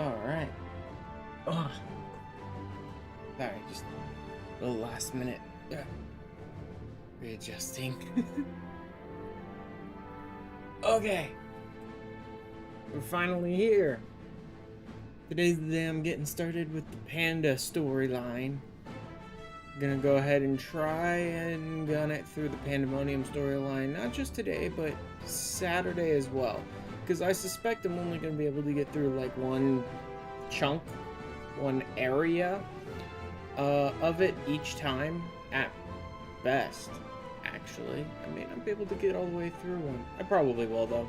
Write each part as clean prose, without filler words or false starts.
Alright. Oh. Sorry, just a little last minute readjusting. Okay. We're finally here. Today's the day I'm getting started with the Panda storyline. I'm gonna go ahead and try and gun it through the Pandaemonium storyline, not just today, but Saturday as well. Because I suspect I'm only gonna be able to get through like one chunk, one area of it each time at best, actually. I may not be able to get all the way through one. I probably will, though.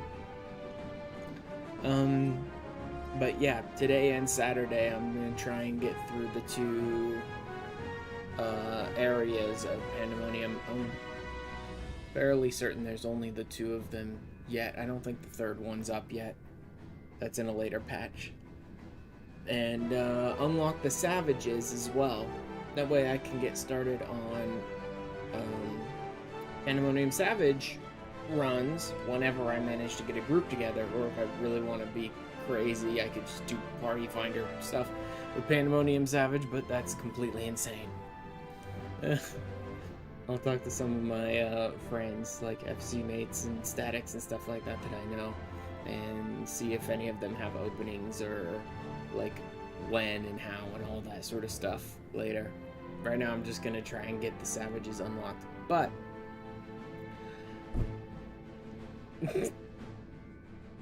But yeah, today and Saturday I'm gonna try and get through the two areas of Pandaemonium. I'm fairly certain there's only the two of them yet. I don't think the third one's up yet. That's in a later patch. And unlock the Savages as well. That way I can get started on Pandaemonium Savage runs whenever I manage to get a group together, or if I really want to be crazy, I could just do party finder stuff with Pandaemonium Savage, but that's completely insane. I'll talk to some of my friends, like FC mates and statics and stuff like that I know, and see if any of them have openings, or like when and how and all that sort of stuff later. Right now I'm just gonna try and get the Savages unlocked, but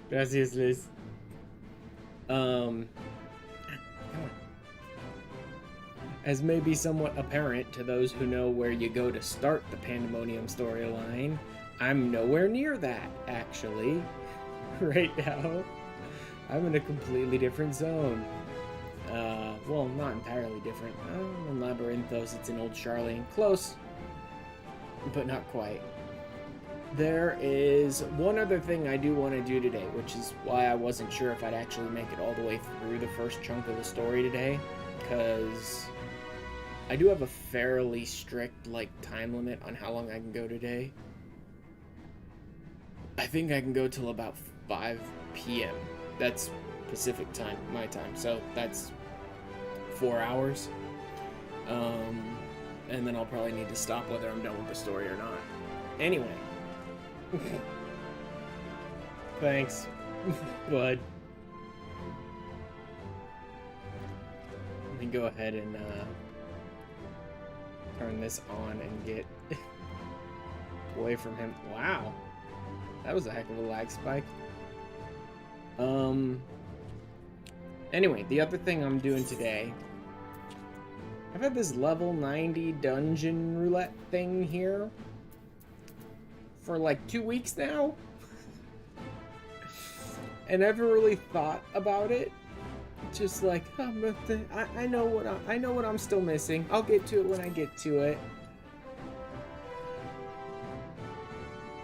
gracias, Liz. As may be somewhat apparent to those who know where you go to start the Pandaemonium storyline, I'm nowhere near that, actually. Right now, I'm in a completely different zone. Well, not entirely different. I'm in Labyrinthos, it's in Old Charlie. Close, but not quite. There is one other thing I do want to do today, which is why I wasn't sure if I'd actually make it all the way through the first chunk of the story today, because I do have a fairly strict, like, time limit on how long I can go today. I think I can go till about 5 p.m. That's Pacific time, my time, so that's 4 hours. And then I'll probably need to stop whether I'm done with the story or not. Anyway. Thanks, bud. Let me go ahead and turn this on and get away from him. Wow, that was a heck of a lag spike. Anyway, the other thing I'm doing today, I've had this level 90 dungeon roulette thing here for like 2 weeks now, and I never really thought about it. Just like, oh, but I know what I'm still missing. I'll get to it when I get to it.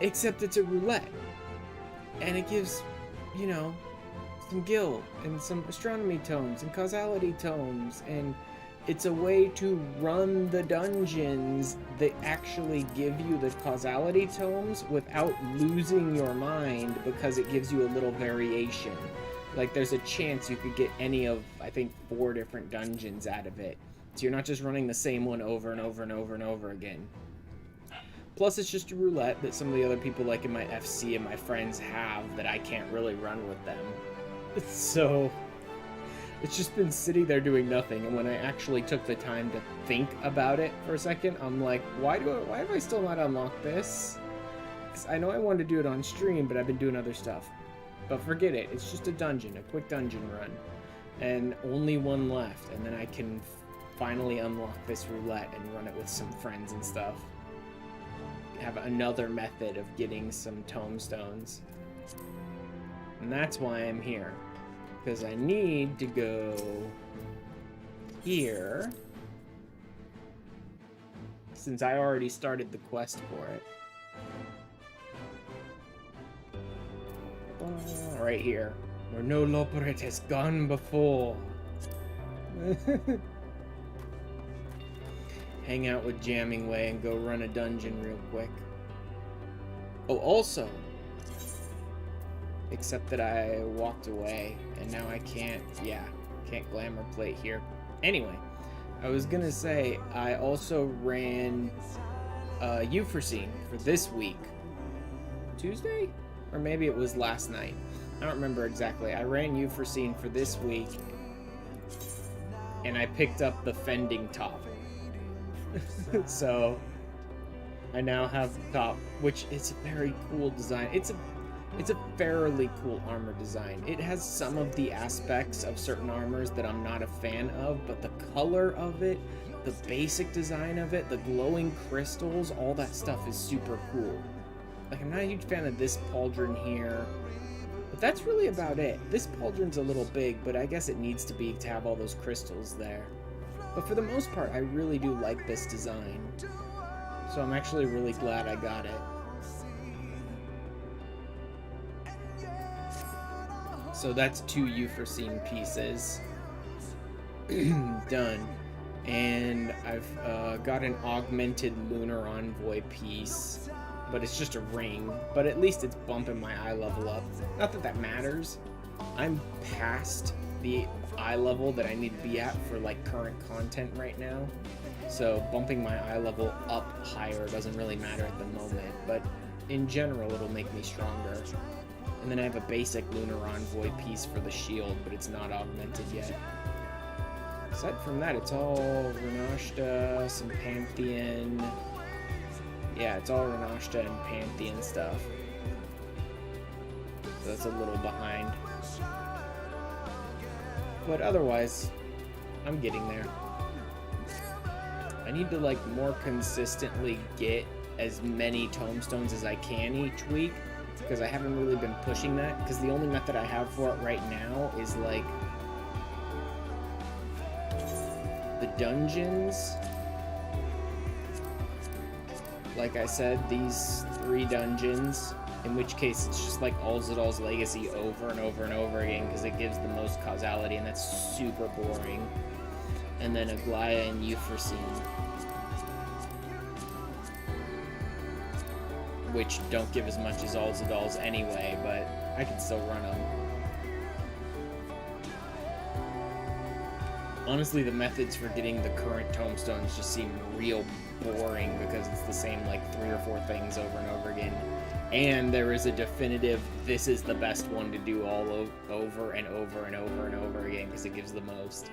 Except it's a roulette, and it gives, you know, some guild and some astronomy tomes and causality tomes, and it's a way to run the dungeons that actually give you the causality tomes without losing your mind, because it gives you a little variation. Like, there's a chance you could get any of, I think, 4 different dungeons out of it. So you're not just running the same one over and over and over and over again. Plus, it's just a roulette that some of the other people, like in my FC and my friends, have that I can't really run with them. So it's just been sitting there doing nothing, and when I actually took the time to think about it for a second, I'm like, why have I still not unlocked this? 'Cause I know I wanted to do it on stream, but I've been doing other stuff. But forget it, it's just a dungeon, a quick dungeon run, and only one left, and then I can finally unlock this roulette and run it with some friends and stuff. Have another method of getting some tomestones. And that's why I'm here. Because I need to go here, since I already started the quest for it. Right here, where no Loporet has gone before. Hang out with Jamming Way and go run a dungeon real quick. Oh, also, except that I walked away and now I can't. Yeah, can't glamour plate here. Anyway, I was gonna say, I also ran Euphrosyne for this week. Tuesday? Or maybe it was last night. I don't remember exactly. I ran Euphrosyne for this week, and I picked up the fending top. So I now have the top, which is a very cool design. It's a fairly cool armor design. It has some of the aspects of certain armors that I'm not a fan of, but the color of it, the basic design of it, the glowing crystals, all that stuff is super cool. Like, I'm not a huge fan of this pauldron here, but that's really about it. This pauldron's a little big, but I guess it needs to be to have all those crystals there. But for the most part, I really do like this design. So I'm actually really glad I got it. So that's 2 Euphrosyne pieces done. And I've got an augmented Lunar Envoy piece, but it's just a ring. But at least it's bumping my eye level up. Not that that matters. I'm past the eye level that I need to be at for like current content right now. So bumping my eye level up higher doesn't really matter at the moment, but in general it'll make me stronger. And then I have a basic Lunar Envoy piece for the shield, but it's not augmented yet. Aside from that, it's all Renashta, some Pantheon. Yeah, it's all Renashta and Pantheon stuff. So that's a little behind. But otherwise, I'm getting there. I need to like more consistently get as many tomestones as I can each week, because I haven't really been pushing that, because the only method I have for it right now is like the dungeons. Like I said, these 3 dungeons, in which case it's just like Alzadal's Legacy over and over and over again, because it gives the most causality, and that's super boring. And then Aglaya and Euphrosyne, which don't give as much as Alzadal's anyway, but I can still run them. Honestly, the methods for getting the current tomestones just seem real boring, because it's the same like 3 or 4 things over and over again. And there is a definitive, this is the best one to do all over and over and over and over again, because it gives the most.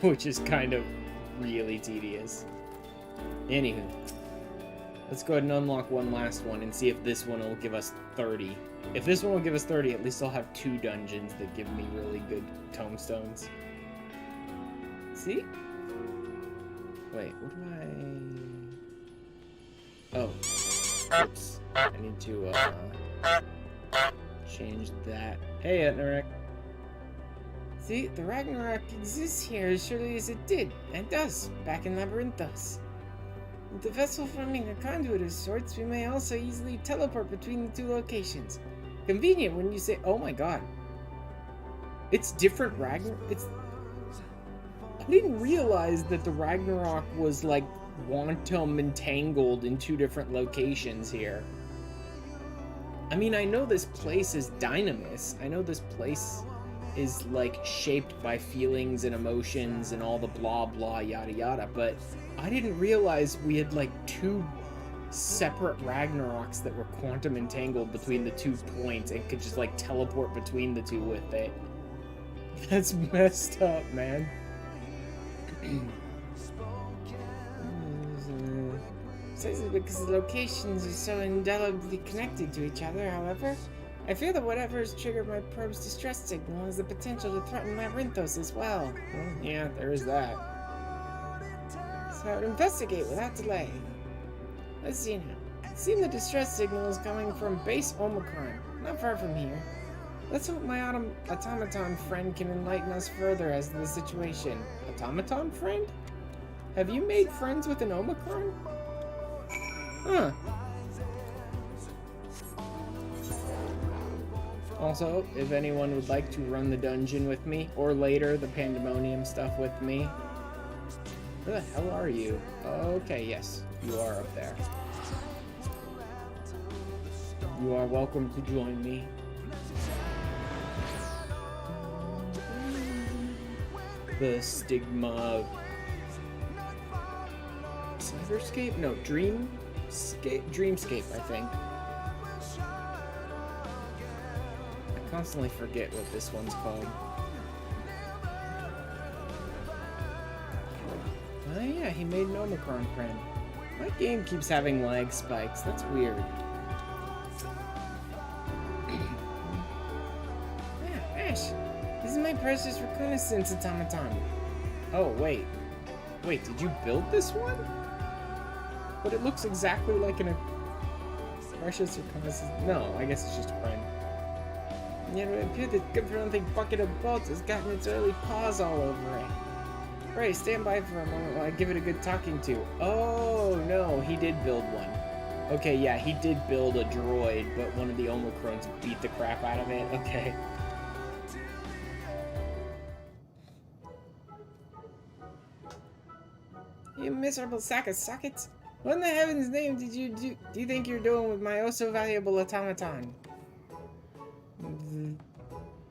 Which is kind of really tedious. Anywho, let's go ahead and unlock one last one and see if this one will give us 30. If this one will give us 30, at least I'll have 2 dungeons that give me really good tomestones. See? Wait, what do I... Oh. Oops. I need to, change that. Hey, Etnarek. See, the Ragnarok exists here as surely as it did, and does, back in Labyrinthos. With the vessel forming a conduit of sorts, we may also easily teleport between the 2 locations. Convenient when you say, oh my god. It's different Ragnarok. I didn't realize that the Ragnarok was like quantum entangled in 2 different locations here. I mean, I know this place is dynamis. I know this place is like shaped by feelings and emotions and all the blah blah yada yada, but I didn't realize we had like 2 separate Ragnaroks that were quantum entangled between the 2 points and could just like teleport between the 2 with it. That's messed up, man. Precisely because the locations are so indelibly connected to each other, however, I feel that whatever has triggered my probe's distress signal has the potential to threaten Labyrinthos as well. Yeah, there is that. So I would investigate without delay. Let's see now. It seems the distress signal is coming from base Omicron, not far from here. Let's hope my automaton friend can enlighten us further as to the situation. Automaton friend? Have you made friends with an Omicron? Huh. Also, if anyone would like to run the dungeon with me, or later the Pandaemonium stuff with me. Where the hell are you? Okay, yes, you are up there. You are welcome to join me. the Stigma Cyberscape? No, Dreamscape, I think. I constantly forget what this one's called. Oh yeah, he made an Omicron friend. My game keeps having lag spikes. That's weird. Yeah, Ash. This is my precious reconnaissance automaton. Oh, wait. Wait, did you build this one? But it looks exactly like a precious reconnaissance. No, I guess it's just a friend. Yet it appeared that the good-for-nothing bucket of bolts has gotten its early paws all over it. Right, stand by for a moment while I give it a good talking to. Oh, no, he did build one. Okay, yeah, he did build a droid, but one of the Omicrons beat the crap out of it. Okay. You miserable sack of sockets! What in the heaven's name do you think you're doing with my oh-so-valuable automaton?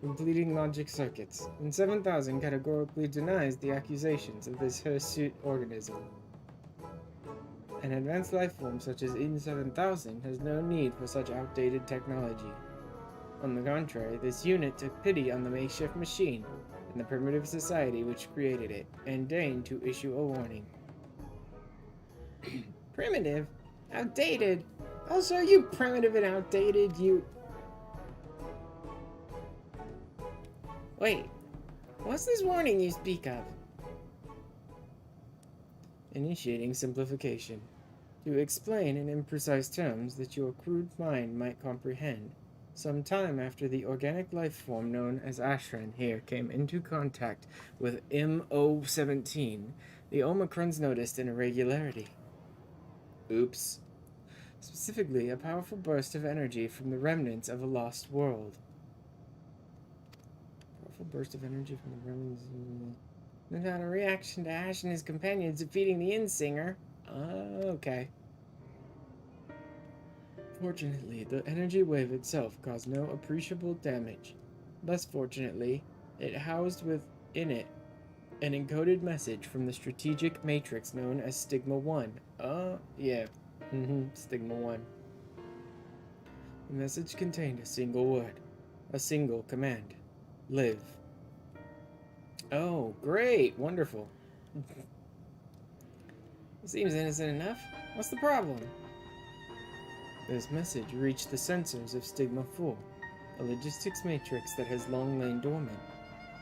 Completing logic circuits. In 7000 categorically denies the accusations of this hirsute organism. An advanced life form such as in 7000 has no need for such outdated technology. On the contrary, this unit took pity on the makeshift machine and the primitive society which created it, and deigned to issue a warning. Primitive? Outdated? I'll show you primitive and outdated, you... Wait, what's this warning you speak of? Initiating simplification. To explain in imprecise terms that your crude mind might comprehend, some time after the organic life form known as Ashran here came into contact with MO17, the Omicrons noticed an irregularity. Oops. Specifically, a powerful burst of energy from the remnants of a lost world. Burst of energy from the remnants. Not a reaction to Ash and his companions defeating the Innsinger. Okay. Fortunately, the energy wave itself caused no appreciable damage. Less fortunately, it housed within it an encoded message from the strategic matrix known as Stigma 1. Yeah. Stigma 1. The message contained a single word, a single command. Live. Oh, great. Wonderful. Seems innocent enough. What's the problem? This message reached the sensors of Stigma 4, a logistics matrix that has long lain dormant.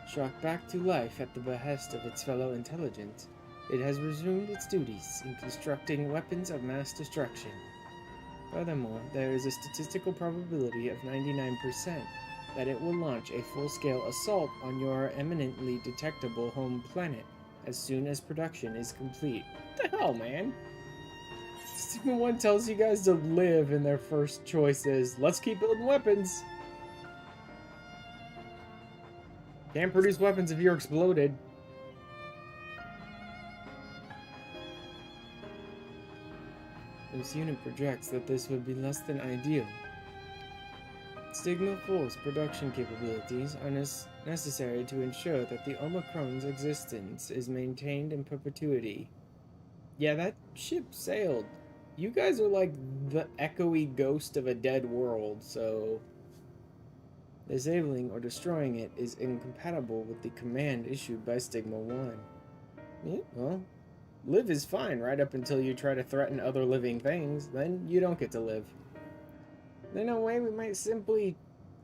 Shocked back to life at the behest of its fellow intelligence, it has resumed its duties in constructing weapons of mass destruction. Furthermore, there is a statistical probability of 99% that it will launch a full-scale assault on your eminently detectable home planet as soon as production is complete. What the hell, man? Stigma 1 tells you guys to live, and their first choice is, let's keep building weapons. Can't produce weapons if you're exploded. This unit projects that this would be less than ideal. Stigma 4's production capabilities are necessary to ensure that the Omicron's existence is maintained in perpetuity. Yeah, that ship sailed. You guys are like the echoey ghost of a dead world, so... disabling or destroying it is incompatible with the command issued by Stigma 1. Yeah, well, live is fine right up until you try to threaten other living things, then you don't get to live. There's no way we might simply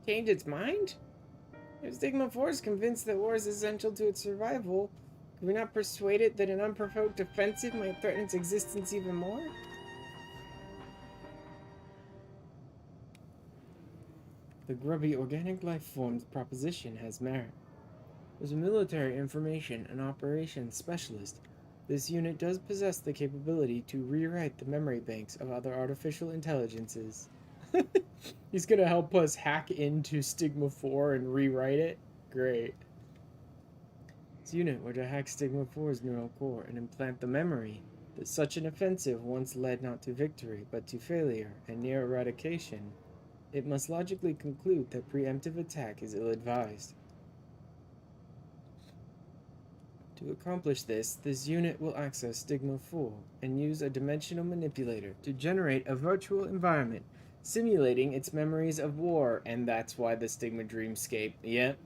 change its mind? If Stigma 4 is convinced that war is essential to its survival, could we not persuade it that an unprovoked offensive might threaten its existence even more? The grubby organic life form's proposition has merit. As a military information and operations specialist, this unit does possess the capability to rewrite the memory banks of other artificial intelligences. He's gonna help us hack into Stigma 4 and rewrite it? Great. This unit were to hack Stigma 4's neural core and implant the memory that such an offensive once led not to victory, but to failure and near eradication. It must logically conclude that preemptive attack is ill-advised. To accomplish this, this unit will access Stigma 4 and use a dimensional manipulator to generate a virtual environment, simulating its memories of war, and that's why the Stigma Dreamscape. Yep.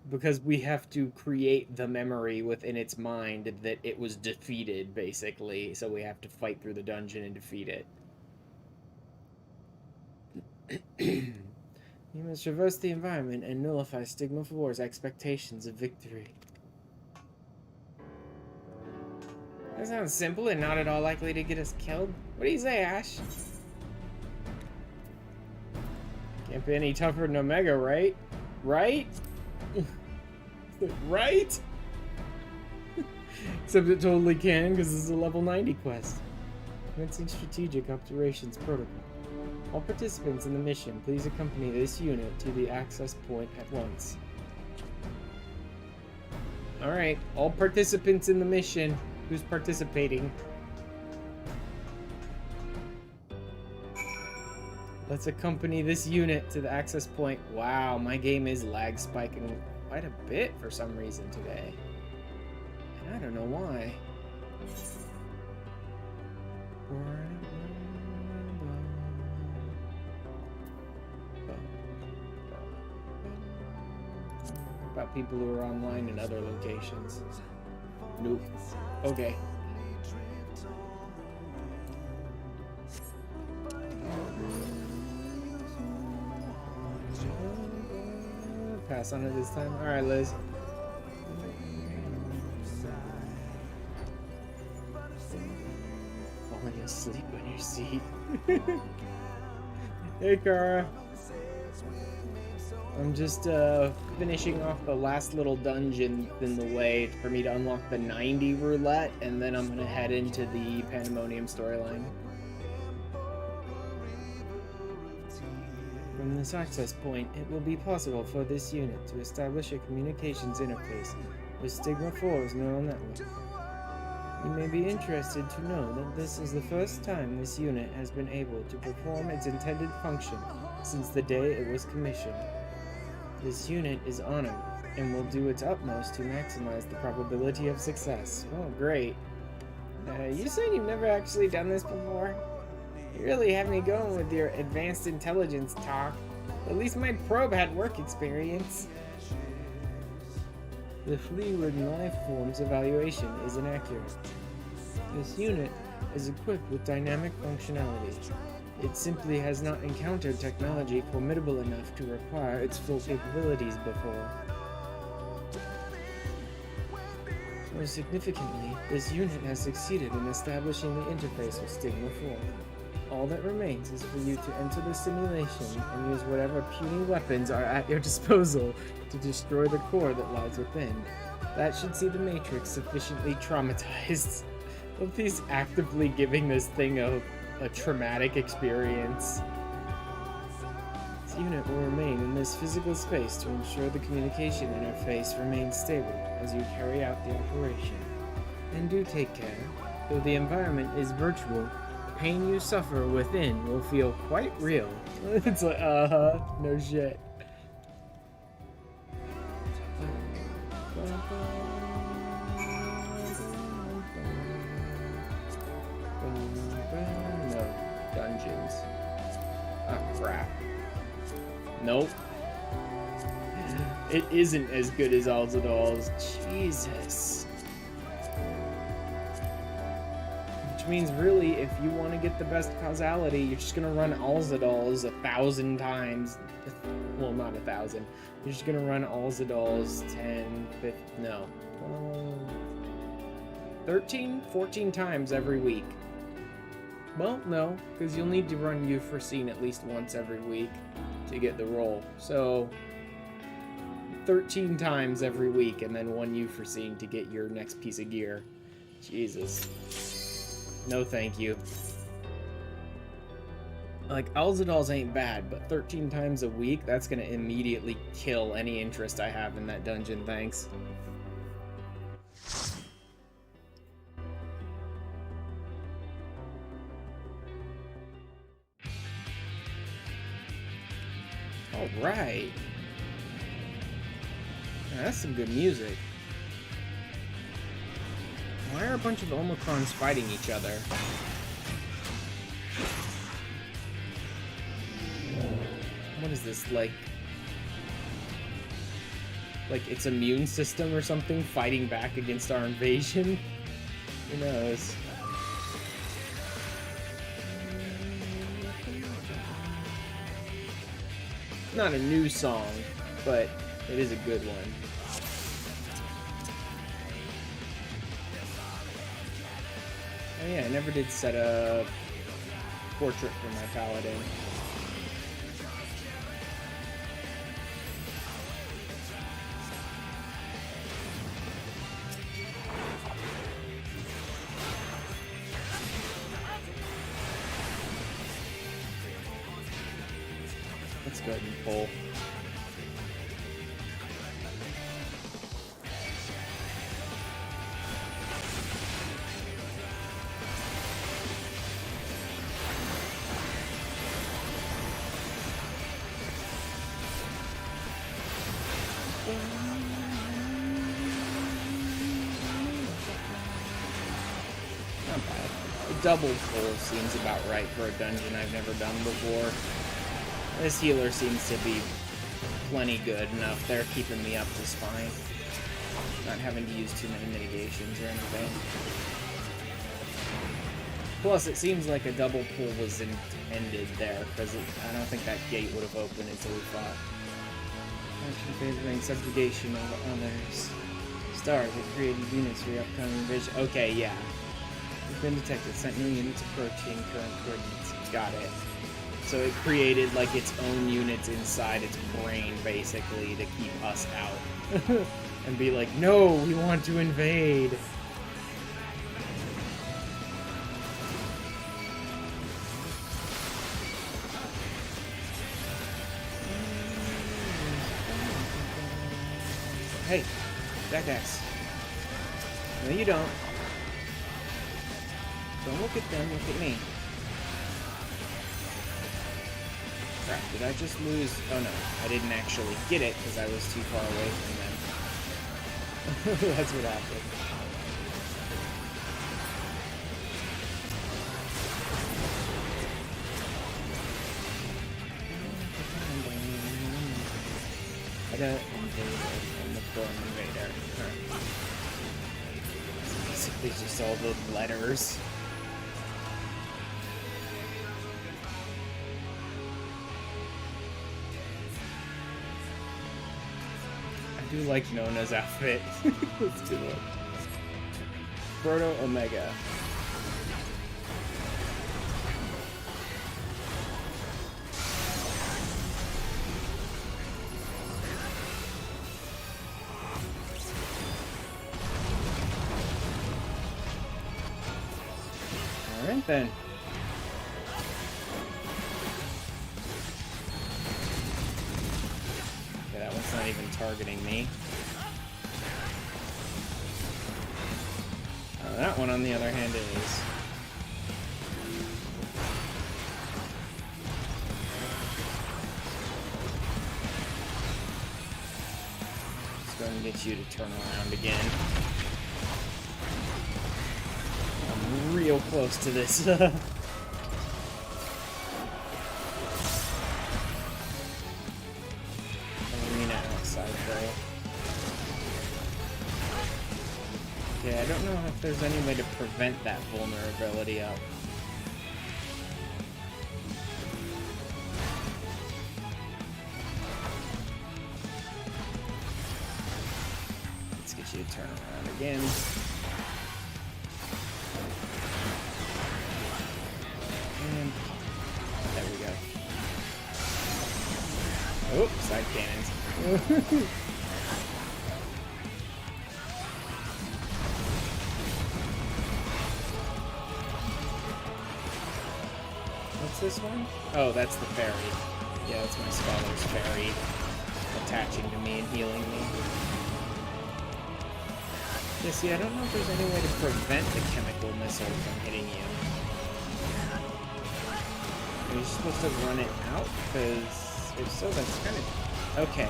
Because we have to create the memory within its mind that it was defeated, basically, so we have to fight through the dungeon and defeat it. You must traverse the environment and nullify Stigma 4's expectations of victory. That sounds simple and not at all likely to get us killed. What do you say, Ash? Can't be any tougher than Omega, right? Right? Right? Except it totally can, because this is a level 90 quest. Commencing Strategic Operations Protocol. All participants in the mission, please accompany this unit to the access point at once. Alright, all participants in the mission. Who's participating? Let's accompany this unit to the access point. Wow, my game is lag spiking quite a bit for some reason today. And I don't know why. About people who are online in other locations. Nope. Okay. Pass on it this time. Alright, Liz. Falling asleep on your seat. Hey, Kara. I'm just finishing off the last little dungeon in the way for me to unlock the 90 roulette, and then I'm gonna head into the Pandaemonium storyline. From this access point, it will be possible for this unit to establish a communications interface with Stigma 4's neural network. You may be interested to know that this is the first time this unit has been able to perform its intended function since the day it was commissioned. This unit is honored and will do its utmost to maximize the probability of success. Oh, great. You said you've never actually done this before? You really have me going with your advanced intelligence talk. At least my probe had work experience. The fluid life form's evaluation is inaccurate. This unit is equipped with dynamic functionality. It simply has not encountered technology formidable enough to require its full capabilities before. Most significantly, this unit has succeeded in establishing the interface with Stigma 4. All that remains is for you to enter the simulation and use whatever puny weapons are at your disposal to destroy the core that lies within. That should see the Matrix sufficiently traumatized. Hope he's actively giving this thing a traumatic experience. This unit will remain in this physical space to ensure the communication interface remains stable as you carry out the operation. And do take care. Though the environment is virtual, the pain you suffer within will feel quite real. It's like, no shit. Dungeons. Oh, crap. Nope. It isn't as good as Alzadol's. Jesus. Which means, really, if you want to get the best causality, you're just going to run Alzadol's 1,000 times. Well, not 1,000. You're just going to run Alzadol's 10, 15, no. 13, 14 times every week. Well, no, because you'll need to run Euphrosyne at least once every week to get the roll. So, 13 times every week, and then one Euphrosyne to get your next piece of gear. Jesus. No thank you. Like, Alzadol's ain't bad, but 13 times a week, that's gonna immediately kill any interest I have in that dungeon, thanks. Alright. That's some good music. Why are a bunch of Omicrons fighting each other? What is this, like its immune system or something fighting back against our invasion? Who knows? Not a new song, but it is a good one. Oh yeah, I never did set a portrait for my paladin. Let's go ahead and pull. Not bad. A double pull seems about right for a dungeon I've never done before. This healer seems to be plenty good enough. They're keeping me up just fine. Not having to use too many mitigations or anything. Plus, it seems like a double pull was intended there, because I don't think that gate would have opened until we fought. Action favoring subjugation of others. Stars have created units for your upcoming invasion. Okay, yeah. You've been detected. Sentinel units approaching current coordinates. Got it. So it created like its own units inside its brain, basically, to keep us out. And be like, no, we want to invade. Hey, jackass. No, you don't. Don't look at them, look at me. Crap, did I just lose? Oh no, I didn't actually get it because I was too far away from them. That's what happened. I got the invader. Basically just all the letters. I do like Nona's outfit. Let's do it. Proto Omega. Alright then. Okay, that one's not even targeting me. That one, on the other hand, is. Let's go and get you to turn around again. I'm real close to this. Arena outside, though. Okay, I don't know if there's any way to prevent that vulnerability up. Let's get you to turn around again. And there we go. Oh, side cannons. This one? Oh, that's the fairy. Yeah, that's my scholar's fairy attaching to me and healing me. Yeah, see, I don't know if there's any way to prevent the chemical missile from hitting you. Are you supposed to run it out? Because if so, that's kind of... Okay.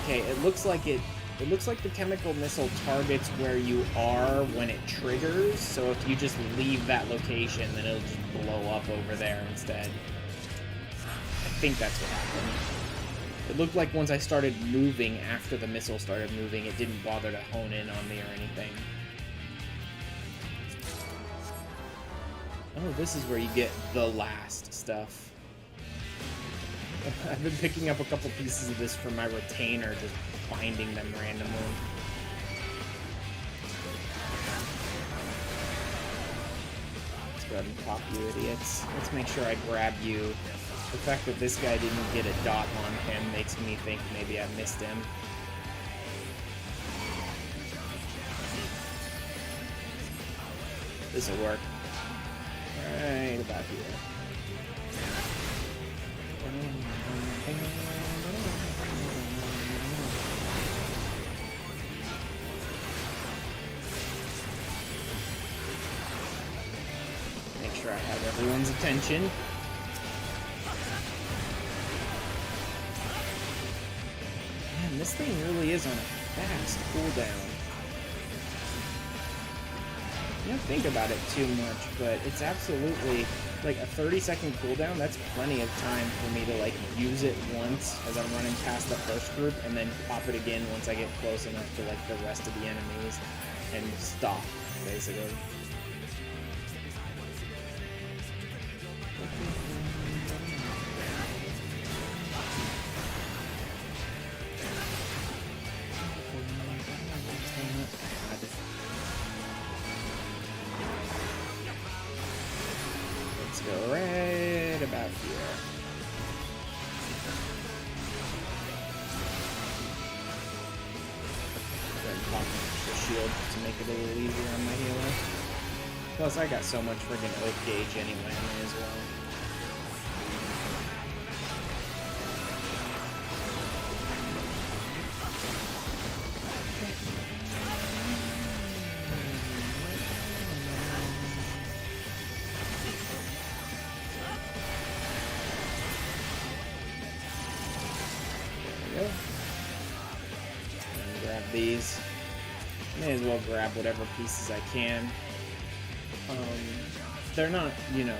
Okay, it looks like it It looks like the chemical missile targets where you are when it triggers, so if you just leave that location, then it'll just blow up over there instead. I think that's what happened. It looked like once I started moving after the missile started moving, it didn't bother to hone in on me or anything. Oh, this is where you get the last stuff. I've been picking up a couple pieces of this for my retainer, just finding them randomly. Let's go ahead and pop you idiots. Let's make sure I grab you. The fact that this guy didn't get a dot on him makes me think maybe I missed him. This'll work. Right about here. Make sure I have everyone's attention. Man, this thing really is on a fast cooldown. You don't think about it too much, but it's absolutely like a 30-second cooldown. That's plenty of time for me to like use it once as I'm running past the first group, and then pop it again once I get close enough to like the rest of the enemies, and stop basically. Go right about here. Go ahead and pop the shield to make it a little easier on my healer. Plus, I got so much friggin' oak gauge anyway, I may as well. These. May as well grab whatever pieces I can. They're not, you know,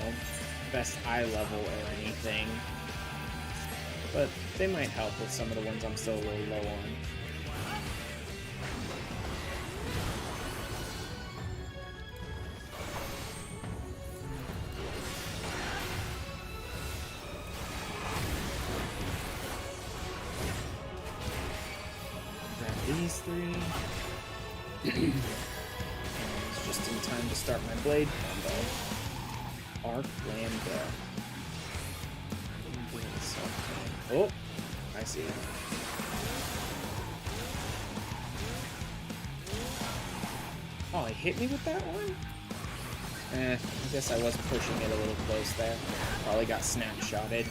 best eye level or anything, but they might help with some of the ones I'm still a little low on. These three. It's just in time to start my blade combo. Arc Lambda. Oh, I see. Oh, he hit me with that one? I guess I was pushing it a little close there. Probably got snapshotted.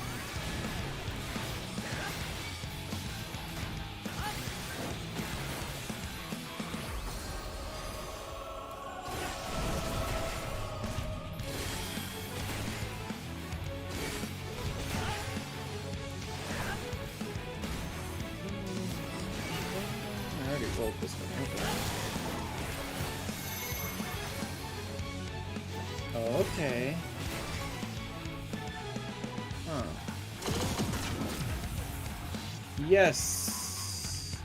This one. Oh, okay. Huh. Yes.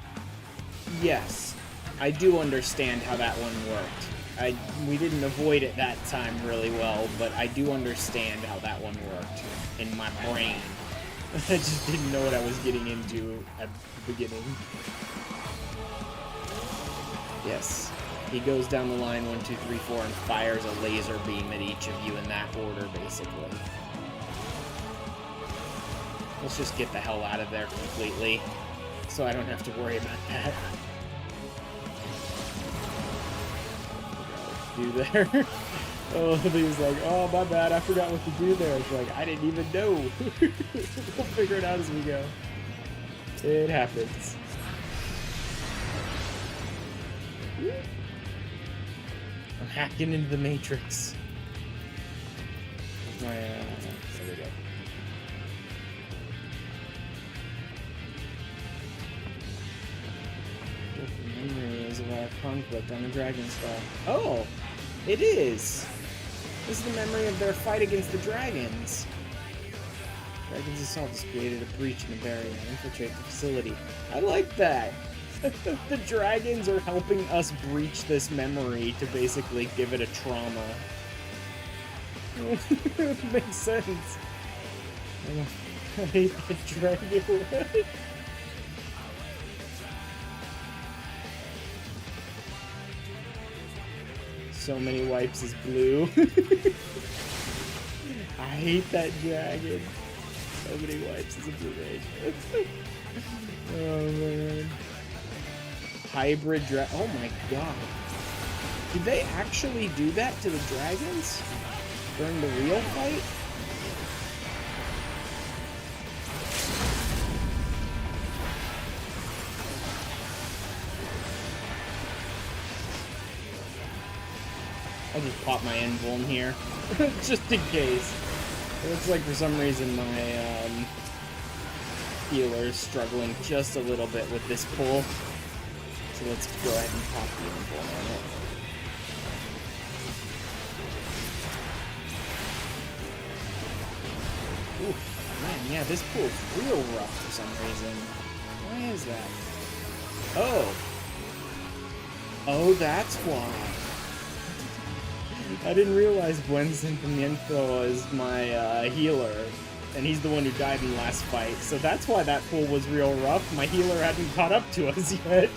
Yes. I do understand how that one worked. We didn't avoid it that time really well, but I do understand how that one worked in my brain. I just didn't know what I was getting into at the beginning. Yes. He goes down the line 1, 2, 3, 4 and fires a laser beam at each of you in that order, basically. Let's just get the hell out of there completely, so I don't have to worry about that. Do there. Oh, he's like, oh, my bad, I forgot what to do there. It's like, I didn't even know. We'll figure it out as we go. It happens. I'm hacking into the Matrix. Where's my, there we go. conflict on the dragon skull. Oh, it is. This is the memory of their fight against the dragons. Dragon's assault has created a breach in the barrier and infiltrate the facility. I like that. The dragons are helping us breach this memory to basically give it a trauma. Makes sense. I hate the dragon. So many wipes is blue. I hate that dragon. So many wipes is a blue rage. Oh man. Hybrid oh my god. Did they actually do that to the dragons during the real fight? I'll just pop my invuln here, just in case. It looks like for some reason my healer is struggling just a little bit with this pull. So let's go ahead and pop the invuln on it. Ooh, man, yeah, this pull's real rough for some reason. Why is that? Oh. Oh, that's why. I didn't realize Buen Sentimiento is my healer, and he's the one who died in the last fight, so that's why that pull was real rough. My healer hadn't caught up to us yet.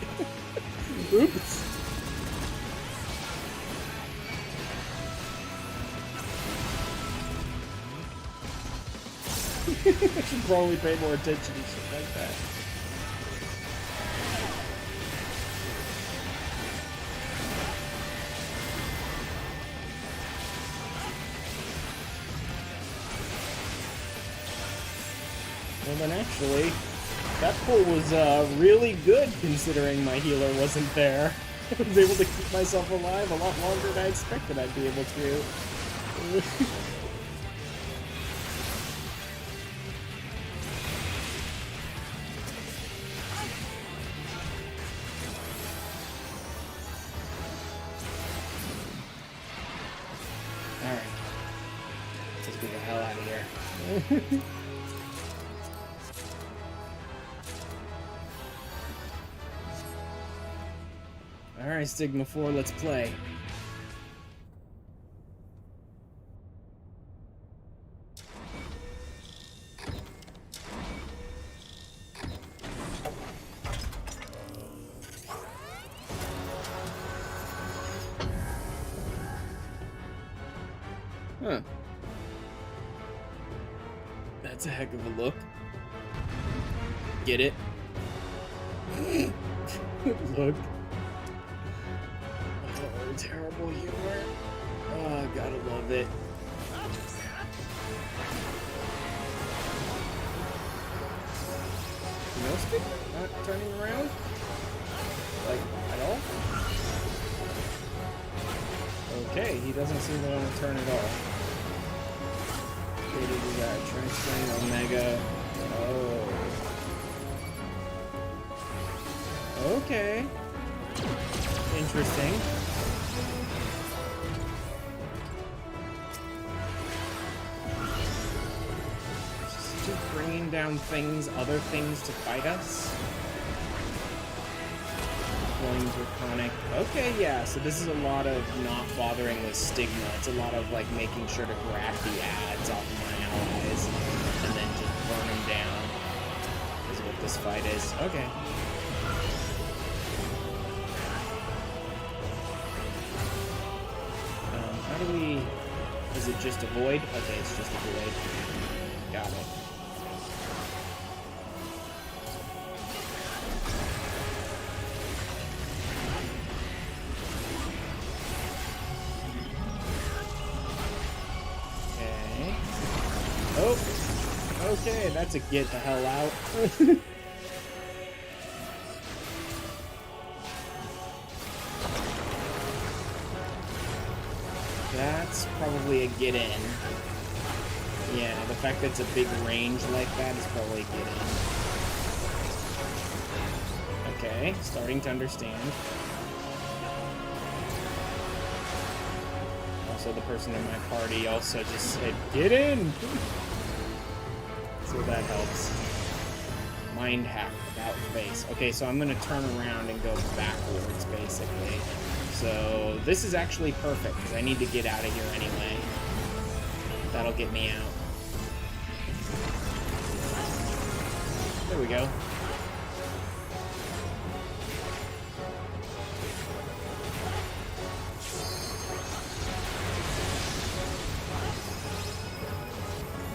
Oops. I should probably pay more attention to shit like that. Well then actually, that pull was really good considering my healer wasn't there. I was able to keep myself alive a lot longer than I expected I'd be able to. Alright. Let's get the hell out of here. Alright, Stigma 4, let's play. Huh. That's a heck of a look. Get it? Look. Oh, terrible humor. Oh, gotta love it. No stick? Not turning around? Like, at all? Okay, he doesn't seem to want to turn at all. Okay, we got Transferring Omega. Oh. Okay. Interesting. Just bringing down things, other things to fight us. Flames Draconic. Okay, yeah, so this is a lot of not bothering with Stigma. It's a lot of, like, making sure to grab the ads off of my allies and then just burn them down. Is what this fight is. Okay. How do we... Is it just a void? Okay, it's just a void. Got it. Okay. Oh! Okay, that's a get the hell out. That's probably a get in. Yeah, the fact that it's a big range like that is probably a get in. Okay, starting to understand. so the person in my party also just said, "Get in!" So that helps. Mind hack, about face. Okay, so I'm gonna turn around and go backwards, basically. So this is actually perfect, because I need to get out of here anyway. That'll get me out. There we go.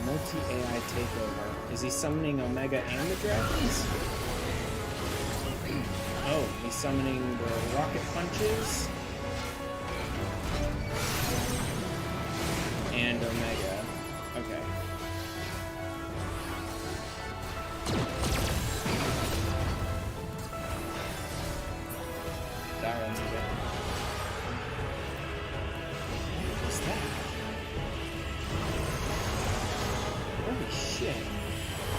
Multi-AI takeover. Is he summoning Omega and the dragons? Oh, he's summoning the rocket punches and Omega. Okay. That Omega. What's that? Holy shit.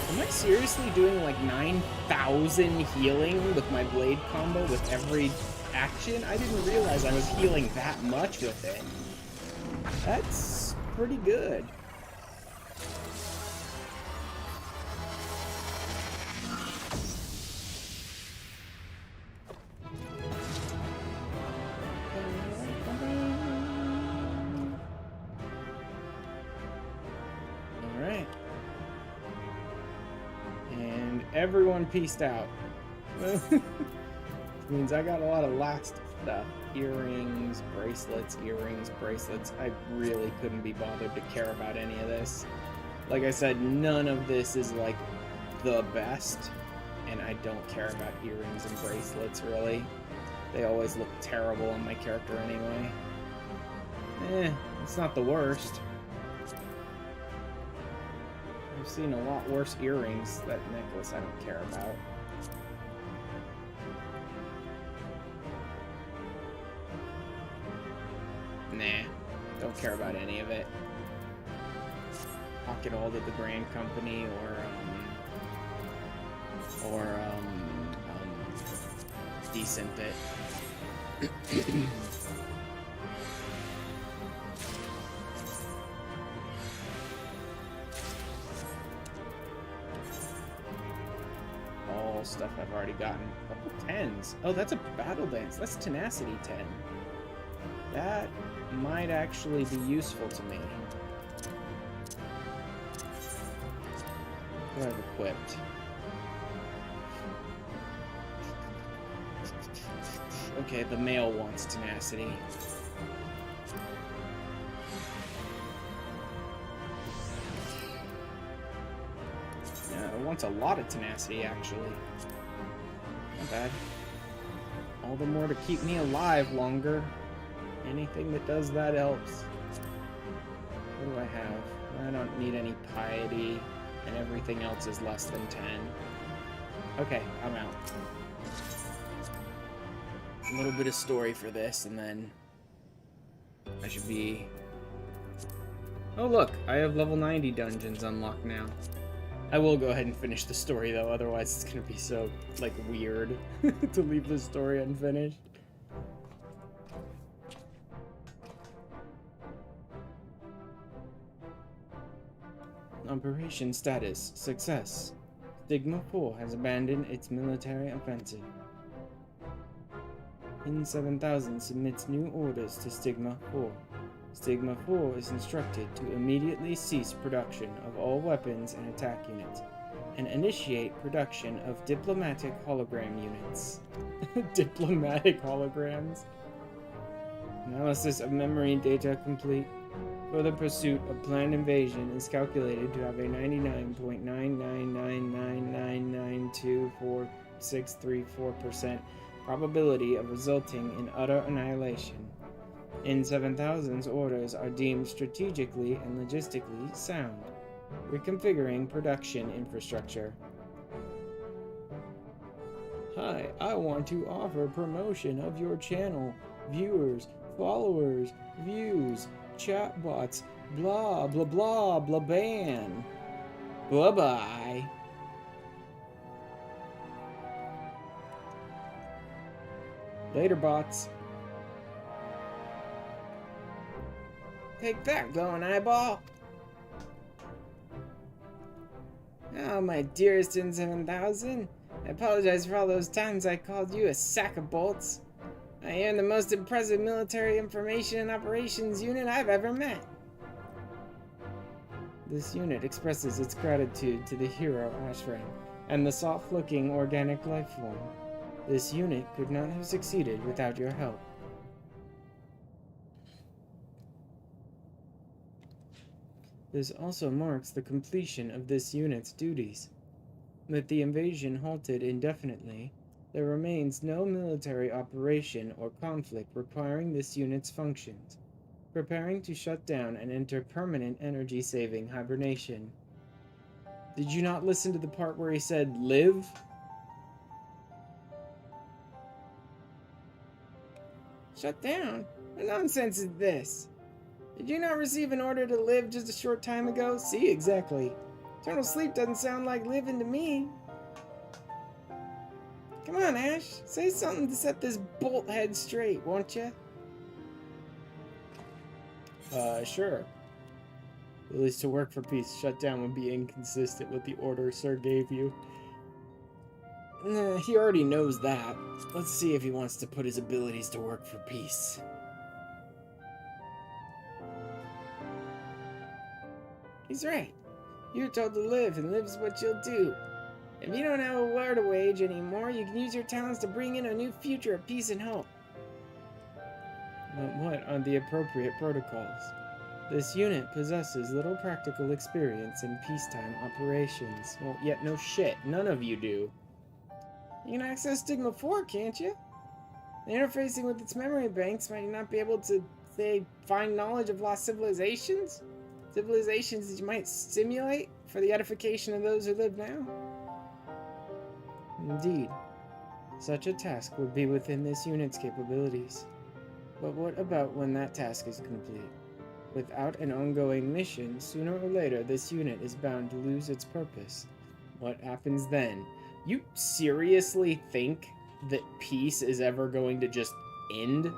Am I seriously doing like 9,000 healing with my blade combo with every action? I didn't realize I was healing that much with it. That's pretty good. Alright. And everyone pieced out. Which means I got a lot of last stuff. Earrings, bracelets, I really couldn't be bothered to care about any of this. Like I said, none of this is like the best, and I don't care about earrings and bracelets really. They always look terrible on my character anyway. It's not the worst. I've seen a lot worse earrings. That necklace I don't care about. Nah, don't care about any of it. Pocket all to the Grand Company or decent it. All stuff I've already gotten. A couple 10s. Oh, that's a battle dance. That's tenacity 10. That might actually be useful to me. What I've equipped. Okay, the male wants tenacity. Yeah, it wants a lot of tenacity, actually. Not bad. All the more to keep me alive longer. Anything that does that helps. What do I have? I don't need any piety, and everything else is less than 10. Okay, I'm out. A little bit of story for this, and then I should be... Oh look, I have level 90 dungeons unlocked now. I will go ahead and finish the story though, otherwise it's gonna be so, like, weird to leave the story unfinished. Operation status. Success. Stigma 4 has abandoned its military offensive. In 7000 submits new orders to Stigma 4. Stigma 4 is instructed to immediately cease production of all weapons and attack units, and initiate production of diplomatic hologram units. Diplomatic holograms. Analysis of memory data complete. Further pursuit of planned invasion is calculated to have a 99.99999924634% probability of resulting in utter annihilation. In 7000's orders are deemed strategically and logistically sound. Reconfiguring production infrastructure. Hi, I want to offer promotion of your channel. Viewers, followers, views, chatbots, blah, blah, blah, blah, ban. Bye-bye. Later, bots. Take that, glowing eyeball! Oh, my dearest N7000. I apologize for all those times I called you a sack of bolts. I am the most impressive military information and operations unit I've ever met. This unit expresses its gratitude to the hero Ashram and the soft-looking organic life form. This unit could not have succeeded without your help. This also marks the completion of this unit's duties. With the invasion halted indefinitely, there remains no military operation or conflict requiring this unit's functions. Preparing to shut down and enter permanent energy-saving hibernation. Did you not listen to the part where he said, live? Shut down? What nonsense is this? Did you not receive an order to live just a short time ago? See, exactly. Eternal sleep doesn't sound like living to me. Come on, Ash. Say something to set this bolt head straight, won't you? Sure. At least to work for peace, shutdown would be inconsistent with the order Sir gave you. Nah, he already knows that. Let's see if he wants to put his abilities to work for peace. He's right. You're told to live, and live's what you'll do. If you don't have a war to wage anymore, you can use your talents to bring in a new future of peace and hope. But what are the appropriate protocols? This unit possesses little practical experience in peacetime operations. Well, yet no shit. None of you do. You can access Stigma 4, can't you? Interfacing with its memory banks might not be able to, say, find knowledge of lost civilizations? Civilizations that you might simulate for the edification of those who live now? Indeed. Such a task would be within this unit's capabilities. But what about when that task is complete? Without an ongoing mission, sooner or later this unit is bound to lose its purpose. What happens then? You seriously think that peace is ever going to just end?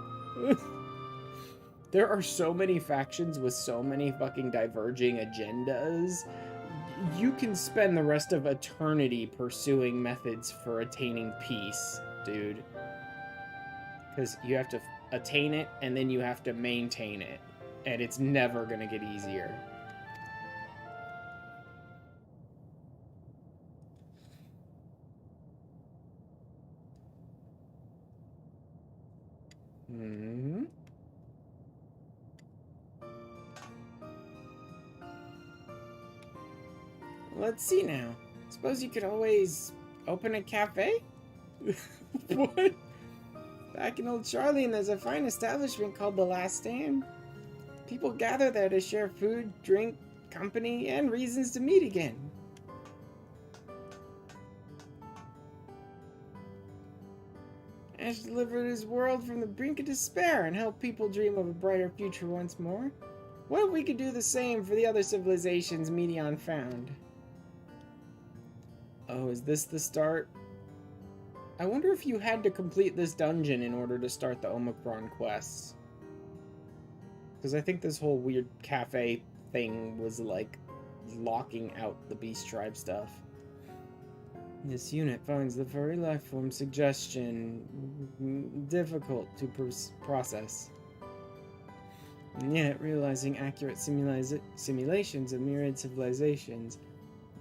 There are so many factions with so many fucking diverging agendas. You can spend the rest of eternity pursuing methods for attaining peace, dude. Because you have to attain it, and then you have to maintain it. And it's never gonna get easier. Hmm. Let's see now. Suppose you could always open a cafe? What? Back in Old Charlene, there's a fine establishment called The Last Stand. People gather there to share food, drink, company, and reasons to meet again. Ash delivered his world from the brink of despair and helped people dream of a brighter future once more. What if we could do the same for the other civilizations Medion found? Oh, is this the start? I wonder if you had to complete this dungeon in order to start the Omicron quests. Because I think this whole weird cafe thing was like locking out the Beast Tribe stuff. This unit finds the furry life form suggestion difficult to process. And yet, realizing accurate simulations of myriad civilizations,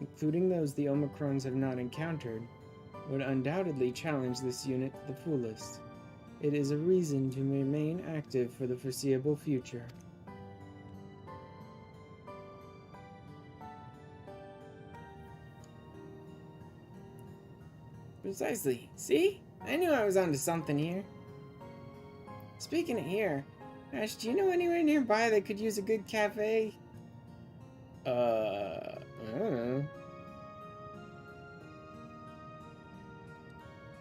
including those the Omicrons have not encountered, would undoubtedly challenge this unit to the fullest. It is a reason to remain active for the foreseeable future. Precisely. See? I knew I was onto something here. Speaking of here, Ash, do you know anywhere nearby that could use a good cafe? I don't know.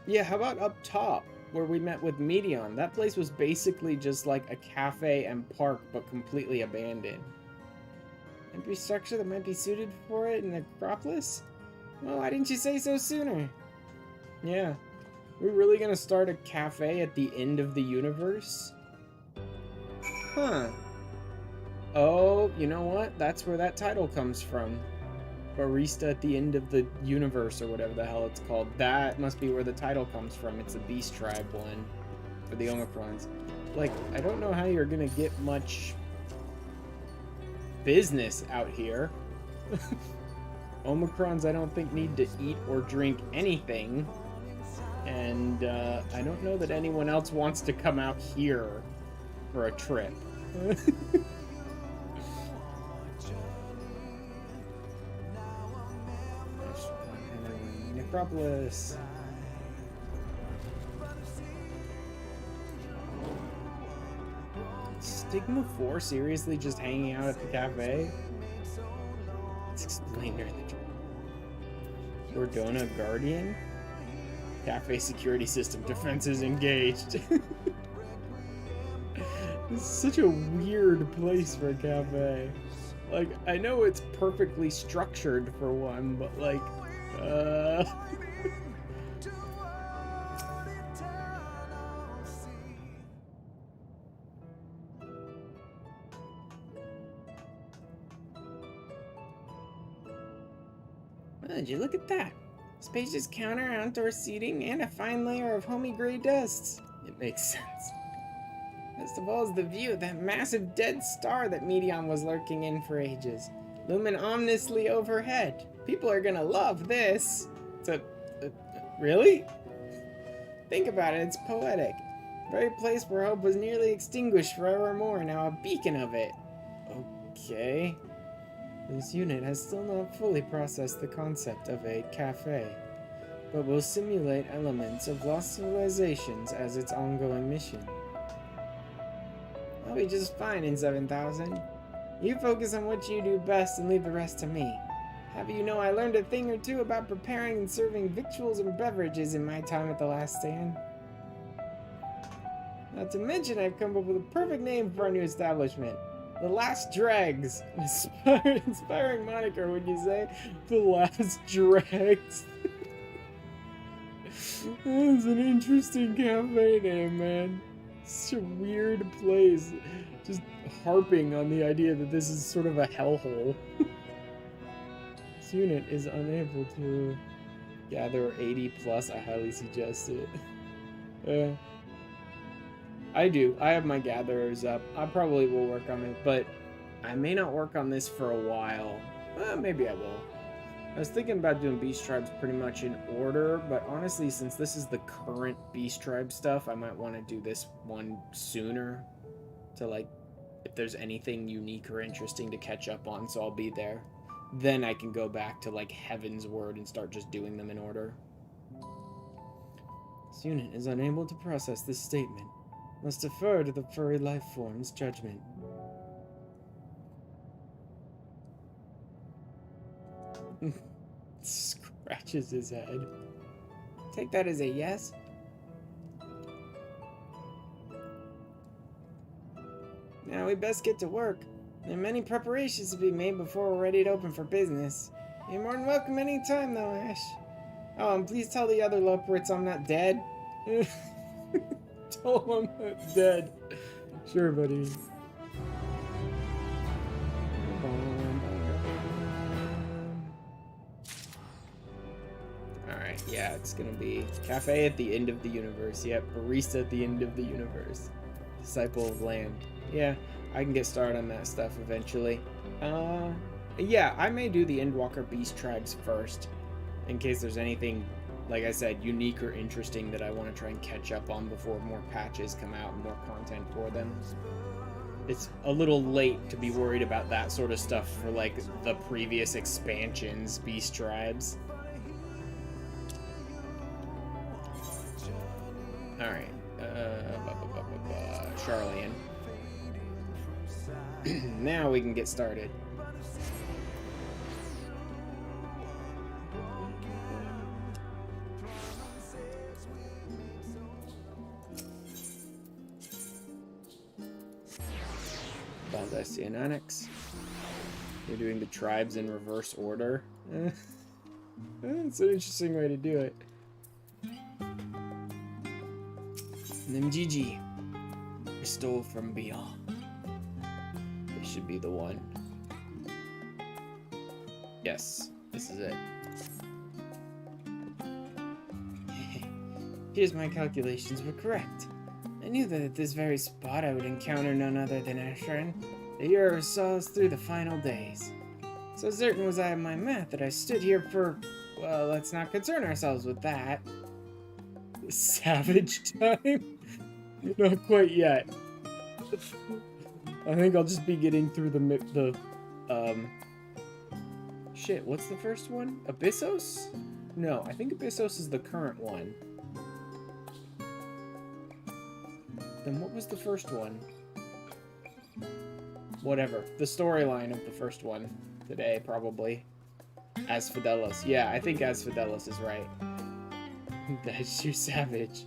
Yeah, how about up top, where we met with Medion? That place was basically just like a cafe and park, but completely abandoned. Infrastructure that might be suited for it in the Acropolis? Well, why didn't you say so sooner? Yeah. We're really gonna start a cafe at the end of the universe? Huh. Oh, you know what? That's where that title comes from. Barista at the end of the universe, or whatever the hell it's called. That must be where the title comes from. It's a Beast Tribe one for the Omicrons. Like, I don't know how you're gonna get much business out here. Omicrons, I don't think, need to eat or drink anything. And I don't know that anyone else wants to come out here for a trip. Necropolis. Stigma 4 seriously just hanging out at the cafe? Let's explain her the Ordona Guardian? Cafe security system defenses engaged. This is such a weird place for a cafe. Like, I know it's perfectly structured for one, but like, Would you look at that? Spacious counter, outdoor seating, and a fine layer of homey gray dust. It makes sense. Best of all is the view of that massive dead star that Medion was lurking in for ages, looming ominously overhead. People are gonna love this. Really? Think about it, it's poetic. The very place where hope was nearly extinguished forevermore, now a beacon of it. Okay. This unit has still not fully processed the concept of a cafe, but will simulate elements of lost civilizations as its ongoing mission. I'll be just fine in 7000. You focus on what you do best and leave the rest to me. Have you know I learned a thing or two about preparing and serving victuals and beverages in my time at the Last Stand. Not to mention I've come up with a perfect name for our new establishment. The Last Dregs. Inspiring moniker, would you say? The Last Dregs. That's an interesting cafe name, man. Such a weird place. Just harping on the idea that this is sort of a hellhole. This unit is unable to gather 80 plus. I highly suggest it. I do. I have my gatherers up. I probably will work on it, but I may not work on this for a while. Maybe I will. I was thinking about doing Beast Tribes pretty much in order, but honestly, since this is the current Beast Tribe stuff, I might want to do this one sooner to, like, if there's anything unique or interesting to catch up on, so I'll be there. Then I can go back to, like, Heaven's Word and start just doing them in order. This unit is unable to process this statement. Must defer to the furry life form's judgment. Scratches his head. Take that as a yes? Now we best get to work. There are many preparations to be made before we're ready to open for business. You're more than welcome any time, though, Ash. Oh, and please tell the other Loporits I'm not dead. Tell him I'm not dead. Sure, buddy. Alright, yeah, it's gonna be cafe at the end of the universe. Yep, barista at the end of the universe. Disciple of Land. Yeah, I can get started on that stuff eventually. Yeah, I may do the Endwalker Beast Tribes first, in case there's anything, like I said, unique or interesting that I want to try and catch up on before more patches come out and more content for them. It's a little late to be worried about that sort of stuff for, like, the previous expansions, Beast Tribes. Alright, Charlian. Now we can get started. Valdesian Annex. You're doing the tribes in reverse order. It's an interesting way to do it. Nimjiji, stole from beyond. should be the one. Yes, this is it. Here's my calculations were correct. I knew that at this very spot I would encounter none other than Ashran. The hero saw us through the final days. So certain was I of my math that I stood here for... Well, let's not concern ourselves with that. Savage time? Not quite yet. I think I'll just be getting through the shit, what's the first one? Abyssos? No, I think Abyssos is the current one. Then what was the first one? Whatever. The storyline of the first one. Today, probably. As Fidelis. Yeah, I think As Fidelis is right. That's too savage.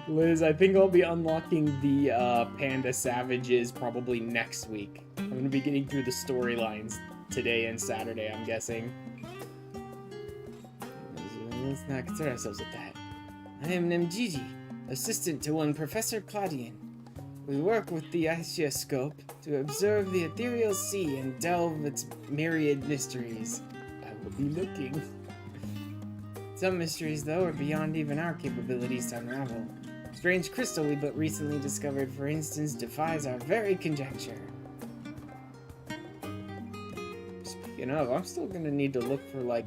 Liz, I think I'll be unlocking the Panda Savages probably next week. I'm going to be getting through the storylines today and Saturday, I'm guessing. Let's not concern ourselves with that. I am Nemgigi, assistant to one Professor Claudian. We work with the Ichthyoscope to observe the ethereal sea and delve its myriad mysteries. I will be looking. Some mysteries, though, are beyond even our capabilities to unravel. Strange crystal we but recently discovered, for instance, defies our very conjecture. Speaking of, I'm still gonna need to look for, like,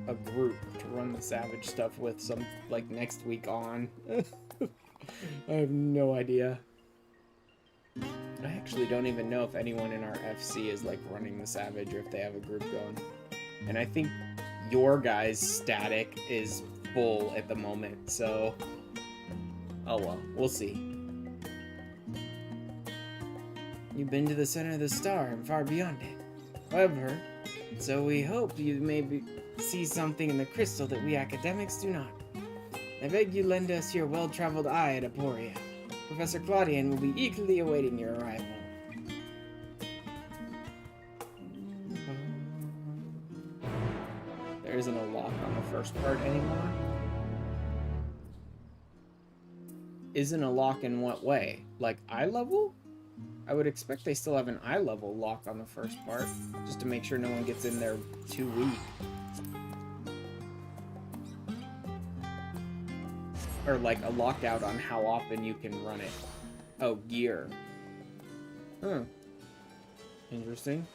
a group to run the Savage stuff with some, like, next week on. I have no idea. I actually don't even know if anyone in our FC is, like, running the Savage or if they have a group going. And I think your guys' static is full at the moment, so... Oh well, we'll see. You've been to the center of the star and far beyond it. However, so we hope you may see something in the crystal that we academics do not. I beg you lend us your well-traveled eye at Aporia. Professor Claudian will be eagerly awaiting your arrival. There isn't a lock on the first part anymore. Isn't a lock in what way? Like eye level? I would expect they still have an eye level lock on the first part, just to make sure no one gets in there too weak. Or like a lockout on how often you can run it. Oh, gear. Huh. Interesting.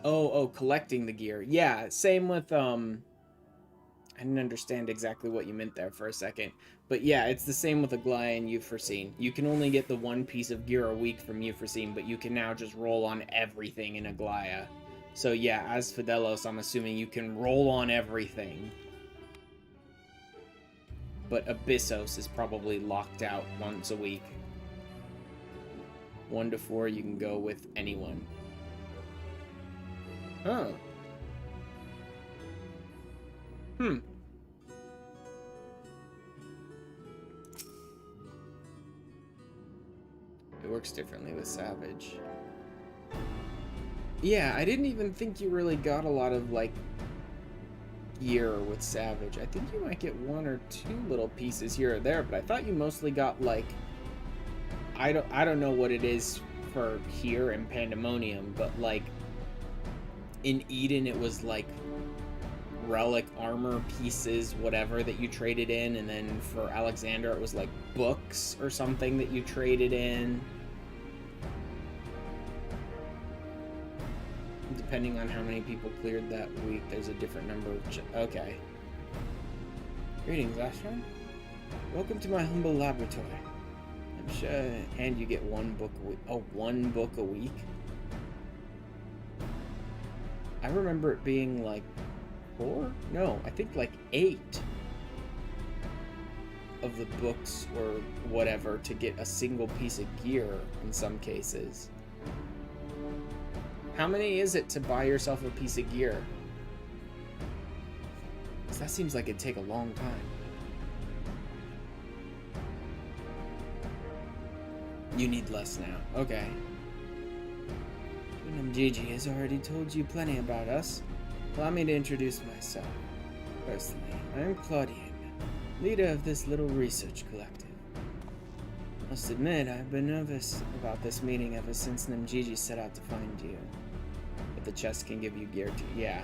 Oh, collecting the gear. Yeah, same with, I didn't understand exactly what you meant there for a second. But yeah, it's the same with Aglaya and Euphrosyne. You can only get the one piece of gear a week from Euphrosyne, but you can now just roll on everything in Aglaya. So yeah, as Fidelos, I'm assuming you can roll on everything. But Abyssos is probably locked out once a week. 1 to 4, you can go with anyone. Huh. It works differently with Savage. Yeah, I didn't even think you really got a lot of, like, gear with Savage. I think you might get 1 or 2 little pieces here or there, but I thought you mostly got, like... I don't know what it is for here in Pandaemonium, but, like... In Eden, it was like relic armor pieces, whatever, that you traded in. And then for Alexander, it was like books or something that you traded in. Depending on how many people cleared that week, there's a different number of... Okay. Greetings, Ashran. Welcome to my humble laboratory. I'm sure... And you get 1 book a week. Oh, 1 book a week? I remember it being like 4? No, I think like 8 of the books or whatever to get a single piece of gear in some cases. How many is it to buy yourself a piece of gear? Because that seems like it'd take a long time. You need less now. Okay. Gigi has already told you plenty about us. Allow me to introduce myself. Personally, I am Claudian, leader of this little research collective. I must admit, I've been nervous about this meeting ever since Namgigi set out to find you. But the chest can give you gear to, yeah.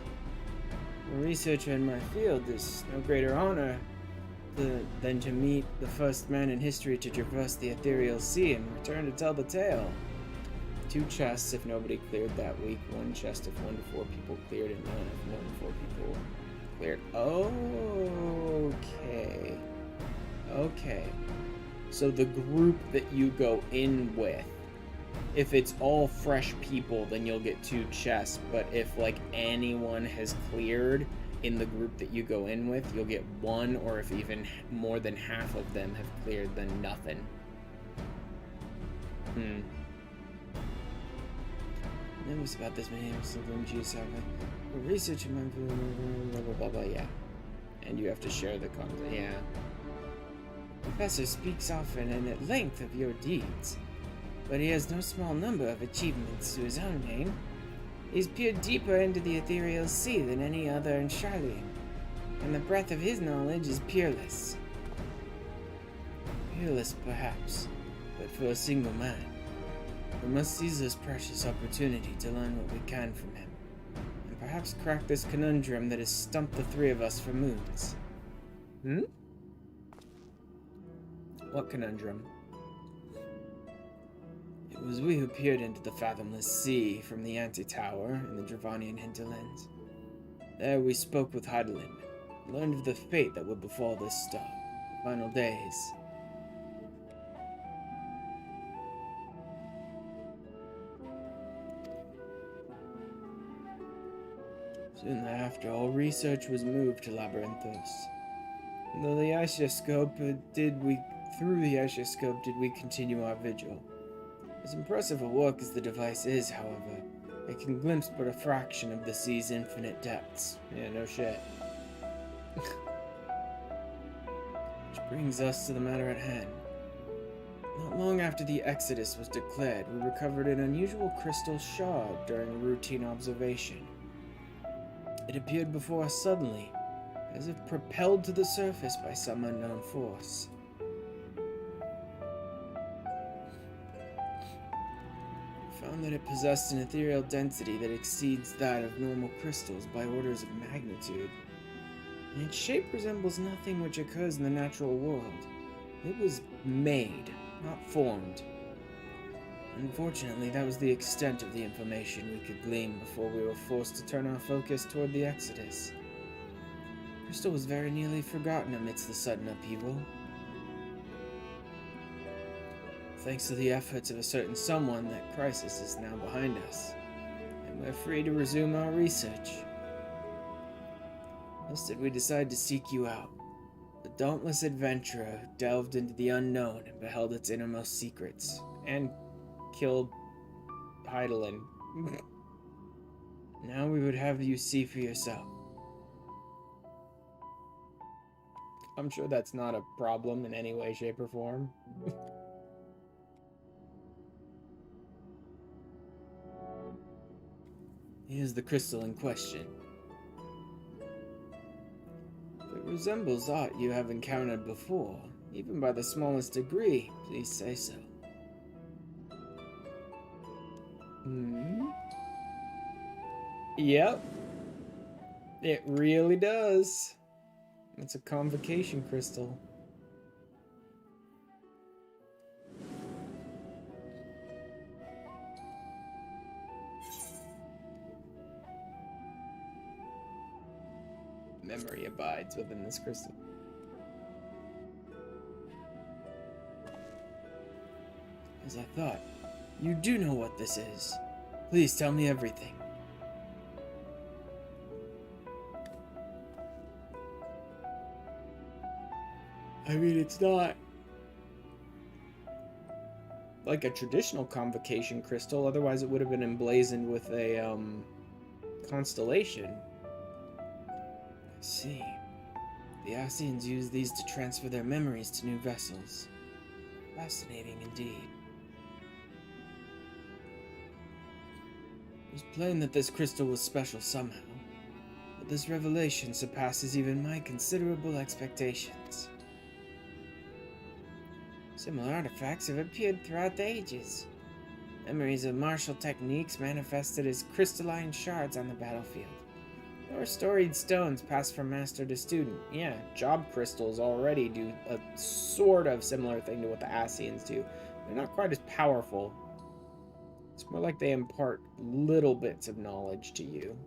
A researcher in my field is no greater honor than to meet the first man in history to traverse the ethereal sea and return to tell the tale. 2 chests if nobody cleared that week, 1 chest if 1 to 4 people cleared, and none if 1 to 4 people cleared. Okay. Okay. So the group that you go in with, if it's all fresh people, then you'll get 2 chests, but if like anyone has cleared in the group that you go in with, you'll get 1, or if even more than half of them have cleared, then nothing. Nervous about this, man. Research blah blah blah blah, yeah. And you have to share the content, yeah. The professor speaks often and at length of your deeds, but he has no small number of achievements to his own name. He's peered deeper into the ethereal sea than any other in Charlian, and the breadth of his knowledge is peerless. Peerless, perhaps, but for a single man. We must seize this precious opportunity to learn what we can from him, and perhaps crack this conundrum that has stumped the 3 of us for moons. What conundrum? It was we who peered into the fathomless sea from the Anti-Tower in the Dravanian hinterlands. There we spoke with Heidelin, learned of the fate that would befall this star, final days. Soon thereafter, all research was moved to Labyrinthos. Through the Aisha-scope did we continue our vigil. As impressive a work as the device is, however, it can glimpse but a fraction of the sea's infinite depths. Yeah, no shit. Which brings us to the matter at hand. Not long after the Exodus was declared, we recovered an unusual crystal shard during a routine observation. It appeared before us suddenly, as if propelled to the surface by some unknown force. We found that it possessed an ethereal density that exceeds that of normal crystals by orders of magnitude, and its shape resembles nothing which occurs in the natural world. It was made, not formed. Unfortunately, that was the extent of the information we could glean before we were forced to turn our focus toward the Exodus. Crystal was very nearly forgotten amidst the sudden upheaval. Thanks to the efforts of a certain someone, that crisis is now behind us, and we're free to resume our research. Thus did we decide to seek you out, the dauntless adventurer who delved into the unknown and beheld its innermost secrets, and killed Heidelin. Now we would have you see for yourself. I'm sure that's not a problem in any way, shape, or form. Here's the crystal in question. If it resembles aught you have encountered before, even by the smallest degree, please say so. Yep. It really does. It's a convocation crystal. Memory abides within this crystal. As I thought, you do know what this is. Please tell me everything. I mean, it's not like a traditional convocation crystal, otherwise it would have been emblazoned with a constellation. I see. The Ascians use these to transfer their memories to new vessels. Fascinating indeed. It was plain that this crystal was special somehow. this revelation surpasses even my considerable expectations. Similar artifacts have appeared throughout the ages. Memories of martial techniques manifested as crystalline shards on the battlefield. Or storied stones passed from master to student. Yeah, job crystals already do a sort of similar thing to what the Ascians do. They're not quite as powerful. It's more like they impart little bits of knowledge to you.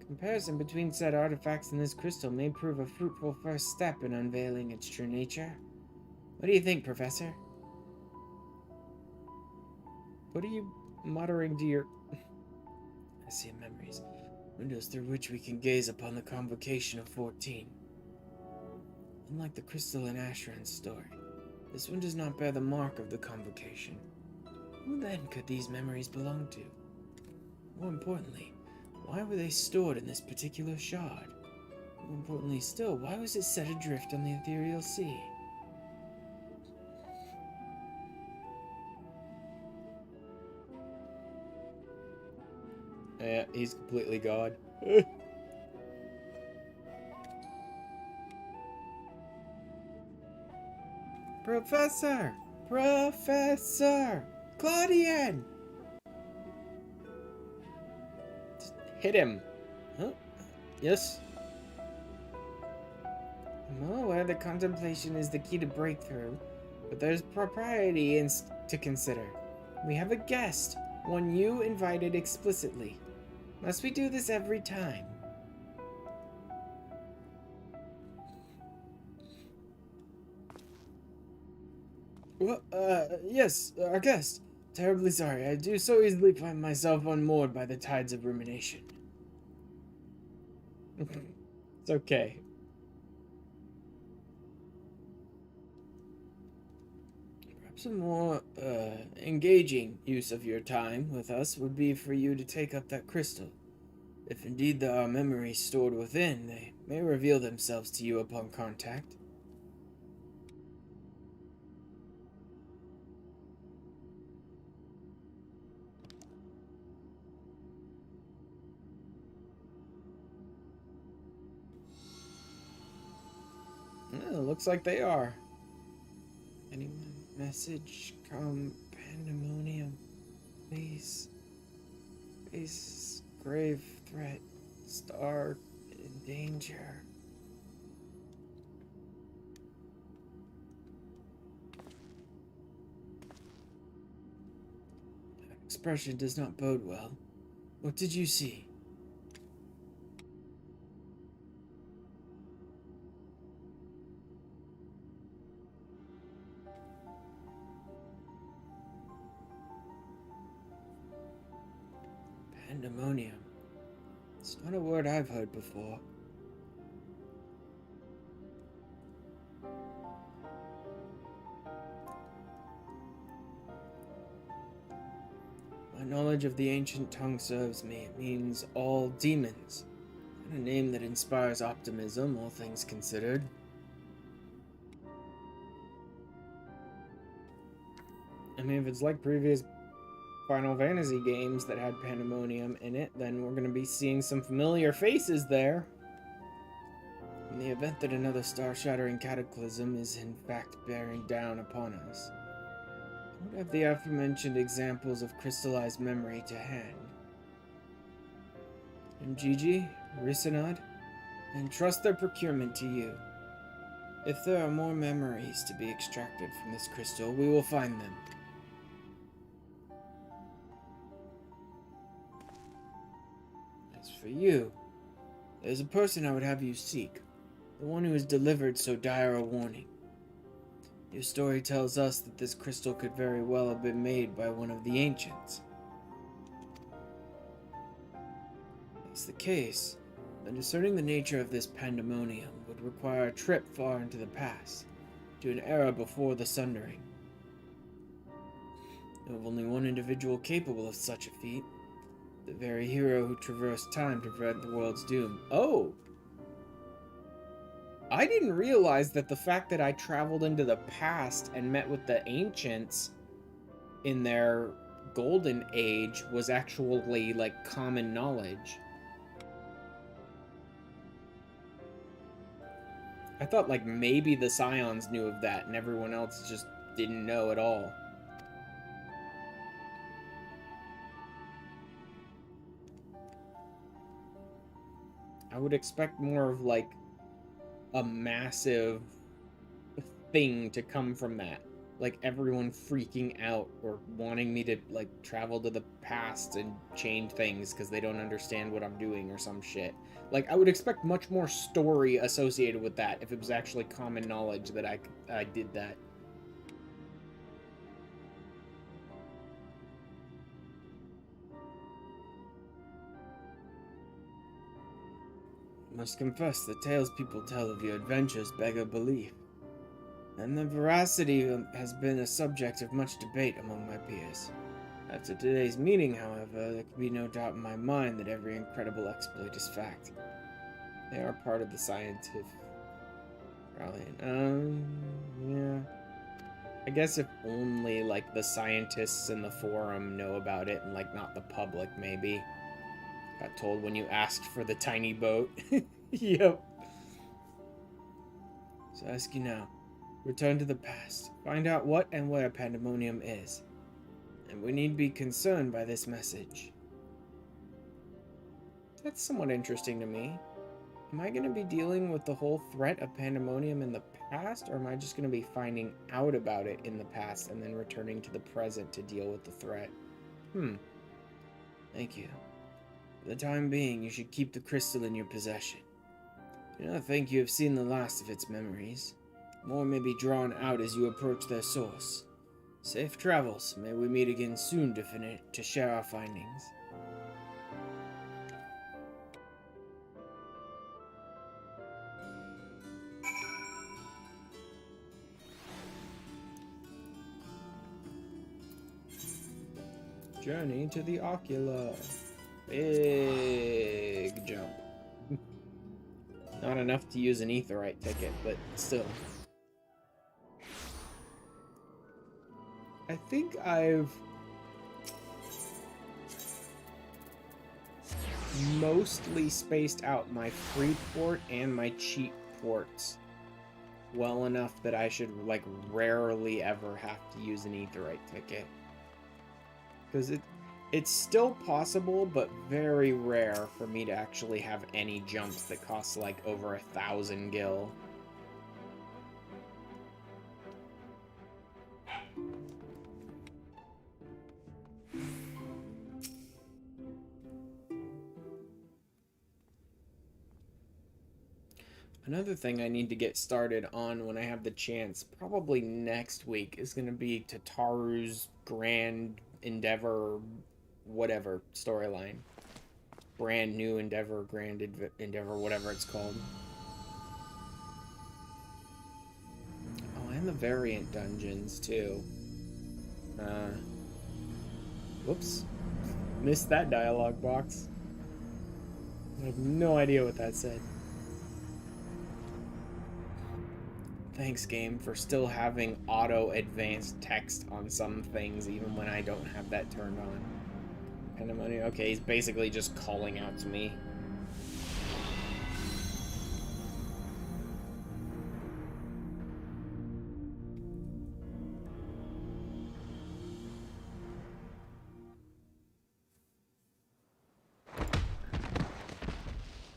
Comparison between said artifacts and this crystal may prove a fruitful first step in unveiling its true nature. What do you think, Professor? What are you muttering to your... I see memories. Windows through which we can gaze upon the convocation of 14. Unlike the crystal in Ashran's story, this one does not bear the mark of the convocation. Who then could these memories belong to? More importantly, why were they stored in this particular shard? More importantly still, why was it set adrift on the ethereal sea? Yeah, he's completely God. Professor! Professor! Claudian! Just hit him. Huh? Yes? I'm well aware that contemplation is the key to breakthrough, but there's propriety to consider. We have a guest, one you invited explicitly. Must we do this every time? Well, yes, our guest. Terribly sorry, I do so easily find myself unmoored by the tides of rumination. It's okay. Perhaps a more, engaging use of your time with us would be for you to take up that crystal. If indeed there are memories stored within, they may reveal themselves to you upon contact. Well, looks like they are. Anyone? Message come Pandaemonium. Please. Face grave threat. Star in danger. That expression does not bode well. What did you see? Pandaemonium. It's not a word I've heard before. My knowledge of the ancient tongue serves me. It means all demons. Not a name that inspires optimism, all things considered. I mean, if it's like previous Final Fantasy games that had Pandaemonium in it, then we're going to be seeing some familiar faces there. In the event that another star-shattering cataclysm is in fact bearing down upon us, I would have the aforementioned examples of crystallized memory to hand. And Gigi, Risanad, entrust their procurement to you. If there are more memories to be extracted from this crystal, we will find them. As for you, there's a person I would have you seek, the one who has delivered so dire a warning. Your story tells us that this crystal could very well have been made by one of the ancients. If that's the case, then discerning the nature of this Pandaemonium would require a trip far into the past, to an era before the Sundering. Know of only one individual capable of such a feat, the very hero who traversed time to prevent the world's doom. Oh! I didn't realize that the fact that I traveled into the past and met with the ancients in their golden age was actually, like, common knowledge. I thought, like, maybe the Scions knew of that and everyone else just didn't know at all. I would expect more of, like, a massive thing to come from that. Like, everyone freaking out or wanting me to, like, travel to the past and change things because they don't understand what I'm doing or some shit. Like, I would expect much more story associated with that if it was actually common knowledge that I did that. Must confess, the tales people tell of your adventures beggar belief, and the veracity has been a subject of much debate among my peers. After today's meeting, however, there can be no doubt in my mind that every incredible exploit is fact. They are part of the scientific rallying. Yeah. I guess if only, like, the scientists in the forum know about it and, like, not the public, maybe. Got told when you asked for the tiny boat. Yep. So I ask you now, return to the past. Find out what and where Pandaemonium is. And we need be concerned by this message. That's somewhat interesting to me. Am I going to be dealing with the whole threat of Pandaemonium in the past, or am I just going to be finding out about it in the past and then returning to the present to deal with the threat? Thank you. For the time being, you should keep the crystal in your possession. Do not think you have seen the last of its memories. More may be drawn out as you approach their source. Safe travels. May we meet again soon to share our findings. Journey to the Ocula. Big jump. Not enough to use an aetheryte ticket, but still. I think I've mostly spaced out my free port and my cheat ports well enough that I should, like, rarely ever have to use an aetheryte ticket. Because it's still possible, but very rare for me to actually have any jumps that cost, like, over 1,000 gil. Another thing I need to get started on when I have the chance, probably next week, is going to be Tataru's Grand Endeavor, whatever, storyline. Brand new Endeavor, Grand Endeavor, whatever it's called. Oh, and the variant dungeons, too. Whoops. Missed that dialogue box. I have no idea what that said. Thanks, game, for still having auto-advanced text on some things, even when I don't have that turned on. Pandaemonium. Okay, he's basically just calling out to me.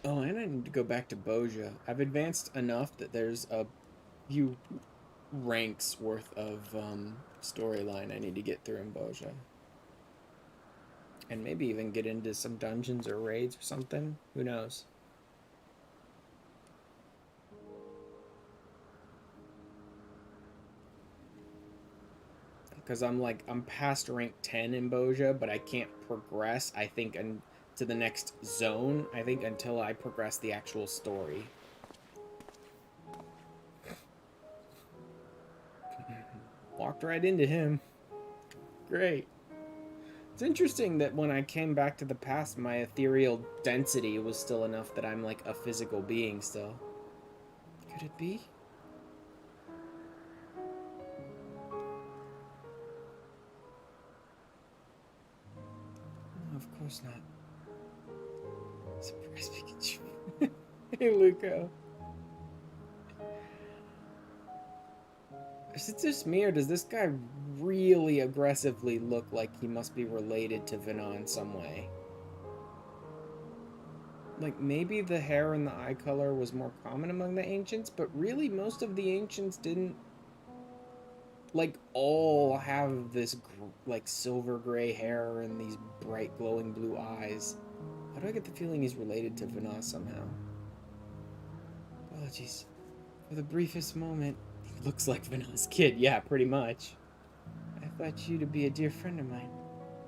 Oh, and I need to go back to Boja. I've advanced enough that there's a few ranks worth of storyline I need to get through in Boja. And maybe even get into some dungeons or raids or something. Who knows? Because I'm past rank 10 in Boja, but I can't progress, I think, to the next zone, I think, until I progress the actual story. Walked right into him. Great. It's interesting that when I came back to the past, my ethereal density was still enough that I'm like a physical being still. Could it be? No, of course not. Surprise Pikachu. Hey, Luco. Is it just me, or does this guy really aggressively look like he must be related to Vana in some way? Like, maybe the hair and the eye color was more common among the ancients, but really most of the ancients didn't, like, all have this, like, silver gray hair and these bright glowing blue eyes. How do I get the feeling he's related to Vana somehow? Apologies. For the briefest moment, he looks like Vana's kid. Yeah, pretty much. I thought you to be a dear friend of mine.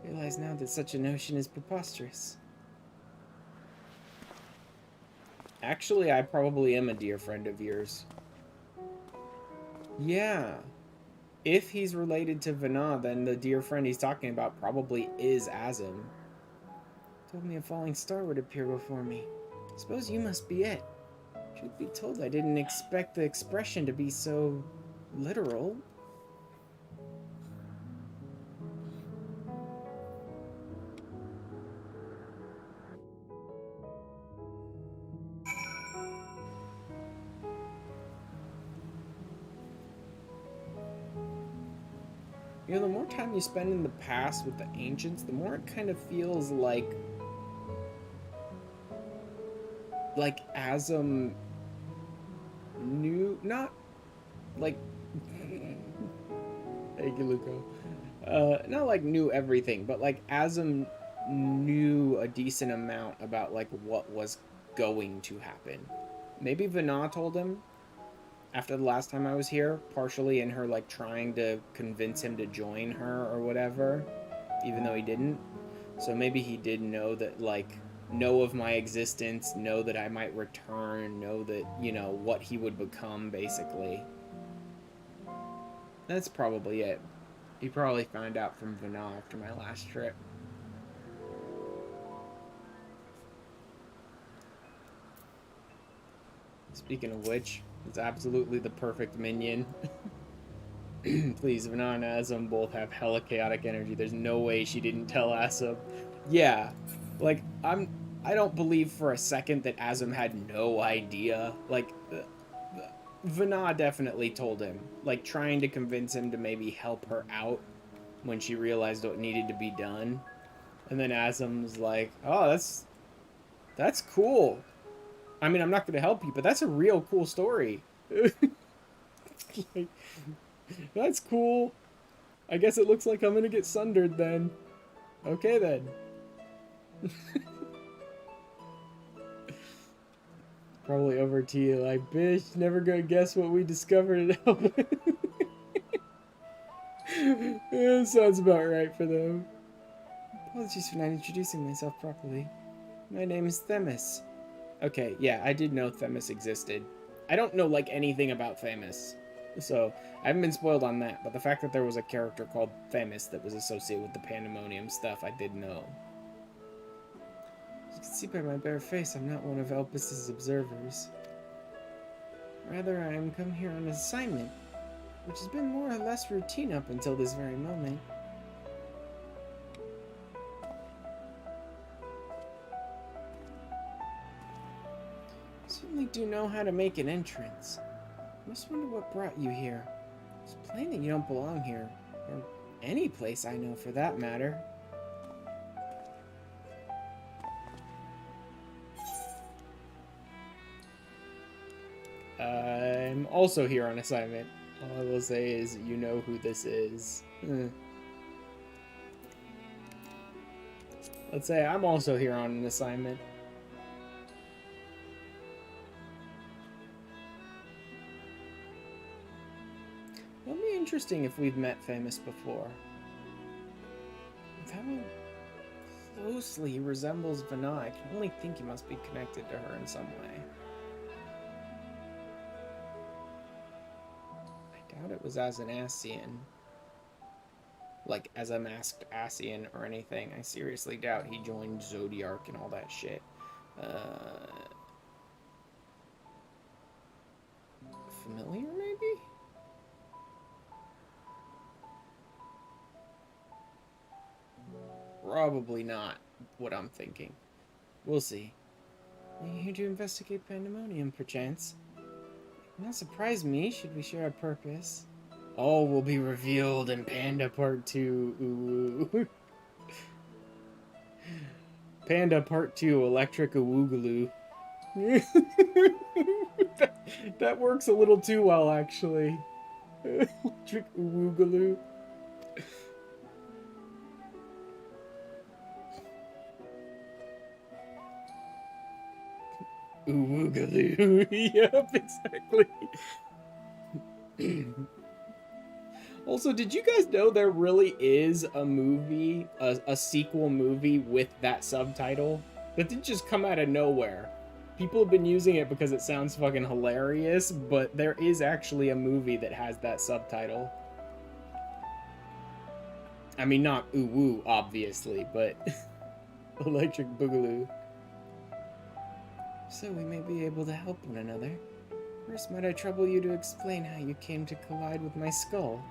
I realize now that such a notion is preposterous. Actually, I probably am a dear friend of yours. Yeah. If he's related to Vana, then the dear friend he's talking about probably is Azim. Told me a falling star would appear before me. Suppose you must be it. Truth be told, I didn't expect the expression to be so literal. You know, the more time you spend in the past with the ancients, the more it kind of feels like Azim knew, not like thank you, Luco. Not like knew everything, but like Azim knew a decent amount about like what was going to happen. Maybe Vana told him after the last time I was here, partially in her like trying to convince him to join her or whatever, even though he didn't. So maybe he did know that, like, know of my existence, know that I might return, know that, you know, what he would become, basically. That's probably it. He probably found out from Vana after my last trip. Speaking of which, it's absolutely the perfect minion. Please, Vana and Azim both have hella chaotic energy. There's no way she didn't tell Azim. Yeah, like, I don't believe for a second that Azim had no idea. Like, Vana definitely told him, like, trying to convince him to maybe help her out when she realized what needed to be done. And then Azim was like, oh, that's cool. I mean, I'm not going to help you, but that's a real cool story. Like, that's cool. I guess it looks like I'm going to get sundered then. Okay, then. Probably over to you, like, bitch, never gonna guess what we discovered at Elvin. Yeah, sounds about right for them. Apologies for not introducing myself properly. My name is Themis. Okay, yeah, I did know Themis existed. I don't know, like, anything about Themis, so I haven't been spoiled on that, but the fact that there was a character called Themis that was associated with the Pandaemonium stuff, I did know. As you can see by my bare face, I'm not one of Elpis's observers. Rather, I am come here on an assignment, which has been more or less routine up until this very moment. Certainly do know how to make an entrance. I just wonder what brought you here. It's plain that you don't belong here, or any place I know for that matter. I'm also here on assignment. All I will say is, you know who this is. Let's say I'm also here on an assignment. It'll be interesting if we've met Themis before. With how closely he resembles Vana, I can only think he must be connected to her in some way. I doubt it was as an Asian. Like, as a masked Asian or anything. I seriously doubt he joined Zodiark and all that shit. Familiar, maybe? Probably not what I'm thinking. We'll see. Are you here to investigate Pandaemonium, perchance? It will not surprise me, should we share a purpose. All will be revealed in Panda Part 2. Ooh. Panda Part 2, Electric Awoogaloo. that works a little too well, actually. Electric Awoogaloo. Awoogaloo. Yep, exactly. Also, did you guys know there really is a movie, a sequel movie with that subtitle? That didn't just come out of nowhere. People have been using it because it sounds fucking hilarious, but there is actually a movie that has that subtitle. I mean, not ooh woo, obviously, but Electric Boogaloo. So we may be able to help one another. First, might I trouble you to explain how you came to collide with my skull?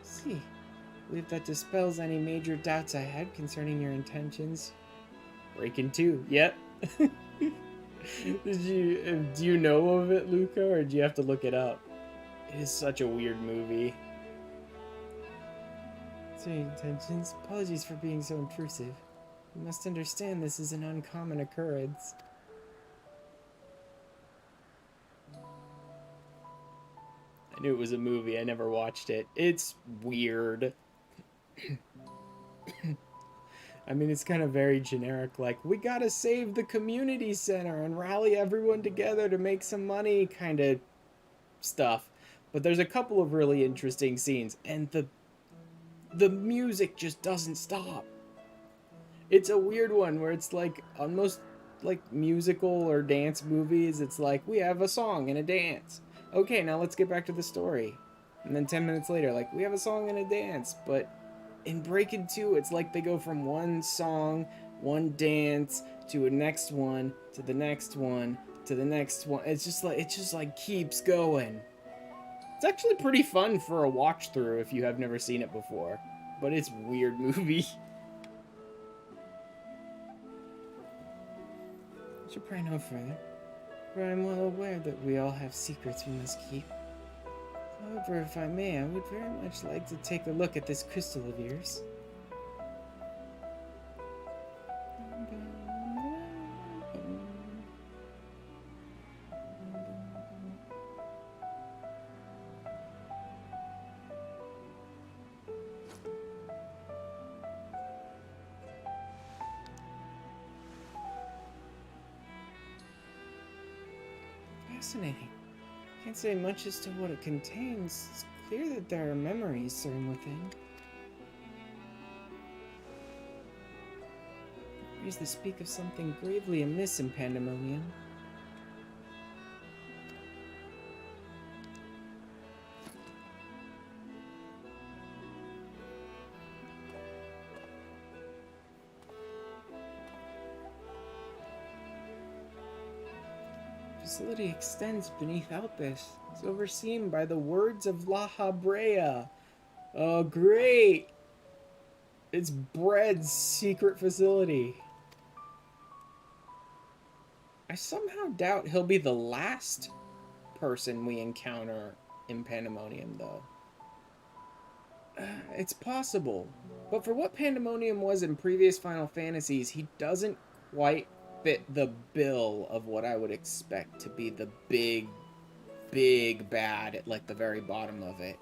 See, I believe that dispels any major doubts I had concerning your intentions. Breaking 2, yep. Do you know of it, Luca, or do you have to look it up? It is such a weird movie. Sorry, intentions. Apologies for being so intrusive. You must understand this is an uncommon occurrence. I knew it was a movie. I never watched it. It's weird. I mean, it's kind of very generic, like, we gotta save the community center and rally everyone together to make some money kind of stuff. But there's a couple of really interesting scenes, and the music just doesn't stop. It's a weird one where it's like, on most like musical or dance movies, it's like, we have a song and a dance. Okay, now let's get back to the story. And then 10 minutes later, like, we have a song and a dance. But in Breaking 2, it's like they go from one song, one dance, to a next one, to the next one, to the next one. It's just like keeps going. It's actually pretty fun for a watch through if you have never seen it before. But it's a weird movie. I should pray no further, for I am well aware that we all have secrets we must keep. However, if I may, I would very much like to take a look at this crystal of yours. Fascinating. Can't say much as to what it contains. It's clear that there are memories stirring within. Memories that speak of something gravely amiss in Pandaemonium. The facility extends beneath Alpes. It's overseen by the words of La Habrea. Oh, great! It's Bread's secret facility. I somehow doubt he'll be the last person we encounter in Pandaemonium, though. It's possible. But for what Pandaemonium was in previous Final Fantasies, he doesn't quite fit the bill of what I would expect to be the big bad at like the very bottom of it.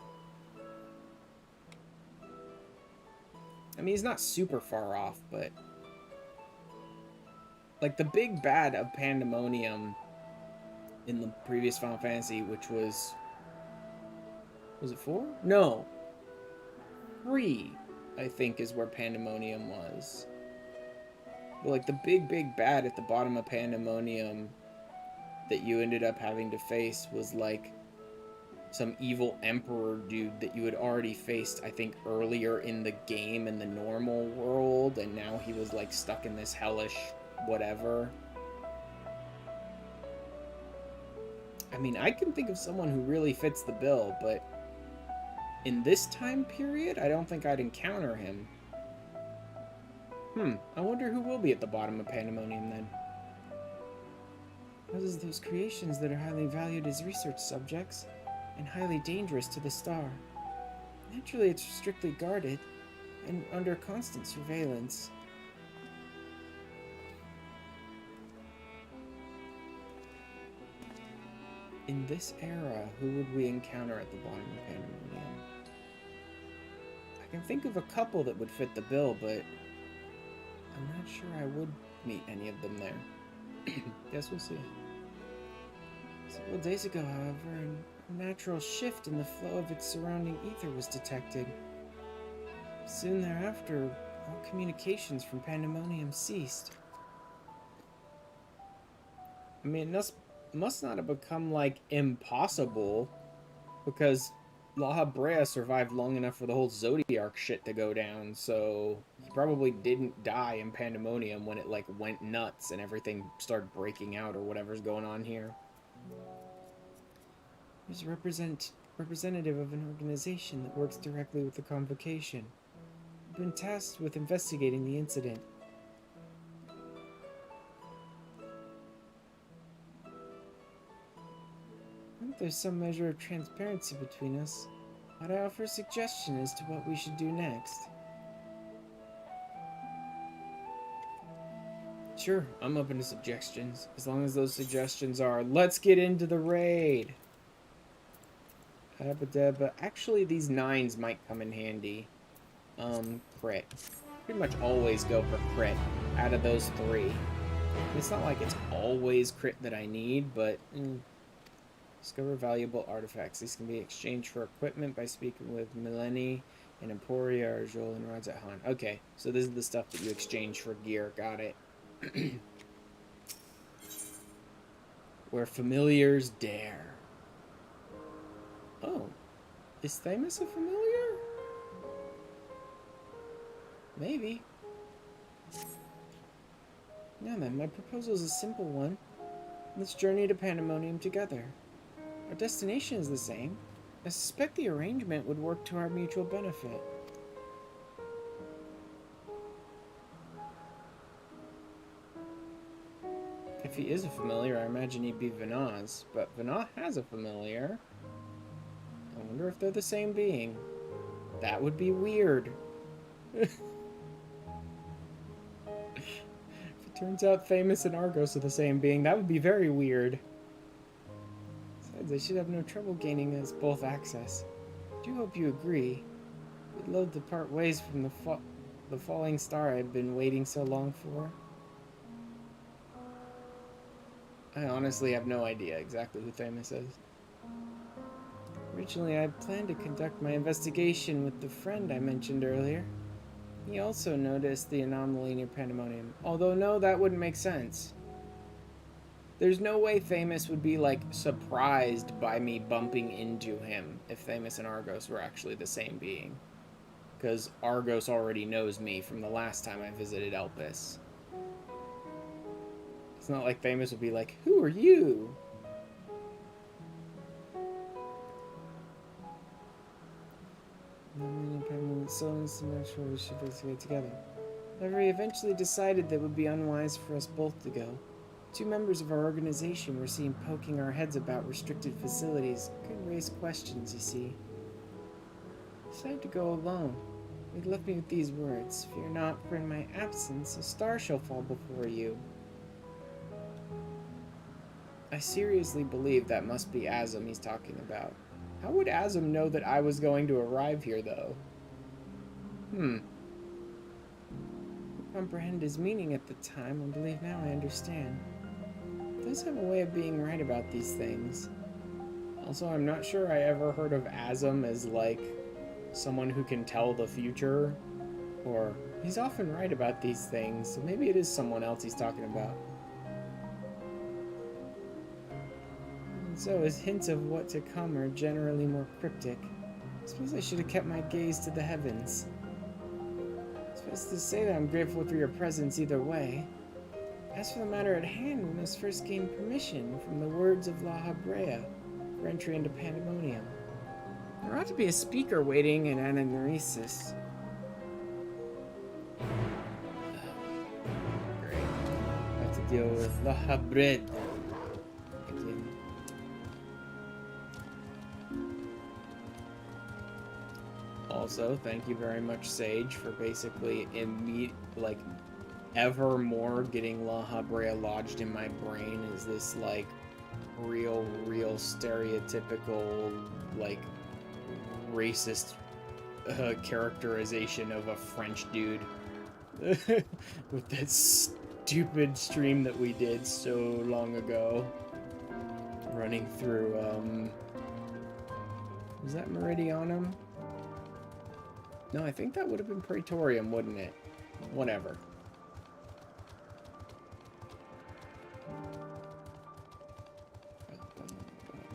I mean, he's not super far off, but like the big bad of Pandaemonium in the previous Final Fantasy, which was it 4? No, 3, I think, is where Pandaemonium was. But like the big bad at the bottom of Pandaemonium that you ended up having to face was like some evil emperor dude that you had already faced, I think, earlier in the game in the normal world, and now he was like stuck in this hellish whatever. I mean, I can think of someone who really fits the bill, but in this time period, I don't think I'd encounter him. I wonder who will be at the bottom of Pandaemonium then. Those creations that are highly valued as research subjects and highly dangerous to the star. Naturally, it's strictly guarded and under constant surveillance. In this era, who would we encounter at the bottom of Pandaemonium? I can think of a couple that would fit the bill, but I'm not sure I would meet any of them there. Guess we'll see. Several days ago, however, a natural shift in the flow of its surrounding ether was detected. Soon thereafter, all communications from Pandaemonium ceased. I mean, it must not have become, like, impossible, because La Habrea survived long enough for the whole Zodiac shit to go down, so he probably didn't die in Pandaemonium when it, like, went nuts and everything started breaking out or whatever's going on here. He's a representative of an organization that works directly with the Convocation. I've been tasked with investigating the incident. I think there's some measure of transparency between us. Might I offer a suggestion as to what we should do next? Sure, I'm open to suggestions. As long as those suggestions are, let's get into the raid! Actually, these 9s might come in handy. Crit. Pretty much always go for crit out of those 3. It's not like it's always crit that I need, but... Discover valuable artifacts. These can be exchanged for equipment by speaking with Mileni and Emporia or Joel and Rods at Han. Okay, so this is the stuff that you exchange for gear. Got it. Where familiars dare. Oh. Is Thamus a familiar? Maybe. Now then, my proposal is a simple one. Let's journey to Pandaemonium together. Our destination is the same. I suspect the arrangement would work to our mutual benefit. If he is a familiar, I imagine he'd be Venaz, but Venaz has a familiar. I wonder if they're the same being. That would be weird. If it turns out Thamus and Argos are the same being, that would be very weird. Besides, I should have no trouble gaining us both access. I do hope you agree. We'd loathe to part ways from the falling star I've been waiting so long for. I honestly have no idea exactly who Thamus is. Originally, I planned to conduct my investigation with the friend I mentioned earlier. He also noticed the anomaly near Pandaemonium. Although, no, that wouldn't make sense. There's no way Thamus would be, like, surprised by me bumping into him if Thamus and Argos were actually the same being. Because Argos already knows me from the last time I visited Elpis. It's not like Thamus would be like, who are you? So we should investigate together. However, we eventually decided that it would be unwise for us both to go. 2 members of our organization were seen poking our heads about restricted facilities. Could raise questions, you see. I decided to go alone. He left me with these words: "Fear not, for in my absence a star shall fall before you." I seriously believe that must be Azum he's talking about. How would Azum know that I was going to arrive here, though? I comprehend his meaning at the time, and believe now I understand. He does have a way of being right about these things. Also, I'm not sure I ever heard of Azum as, like, someone who can tell the future. Or, he's often right about these things, so maybe it is someone else he's talking about. And so, his hints of what to come are generally more cryptic. I suppose I should have kept my gaze to the heavens. It's best to say that I'm grateful for your presence either way. As for the matter at hand, we must first gain permission from the words of La Habrea for entry into Pandaemonium. There ought to be a speaker waiting in Anagnoresis. Great. I have to deal with La Habrea. Also, thank you very much, Sage, for basically ever more getting La Habrea lodged in my brain as this, like, real stereotypical, like, racist characterization of a French dude. With that stupid stream that we did so long ago. Running through, was that Meridianum? No, I think that would have been Praetorium, wouldn't it? Whatever.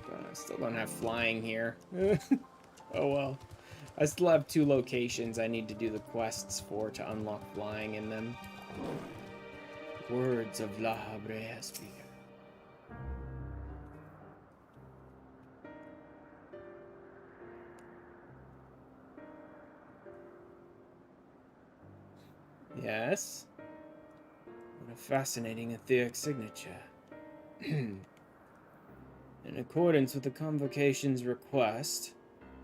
I still don't have flying here. Oh well. I still have 2 locations I need to do the quests for to unlock flying in them. Words of La Habrea speaker. Yes? What a fascinating etheric signature. In accordance with the Convocation's request,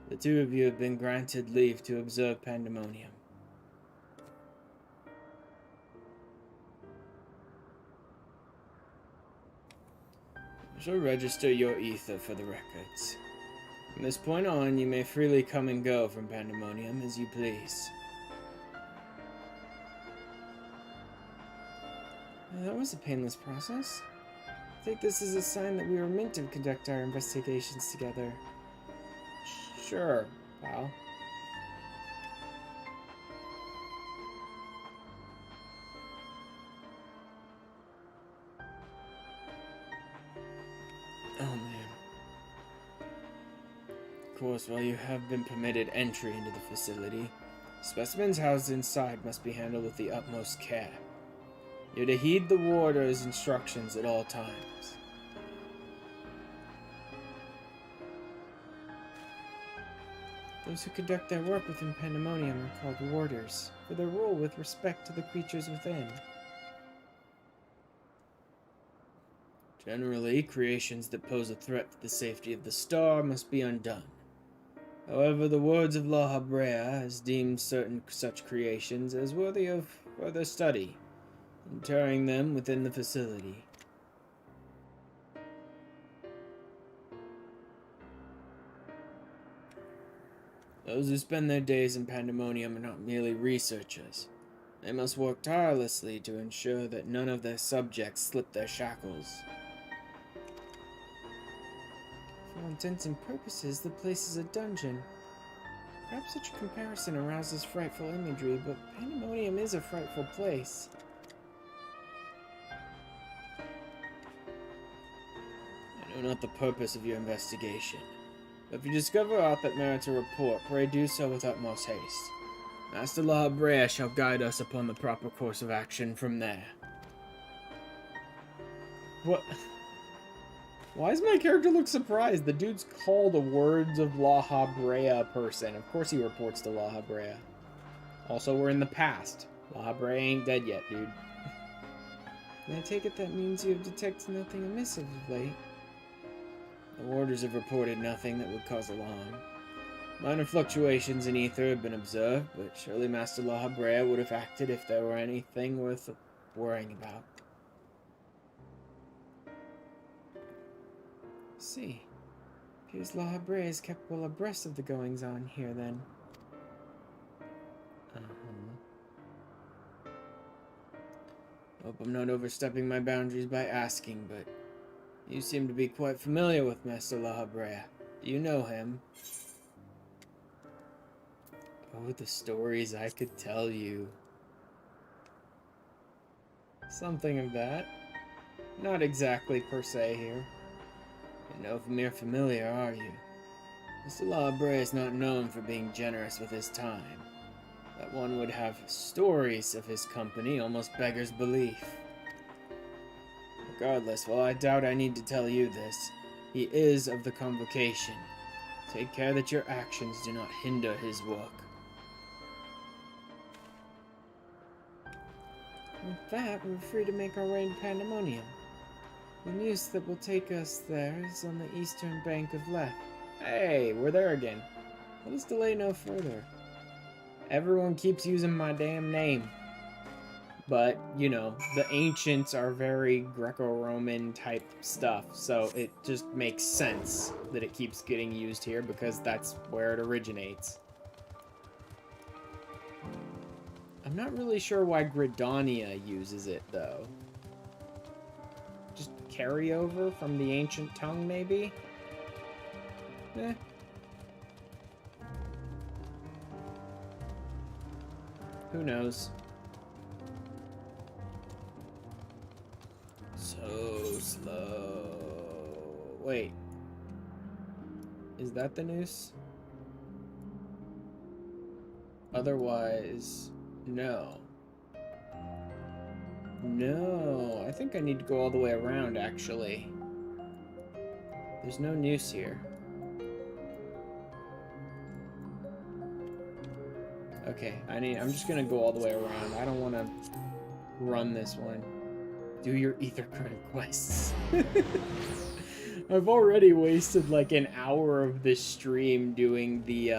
the 2 of you have been granted leave to observe Pandaemonium. I shall register your ether for the records. From this point on, you may freely come and go from Pandaemonium as you please. That was a painless process. I think this is a sign that we were meant to conduct our investigations together. Sure, pal. Oh man. Of course, while you have been permitted entry into the facility, specimens housed inside must be handled with the utmost care. You're to heed the warder's instructions at all times. Those who conduct their work within Pandaemonium are called warders, for their role with respect to the creatures within. Generally, creations that pose a threat to the safety of the star must be undone. However, the words of La Habrea has deemed certain such creations as worthy of further study, interring them within the facility. Those who spend their days in Pandaemonium are not merely researchers. They must work tirelessly to ensure that none of their subjects slip their shackles. For all intents and purposes, the place is a dungeon. Perhaps such a comparison arouses frightful imagery, but Pandaemonium is a frightful place. I know not the purpose of your investigation. But if you discover aught that merits a report, pray do so with utmost haste. Master La Habrea shall guide us upon the proper course of action from there. What? Why does my character look surprised? The dude's called a Words of La Habrea person. Of course he reports to La Habrea. Also, we're in the past. La Habrea ain't dead yet, dude. And I take it that means you have detected nothing amiss of late. The warders have reported nothing that would cause alarm. Minor fluctuations in ether have been observed, but surely Master La Habrea would have acted if there were anything worth worrying about. See. Appears La Habrea is kept well abreast of the goings-on here, then. Hope I'm not overstepping my boundaries by asking, but you seem to be quite familiar with Master La Habrea. Do you know him? Oh, the stories I could tell you. Something of that. Not exactly per se here. You're no mere familiar, are you? Mr. La Habrea is not known for being generous with his time. That one would have stories of his company almost beggars belief. Regardless, well, I doubt I need to tell you this. He is of the Convocation. Take care that your actions do not hinder his work. With that, we're free to make our way to Pandaemonium. The news that will take us there is on the eastern bank of Leth. Hey, we're there again. Let us delay no further. Everyone keeps using my damn name. But, you know, the ancients are very Greco-Roman type stuff, so it just makes sense that it keeps getting used here because that's where it originates. I'm not really sure why Gridania uses it, though. Just carryover from the ancient tongue, maybe? Eh. Who knows? So slow. Wait. Is that the noose? Otherwise, no. No, I think I need to go all the way around, actually. There's no noose here. Okay, I'm just gonna go all the way around. I don't want to run this one. Do your Ethercurrent quests. I've already wasted like an hour of this stream doing the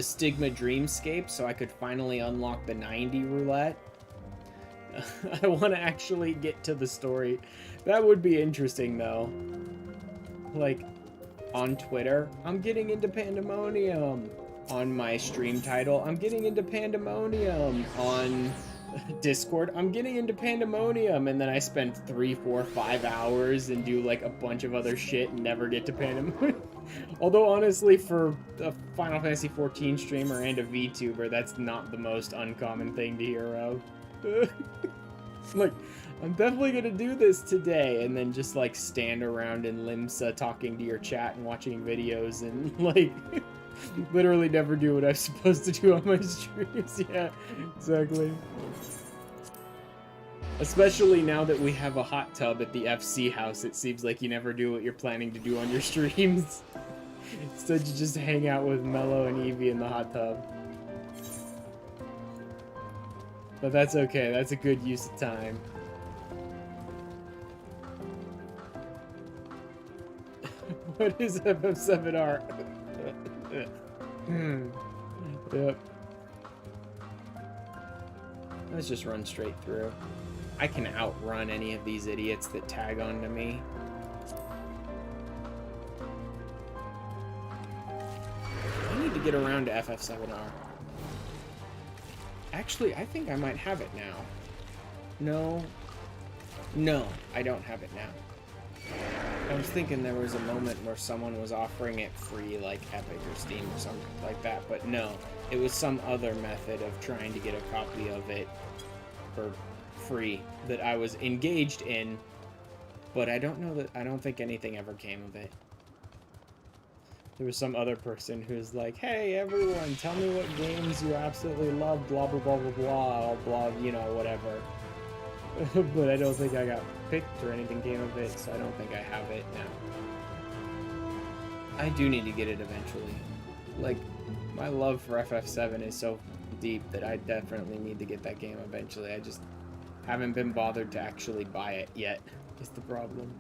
Stigma Dreamscape, so I could finally unlock the 90 roulette. I want to actually get to the story. That would be interesting, though. Like, on Twitter, I'm getting into Pandaemonium. On my stream title, I'm getting into Pandaemonium. On Discord, I'm getting into Pandaemonium, and then I spend 3, 4, 5 hours and do like a bunch of other shit and never get to Pandaemonium. Although honestly, for a Final Fantasy XIV streamer and a VTuber, that's not the most uncommon thing to hear of. Like, I'm definitely gonna do this today, and then just like stand around in Limsa talking to your chat and watching videos and like literally never do what I'm supposed to do on my streams. Yeah, exactly. Especially now that we have a hot tub at the FC house, it seems like you never do what you're planning to do on your streams. Instead, you just hang out with Mello and Evie in the hot tub. But that's okay, that's a good use of time. What is FF7R? Yep. Let's just run straight through. I can outrun any of these idiots that tag onto me. I need to get around to FF7R. Actually, I think I might have it now. No, I don't have it now. I was thinking there was a moment where someone was offering it free, like Epic or Steam or something like that, but no. It was some other method of trying to get a copy of it for free that I was engaged in, but I don't think anything ever came of it. There was some other person who's like, hey, everyone, tell me what games you absolutely love, blah, blah, blah, blah, blah, blah, you know, whatever. But I don't think I got picked or anything came of it, so I don't think I have it now. I do need to get it eventually. Like, my love for FF7 is so deep that I definitely need to get that game eventually. I just haven't been bothered to actually buy it yet, is the problem.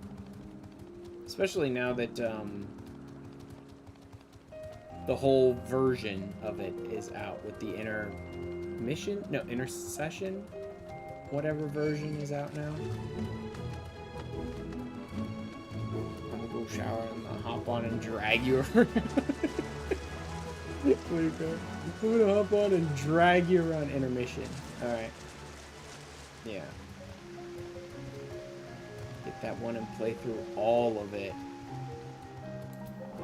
Especially now that, the whole version of it is out with the intercession? Whatever version is out now. I'm gonna go shower and hop on and drag you around. I'm gonna hop on and drag you around intermission. Alright. Yeah. Get that one and play through all of it.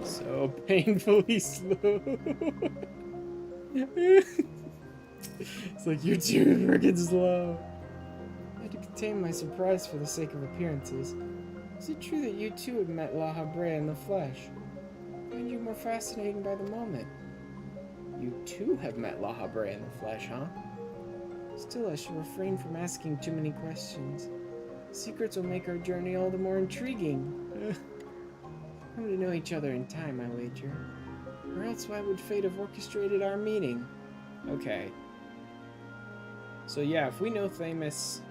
So painfully slow. It's like, you're too freaking slow. I had to contain my surprise for the sake of appearances. Is it true that you too have met La Habrea in the flesh? I find you more fascinating by the moment. You too have met La Habrea in the flesh, huh? Still, I should refrain from asking too many questions. Secrets will make our journey all the more intriguing. Come to know each other in time, I wager. Or else why would fate have orchestrated our meeting? Okay. So yeah, if we know Thamus...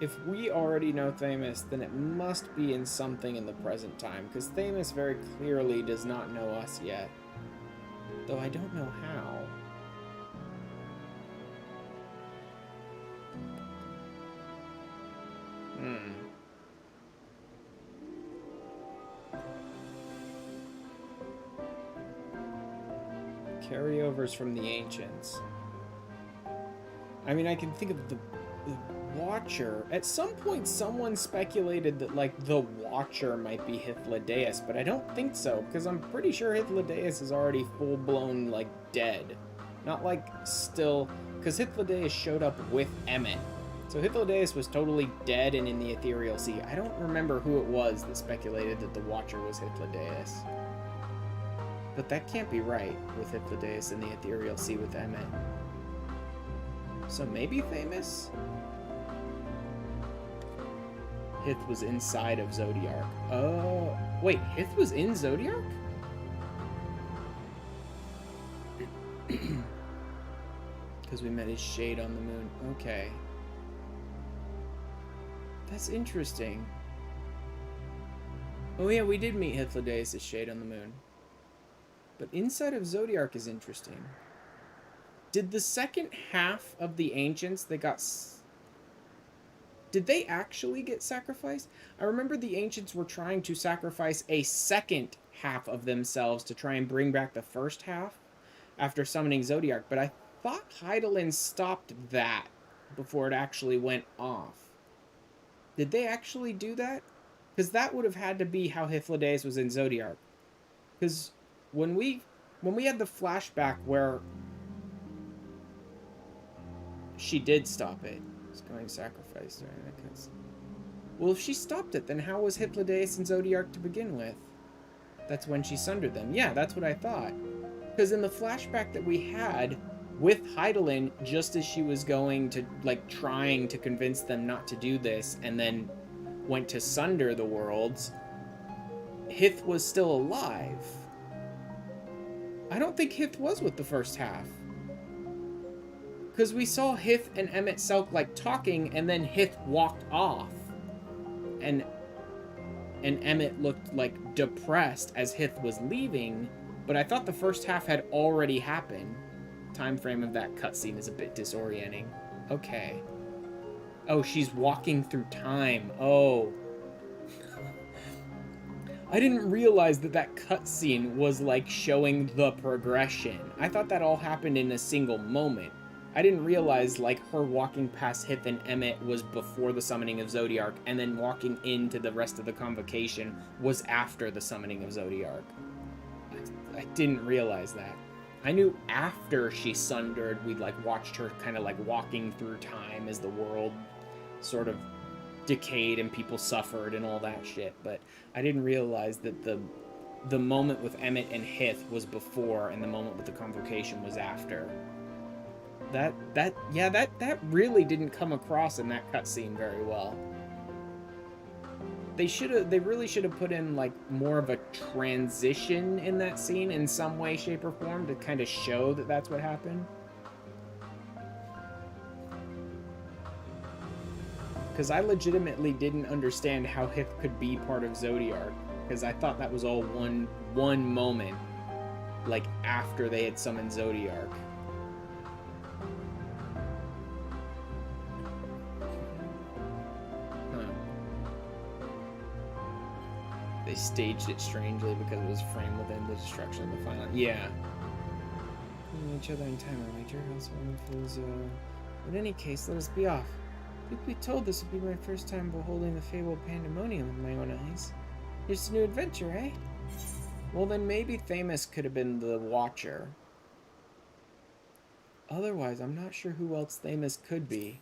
If we already know Thamus, then it must be in something in the present time, because Thamus very clearly does not know us yet. Though I don't know how. Carryovers from the ancients. I mean, I can think of the Watcher. At some point, someone speculated that, like, the Watcher might be Hythlodaeus, but I don't think so, because I'm pretty sure Hythlodaeus is already full-blown, like, dead. Not, like, still... Because Hythlodaeus showed up with Emmet. So Hythlodaeus was totally dead and in the Ethereal Sea. I don't remember who it was that speculated that the Watcher was Hythlodaeus. But that can't be right, with Hythlodaeus in the Ethereal Sea with Emmet. So maybe Thamus? Hith was inside of Zodiark. Oh, wait, Hith was in Zodiark? Because we met his shade on the moon. Okay. That's interesting. Oh yeah, we did meet Hythlodaeus' shade on the moon. But inside of Zodiark is interesting. Did the second half of the Ancients that got... Did they actually get sacrificed? I remember the Ancients were trying to sacrifice a second half of themselves to try and bring back the first half after summoning Zodiark, but I thought Hydaelyn stopped that before it actually went off. Did they actually do that? Because that would have had to be how Hythlodaeus was in Zodiark. Because when we had the flashback where she did stop it, it's going sacrifice. Well, if she stopped it, then how was Hythlodaeus in Zodiark to begin with? That's when she sundered them. Yeah, that's what I thought. Because in the flashback that we had with Hydaelyn, just as she was going to, like, trying to convince them not to do this, and then went to sunder the worlds, Hith was still alive. I don't think Hith was with the first half. Because we saw Hith and Emmet Selk, like, talking, and then Hith walked off. And Emmet looked, like, depressed as Hith was leaving, but I thought the first half had already happened. Time frame of that cutscene is a bit disorienting. Okay. Oh, she's walking through time. Oh. I didn't realize that that cutscene was, like, showing the progression. I thought that all happened in a single moment. I didn't realize, like, her walking past Hith and Emmet was before the summoning of Zodiark, and then walking into the rest of the convocation was after the summoning of Zodiark. I didn't realize that. I knew after she sundered, we'd, like, watched her kind of, like, walking through time as the world sort of decayed and people suffered and all that shit, but I didn't realize that the moment with Emmet and Hith was before, and the moment with the convocation was after. That really didn't come across in that cutscene very well. They really should have put in, like, more of a transition in that scene in some way, shape, or form to kind of show that that's what happened. Because I legitimately didn't understand how Hith could be part of Zodiark, because I thought that was all one moment, like, after they had summoned Zodiark. They staged it strangely because it was framed within the destruction of the final... Yeah. Knowing each other in time, I wager. Else fools, in any case, let us be off. Truth be told, this would be my first time beholding the fabled Pandaemonium with my own eyes. It's a new adventure, eh? Well, then maybe Thamus could have been the Watcher. Otherwise, I'm not sure who else Thamus could be.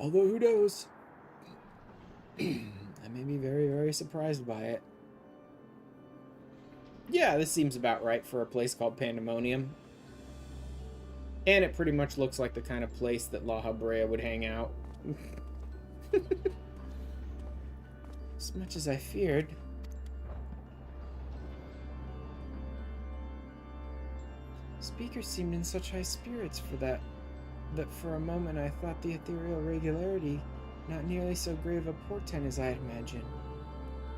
Although, who knows? I may be very, very surprised by it. Yeah, this seems about right for a place called Pandaemonium. And it pretty much looks like the kind of place that La Habrea would hang out. As much as I feared. Speakers seemed in such high spirits for that for a moment I thought the ethereal regularity not nearly so grave a portent as I had imagined.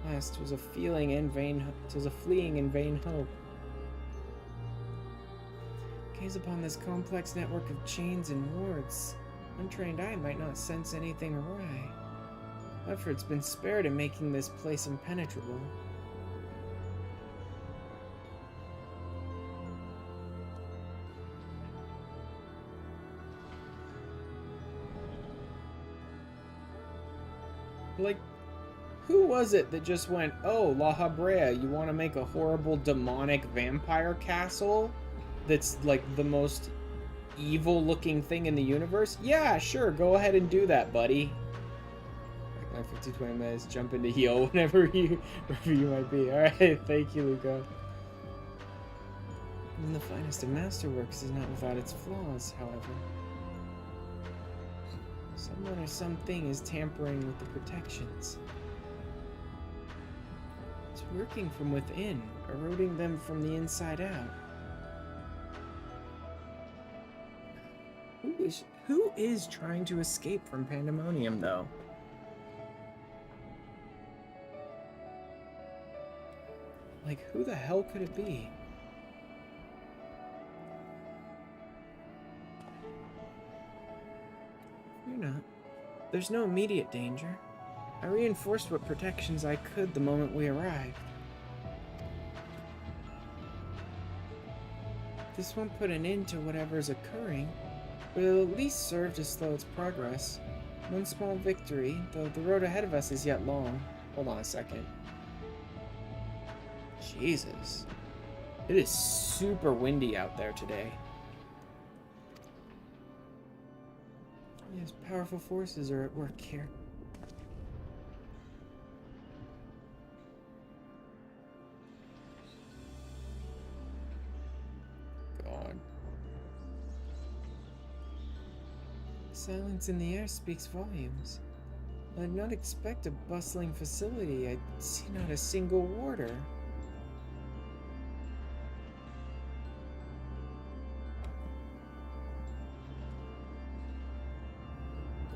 Alas, 'twas a fleeing and vain hope. Gaze upon this complex network of chains and wards. Untrained eye might not sense anything awry. Effort's been spared in making this place impenetrable. Like, who was it that just went, oh, La Habrea, you want to make a horrible demonic vampire castle that's like the most evil looking thing in the universe? Yeah, sure, go ahead and do that, buddy. Like 50-20 minutes, jump into heal wherever you might be. Alright, thank you, Luca. Even the finest of masterworks is not without its flaws, however. Someone or something is tampering with the protections. It's working from within, eroding them from the inside out. Who is trying to escape from Pandaemonium, though? Like, who the hell could it be? You're not. There's no immediate danger. I reinforced what protections I could the moment we arrived. This won't put an end to whatever's occurring, but it'll at least serve to slow its progress. One small victory, though the road ahead of us is yet long. Hold on a second. Jesus. It is super windy out there today. Yes, powerful forces are at work here. God. Silence in the air speaks volumes. I did not expect a bustling facility. I see not a single warder.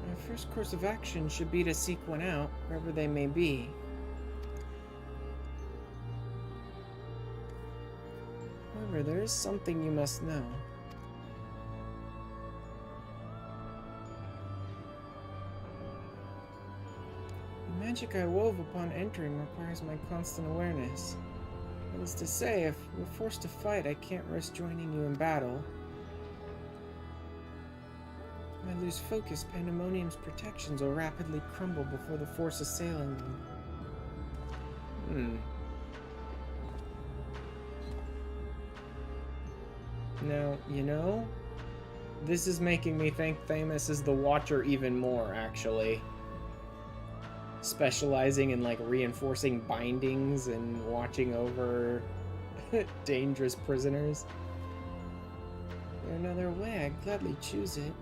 Our first course of action should be to seek one out, wherever they may be. However, there is something you must know. The magic I wove upon entering requires my constant awareness. That is to say, if we're forced to fight, I can't risk joining you in battle. If I lose focus, Pandaemonium's protections will rapidly crumble before the force assailing them. Now, you know, this is making me think Thamus is the Watcher even more, actually. Specializing in, like, reinforcing bindings and watching over dangerous prisoners. If there another way, I'd gladly choose it.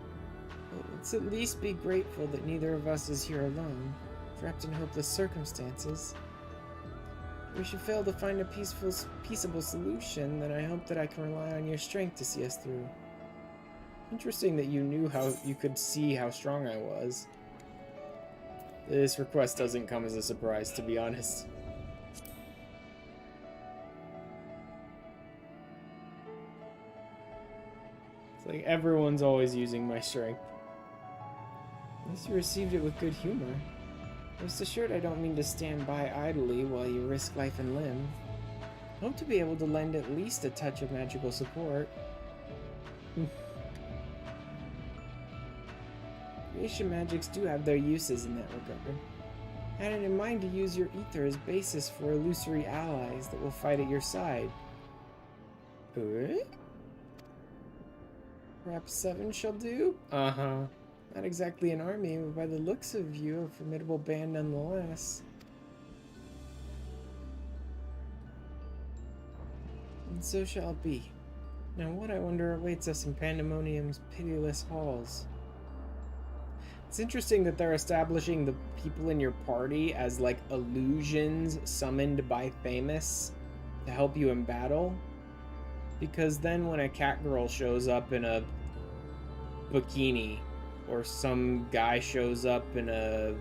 But let's at least be grateful that neither of us is here alone, trapped in hopeless circumstances. If we should fail to find a peaceable solution, then I hope that I can rely on your strength to see us through. Interesting that you knew how you could see how strong I was. This request doesn't come as a surprise, to be honest. It's like everyone's always using my strength. At least you received it with good humor. Rest assured I don't mean to stand by idly while you risk life and limb. I hope to be able to lend at least a touch of magical support. Creation magics do have their uses in that regard. I had it in mind to use your ether as basis for illusory allies that will fight at your side. Perhaps 7 shall do? Uh-huh. Not exactly an army, but by the looks of you, a formidable band nonetheless. And so shall it be. Now what, I wonder, awaits us in Pandemonium's pitiless halls? It's interesting that they're establishing the people in your party as, like, illusions summoned by Themis to help you in battle. Because then when a cat girl shows up in a bikini, or some guy shows up in a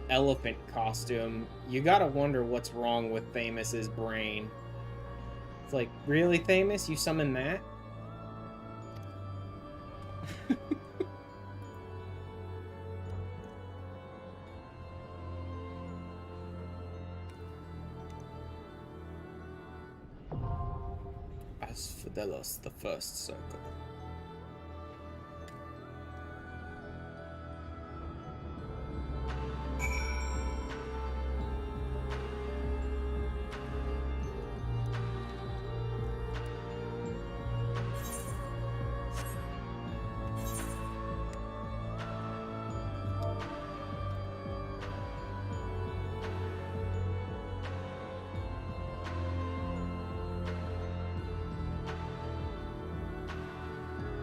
elephant costume, you gotta wonder what's wrong with Themis's brain. It's like, really, Themis? You summon that? As Fidelos, the first circle.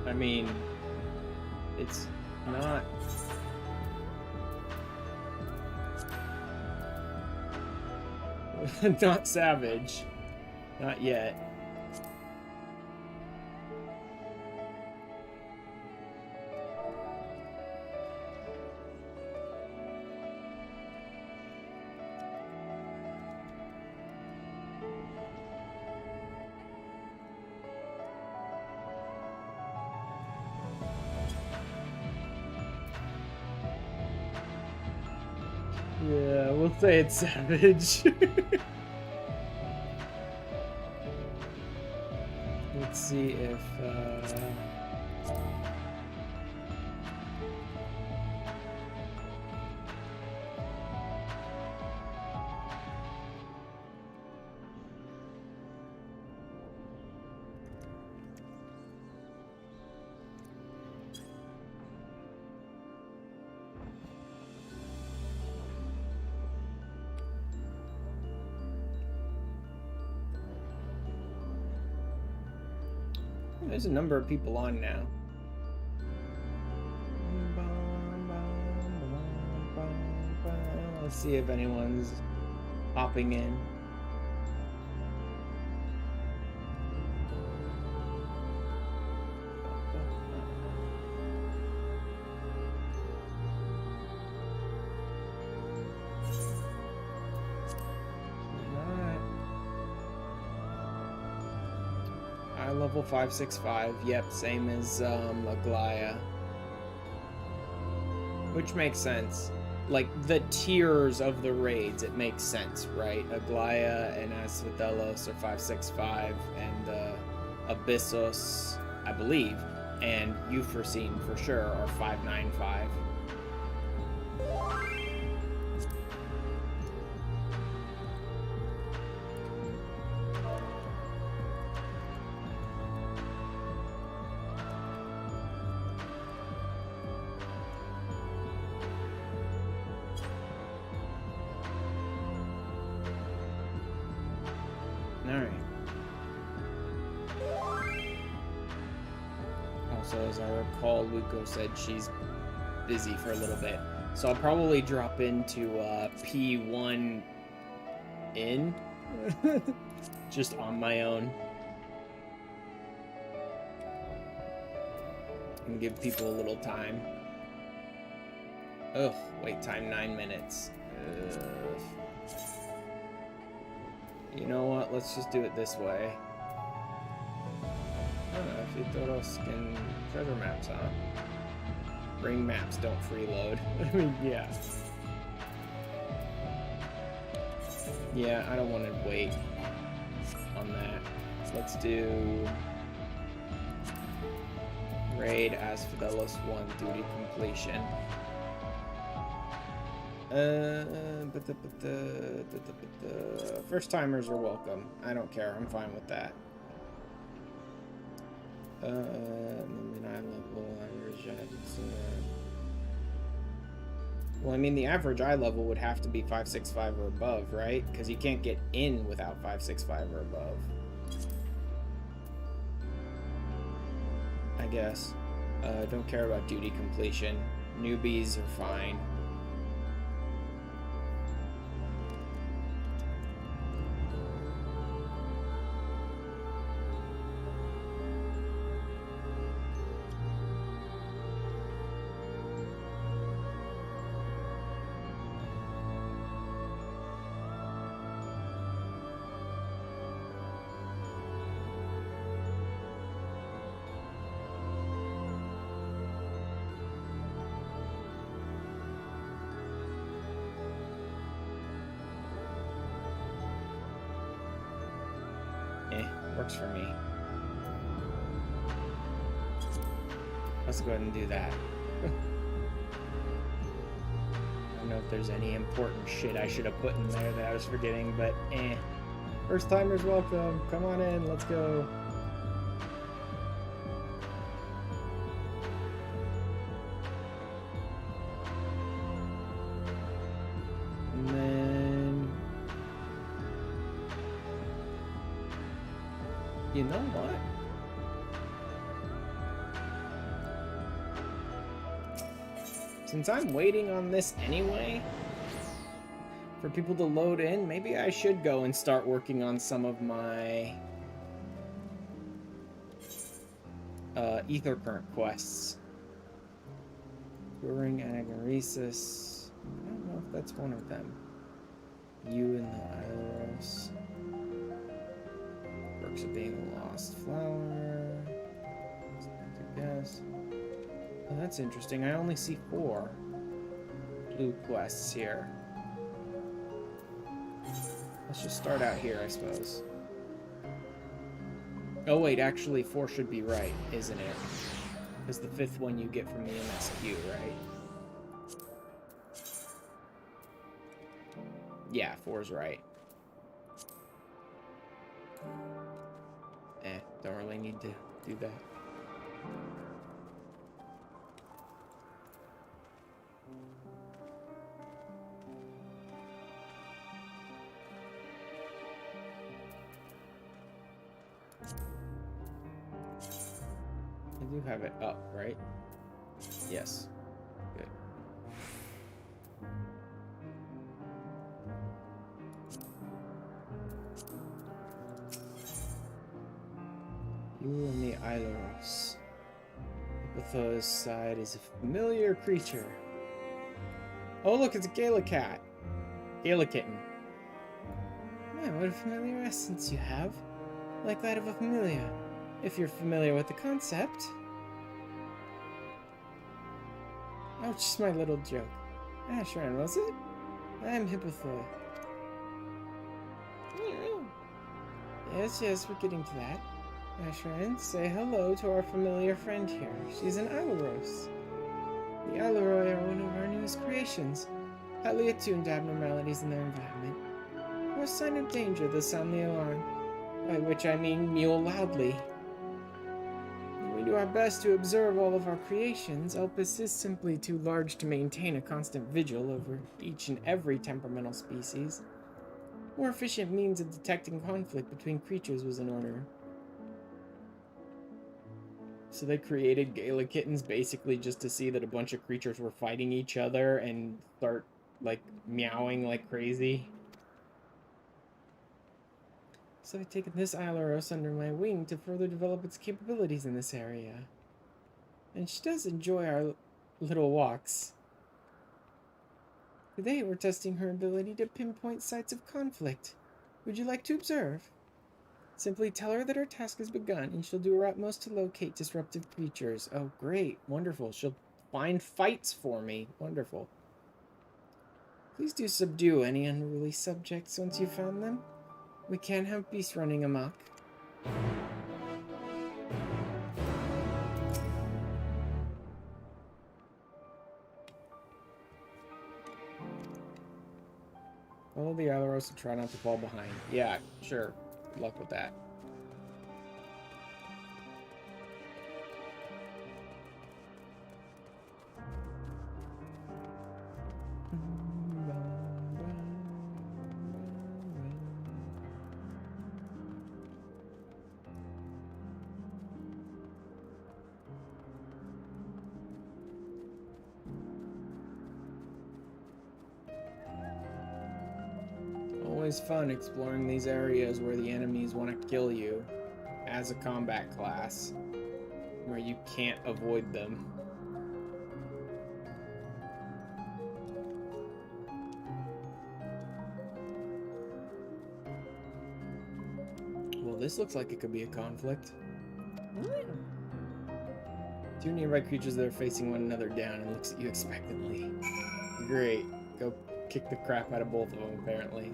I mean, it's not... not savage. Not yet. Yeah, we'll say it's savage. Let's see if, there's a number of people on now. Let's see if anyone's hopping in. Level 565, yep, same as Aglaya. Which makes sense. Like, the tiers of the raids, it makes sense, right? Aglaya and Asphodelos are 565, and Abyssos, I believe, and Euphrosyne for sure are 595. As I recall, Luco said she's busy for a little bit. So I'll probably drop into P1 in just on my own. And give people a little time. Ugh, wait time 9 minutes. Ugh. You know what? Let's just do it this way. I don't know if Eudoros can treasure maps on. Bring maps, don't freeload. I mean, yeah. Yeah, I don't want to wait on that. So let's do raid Asphodelos 1 duty completion. First timers are welcome. I don't care. I'm fine with that. Well, I mean, the average eye level would have to be 565 or above, right? Because you can't get in without 565 or above. I guess. Don't care about duty completion. Newbies are fine. Works for me. Let's go ahead and do that. I don't know if there's any important shit I should have put in there that I was forgetting, but eh. First timers welcome. Come on in. Let's go. And then... You know what? Since I'm waiting on this anyway, for people to load in, maybe I should go and start working on some of my ether current quests. Curing Anagoresis. I don't know if that's one of them. You and the Ilos. Perks of being a lost flower. I guess. Oh, that's interesting. I only see 4 blue quests here. Let's just start out here, I suppose. Oh wait, actually 4 should be right, isn't it? Because the 5th one you get from the MSQ, right? Yeah, 4's right. Don't really need to do that. I do have it up, right? Yes. Good. You and the Iloros. Hippothos side is a familiar creature. Oh look, it's a Gala cat. Gala kitten. Man, what a familiar essence you have. Like that of a familiar. If you're familiar with the concept. Oh, just my little joke. Ashran, was it? I'm Hippothoi. Yes, we're getting to that. Ashran, say hello to our familiar friend here. She's an Iloros. The Ilaroi are one of our newest creations, highly attuned to abnormalities in their environment. For a sign of danger, they'll sound the alarm, by which I mean mew loudly. We do our best to observe all of our creations. Opus is simply too large to maintain a constant vigil over each and every temperamental species. More efficient means of detecting conflict between creatures was in order. So they created Gala kittens basically just to see that a bunch of creatures were fighting each other and start, like, meowing like crazy. So I've taken this Iloros under my wing to further develop its capabilities in this area. And she does enjoy our little walks. Today we're testing her ability to pinpoint sites of conflict. Would you like to observe? Simply tell her that her task has begun, and she'll do her utmost to locate disruptive creatures. Oh, great. Wonderful. She'll find fights for me. Wonderful. Please do subdue any unruly subjects once you've found them. We can't have beasts running amok. Follow the Iloros and try not to fall behind. Yeah, sure. Good luck with that. always fun exploring these areas where the enemies want to kill you as a combat class, where you can't avoid them. Well, this looks like it could be a conflict. Two nearby creatures that are facing one another down and looks at you expectantly. Great. Go kick the crap out of both of them, apparently.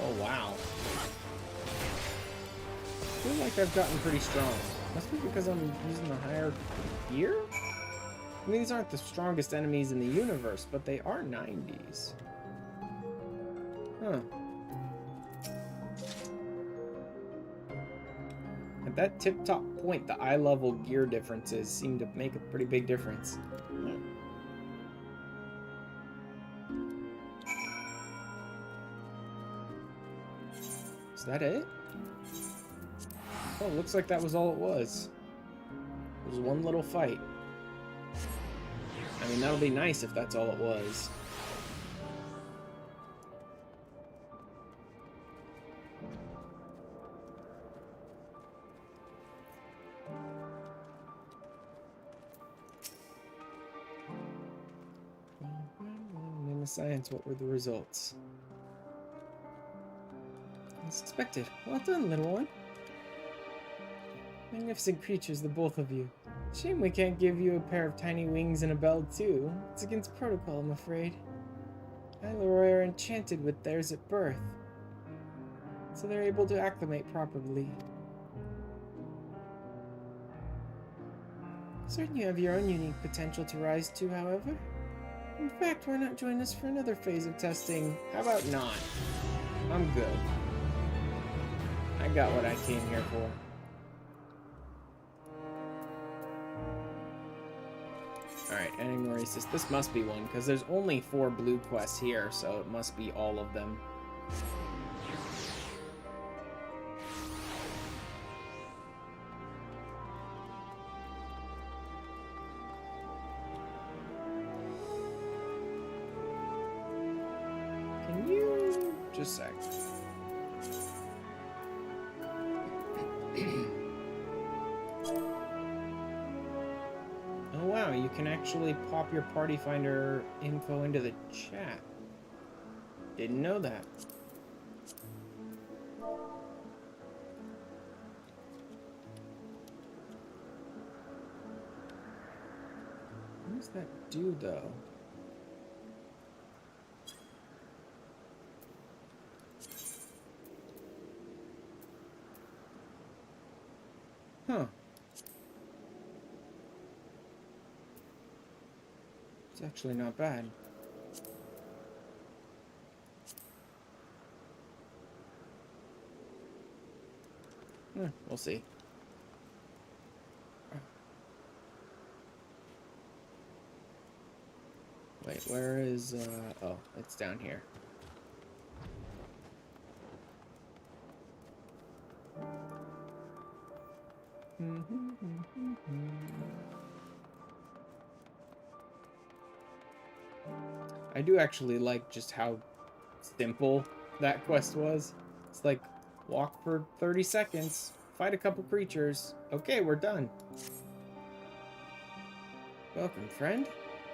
Oh, wow. I feel like I've gotten pretty strong. Must be because I'm using the higher gear? I mean, these aren't the strongest enemies in the universe, but they are 90s. Huh. At that tip-top point, the eye-level gear differences seem to make a pretty big difference. Is that it? Oh, looks like that was all it was. It was one little fight. I mean, that'll be nice if that's all it was. In the science, what were the results? As expected. Well done, little one. Magnificent creatures, the both of you. Shame we can't give you a pair of tiny wings and a bell, too. It's against protocol, I'm afraid. Leroy are enchanted with theirs at birth, so they're able to acclimate properly. Certain you have your own unique potential to rise to, however. In fact, why not join us for another phase of testing? How about not? I'm good. I got what I came here for. Alright, ending Maurices. This must be one, because there's only 4 blue quests here, so it must be all of them. Can you... just a sec. Oh wow, you can actually pop your party finder info into the chat. Didn't know that. What does that do though? Huh. It's actually not bad. We'll see. Wait, where is, oh, it's down here. I do actually like just how simple that quest was. It's like, walk for 30 seconds, fight a couple creatures. Okay, we're done. Welcome, friend.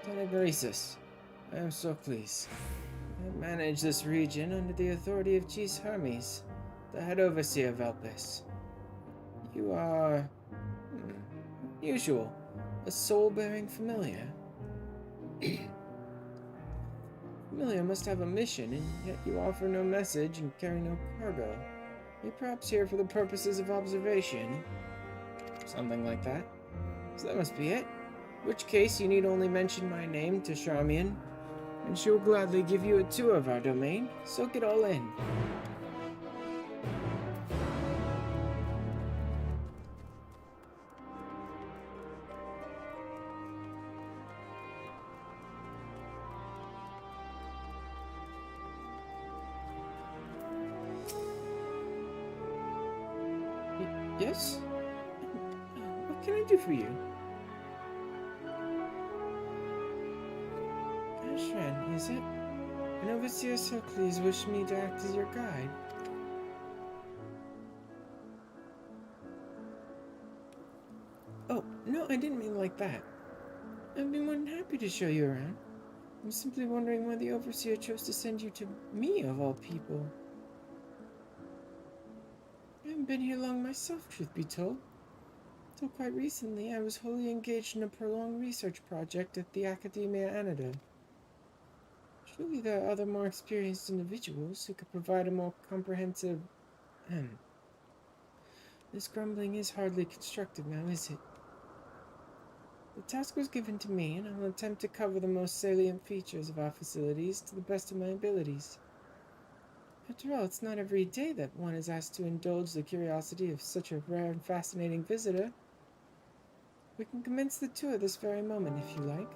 Pandaemonium. I am so pleased. I manage this region under the authority of Chief Hermes, the head overseer of Elpis. You are... unusual. A soul-bearing familiar. Familiar must have a mission, and yet you offer no message and carry no cargo. Are you perhaps here for the purposes of observation? Something like that. So that must be it. In which case, you need only mention my name to Charmian, and she will gladly give you a tour of our domain. Soak it all in. Yes? What can I do for you? Ashran, is it? An overseer Socles wished me to act as your guide. Oh, no, I didn't mean like that. I'd be more than happy to show you around. I'm simply wondering why the overseer chose to send you to me, of all people. I haven't been here long myself, truth be told. Until quite recently, I was wholly engaged in a prolonged research project at the Academia Annata. Surely there are other more experienced individuals who could provide a more comprehensive... This grumbling is hardly constructive now, is it? The task was given to me, and I will attempt to cover the most salient features of our facilities to the best of my abilities. After all, it's not every day that one is asked to indulge the curiosity of such a rare and fascinating visitor. We can commence the tour this very moment, if you like.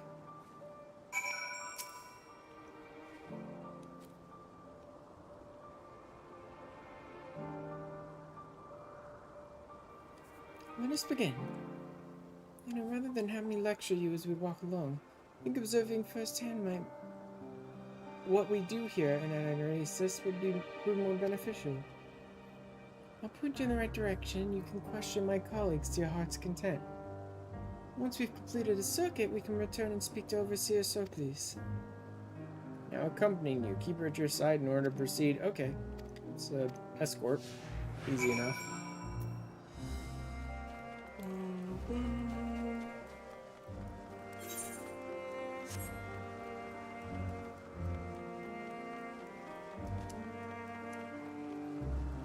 Let us begin. Rather than have me lecture you as we walk along, I think observing firsthand what we do here in Anagnosis would prove more beneficial. I'll point you in the right direction. You can question my colleagues to your heart's content. Once we've completed a circuit, we can return and speak to Overseer Socles. Now accompanying you, keep her at your side in order to proceed. Okay, it's an escort. Easy enough.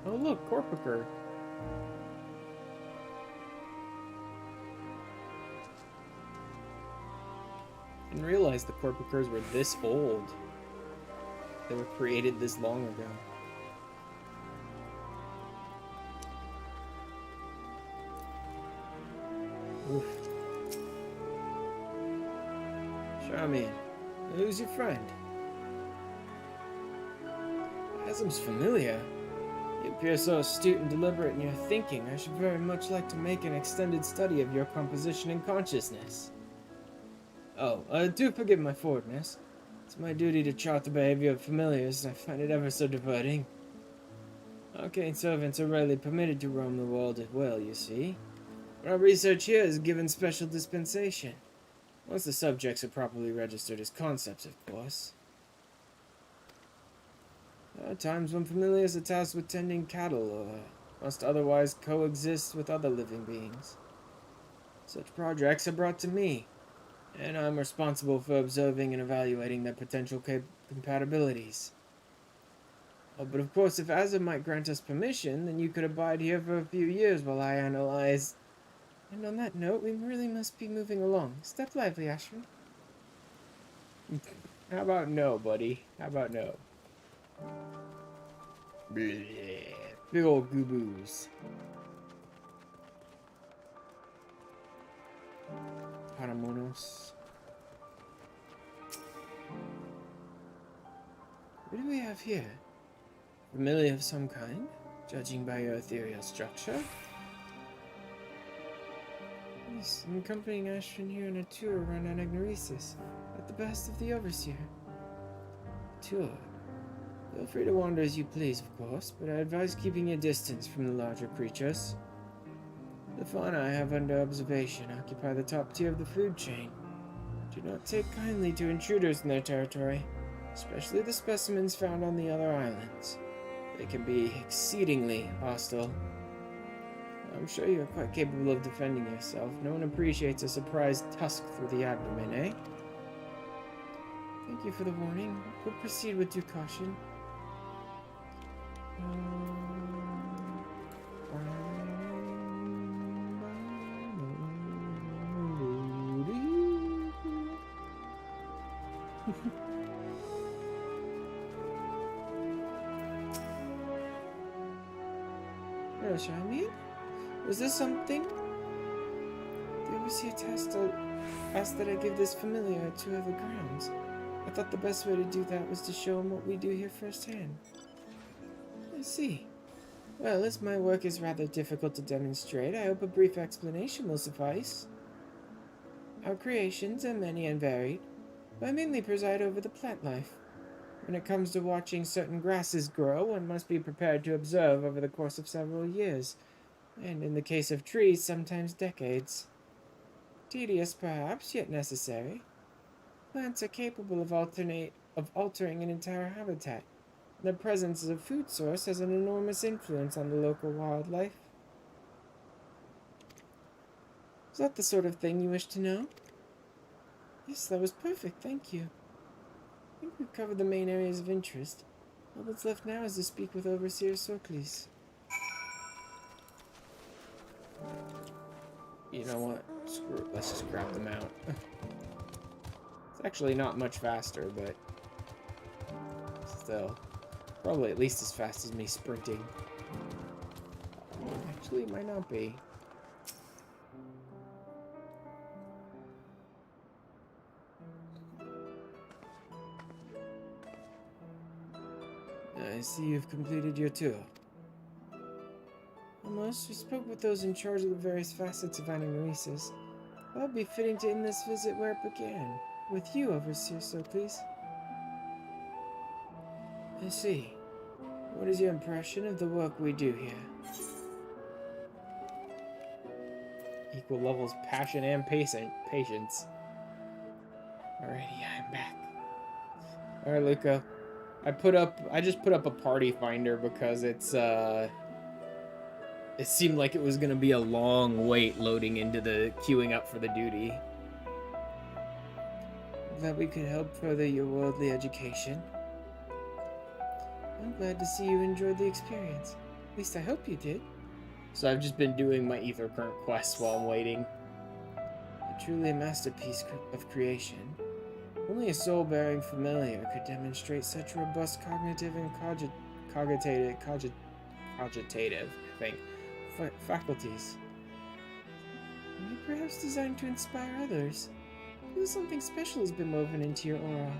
Oh look, Corpiker. Didn't realize the Corpicers were this old. They were created this long ago. Oof. Charmian, who's your friend? Asm's familiar. You appear so astute and deliberate in your thinking. I should very much like to make an extended study of your composition and consciousness. Oh, do forgive my forwardness. It's my duty to chart the behavior of familiars, and I find it ever so diverting. Arcane servants are rarely permitted to roam the world at will, you see. Our research here is given special dispensation. Once the subjects are properly registered as concepts, of course. There are times when familiars are tasked with tending cattle or must otherwise coexist with other living beings. Such projects are brought to me, and I'm responsible for observing and evaluating their potential compatibilities. Oh, but of course, if Azza might grant us permission, then you could abide here for a few years while I analyze... And on that note, we really must be moving along. Step lively, Ashran. How about no, buddy? How about no? Bleh. Big old goo-boos. Paramonos. What do we have here? Familiar of some kind, judging by your ethereal structure? Yes, I'm accompanying Ashran here on a tour around Anagnosis, at the behest of the Overseer. Tour? Feel free to wander as you please, of course, but I advise keeping your distance from the larger creatures. The fauna I have under observation occupy the top tier of the food chain. Do not take kindly to intruders in their territory, especially the specimens found on the other islands. They can be exceedingly hostile. I'm sure you're quite capable of defending yourself. No one appreciates a surprise tusk through the abdomen, eh? Thank you for the warning. We'll proceed with due caution. Hello, Charmian? Was this something? The Overseer asked that I give this familiar a tour of the grounds. I thought the best way to do that was to show him what we do here firsthand. I see. Well, as my work is rather difficult to demonstrate, I hope a brief explanation will suffice. Our creations are many and varied, but I mainly preside over the plant life. When it comes to watching certain grasses grow, one must be prepared to observe over the course of several years, and in the case of trees, sometimes decades. Tedious, perhaps, yet necessary. Plants are capable of altering an entire habitat. The presence of a food source has an enormous influence on the local wildlife. Is that the sort of thing you wish to know? Yes, that was perfect, thank you. I think we've covered the main areas of interest. All that's left now is to speak with Overseer Socles. You know what? Screw it. Let's just grab them out. It's actually not much faster, but still. Probably at least as fast as me sprinting. Actually, it might not be. I see you've completed your tour. Almost. We spoke with those in charge of the various facets of anamnesis. Well, it'd be fitting to end this visit where it began. With you, Overseer Socles. I see. What is your impression of the work we do here? Equal levels, passion and patience. Alrighty, I'm back. Alright, Luca. I just put up a party finder because it seemed like it was gonna be a long wait loading into the queuing up for the duty. Glad we could help further your worldly education. I'm glad to see you enjoyed the experience. At least I hope you did. So I've just been doing my ether current quests while I'm waiting. Truly a masterpiece of creation. Only a soul-bearing familiar could demonstrate such robust cognitive and cogitative, I think, faculties. Maybe perhaps designed to inspire others. Maybe something special has been woven into your aura.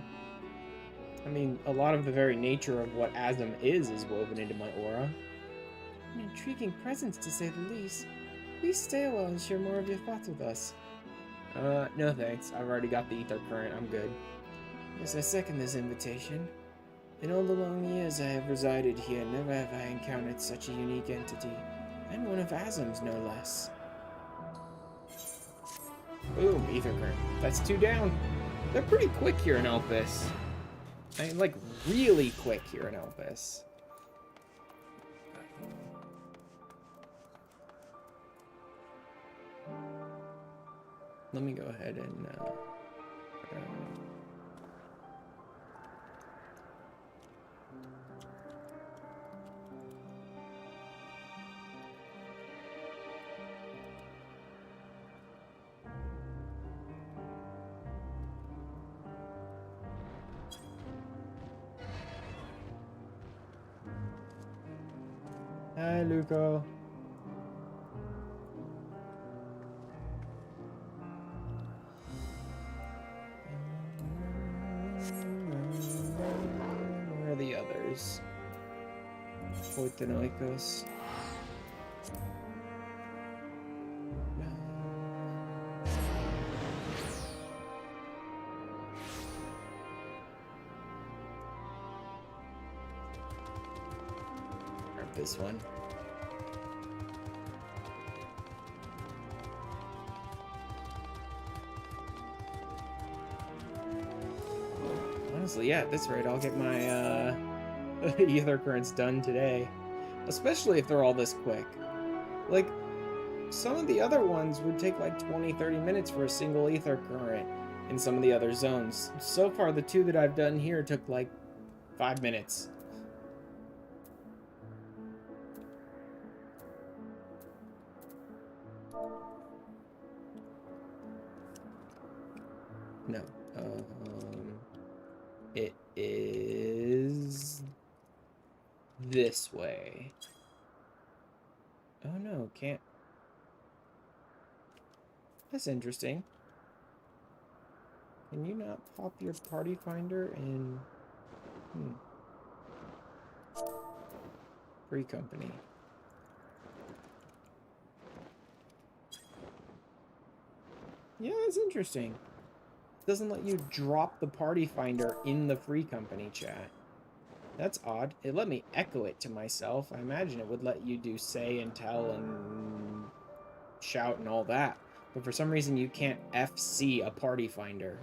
I mean, a lot of the very nature of what Asm is woven into my aura. An intriguing presence, to say the least. Please stay a while and share more of your thoughts with us. No thanks. I've already got the ether current. I'm good. Yes, I second this invitation. In all the long years I have resided here, never have I encountered such a unique entity. And one of Asm's, no less. Boom, ether current. That's 2 down. They're pretty quick here in Elpis. I mean, like, really quick here in Elpis. Let me go ahead and, Hi, Luco. Where are the others? Fortanoikos. Grab this one. Honestly, yeah, at this rate, I'll get my ether currents done today. Especially if they're all this quick. Like, some of the other ones would take like 20-30 minutes for a single ether current in some of the other zones. So far, the 2 that I've done here took like 5 minutes. No. It is this way. Oh no, can't. That's interesting. Can you not pop your party finder in... Free company. Yeah, that's interesting. It doesn't let you drop the party finder in the free company chat. That's odd. It let me echo it to myself. I imagine it would let you do say and tell and shout and all that. But for some reason, you can't FC a party finder.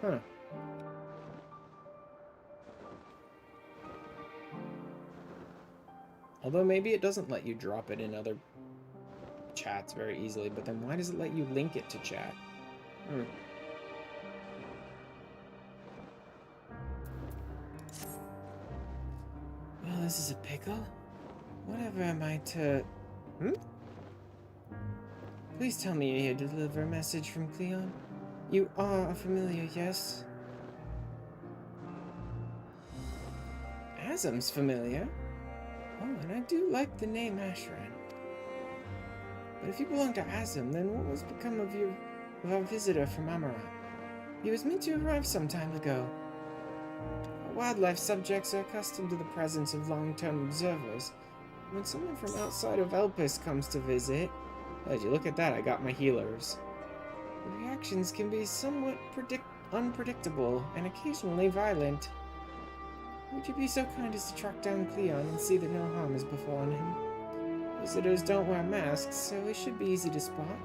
Huh. Although maybe it doesn't let you drop it in other chats very easily, but then why does it let you link it to chat? Hmm. Well, this is a pickle. Whatever am I to... Hmm? Please tell me you're here to deliver a message from Cleon. You are a familiar, yes? Azam's familiar. Oh, and I do like the name Ashran. But if you belong to Azam, then what was become of our visitor from Amarat? He was meant to arrive some time ago. Wildlife subjects are accustomed to the presence of long-term observers. When someone from outside of Elpis comes to visit... As you look at that, I got my healers. The reactions can be somewhat unpredictable and occasionally violent. Would you be so kind as to track down Cleon and see that no harm has befallen him? Visitors don't wear masks, so it should be easy to spot.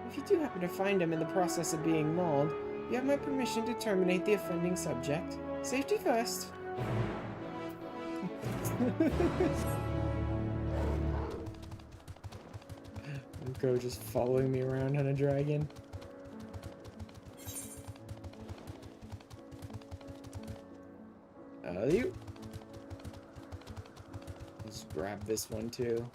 If you do happen to find him in the process of being mauled, you have my permission to terminate the offending subject. Safety first. Go just following me around on a dragon. You. Let's grab this one too.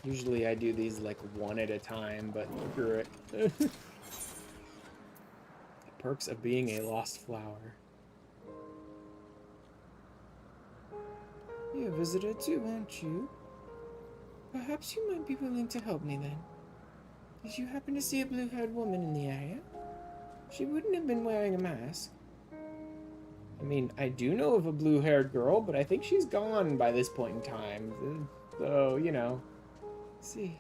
Usually I do these like one at a time, but screw it. The perks of being a lost flower. You're a visitor too, aren't you? Perhaps you might be willing to help me then. Did you happen to see a blue-haired woman in the area? She wouldn't have been wearing a mask. I mean, I do know of a blue-haired girl, but I think she's gone by this point in time. So, you know. See,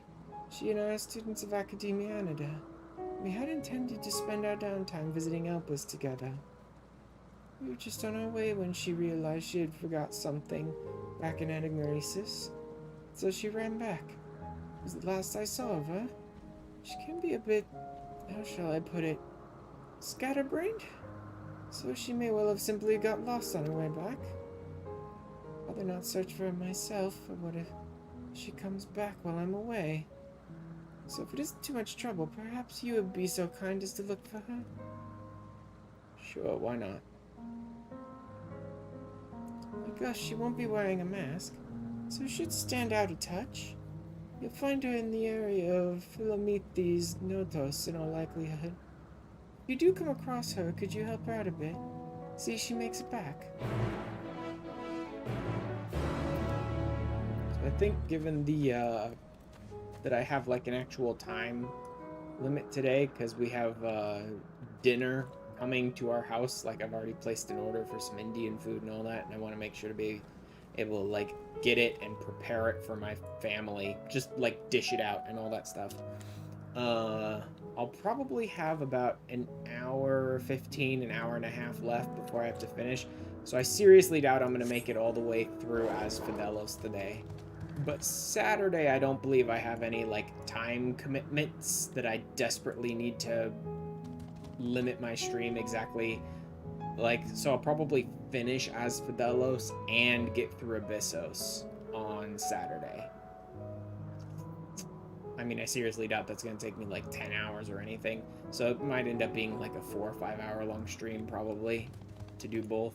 she and I are students of Academia Anida. We had intended to spend our downtime visiting Elpis together. We were just on our way when she realized she had forgot something back in Anagnoresis. So she ran back. It was the last I saw of her. She can be a bit, how shall I put it, scatterbrained? So she may well have simply got lost on her way back. I'd rather not search for her myself, or what if she comes back while I'm away? So if it isn't too much trouble, perhaps you would be so kind as to look for her? Sure, why not? My gosh, she won't be wearing a mask, so should stand out a touch. You'll find her in the area of Philometes Notos in all likelihood. If you do come across her, could you help her out a bit? See if she makes it back. So I think given the, that I have like an actual time limit today, because we have dinner coming to our house, like I've already placed an order for some Indian food and all that, and I want to make sure to be able to like get it and prepare it for my family, just like dish it out and all that stuff. I'll probably have about an hour 15, an hour and a half left before I have to finish, so I seriously doubt I'm going to make it all the way through as Fidelos today. But Saturday, I don't believe I have any like time commitments that I desperately need to limit my stream exactly. Like, so I'll probably finish as Fidelos and get through Abyssos on Saturday. I mean, I seriously doubt that's going to take me like 10 hours or anything. So it might end up being like a 4 or 5 hour long stream probably to do both.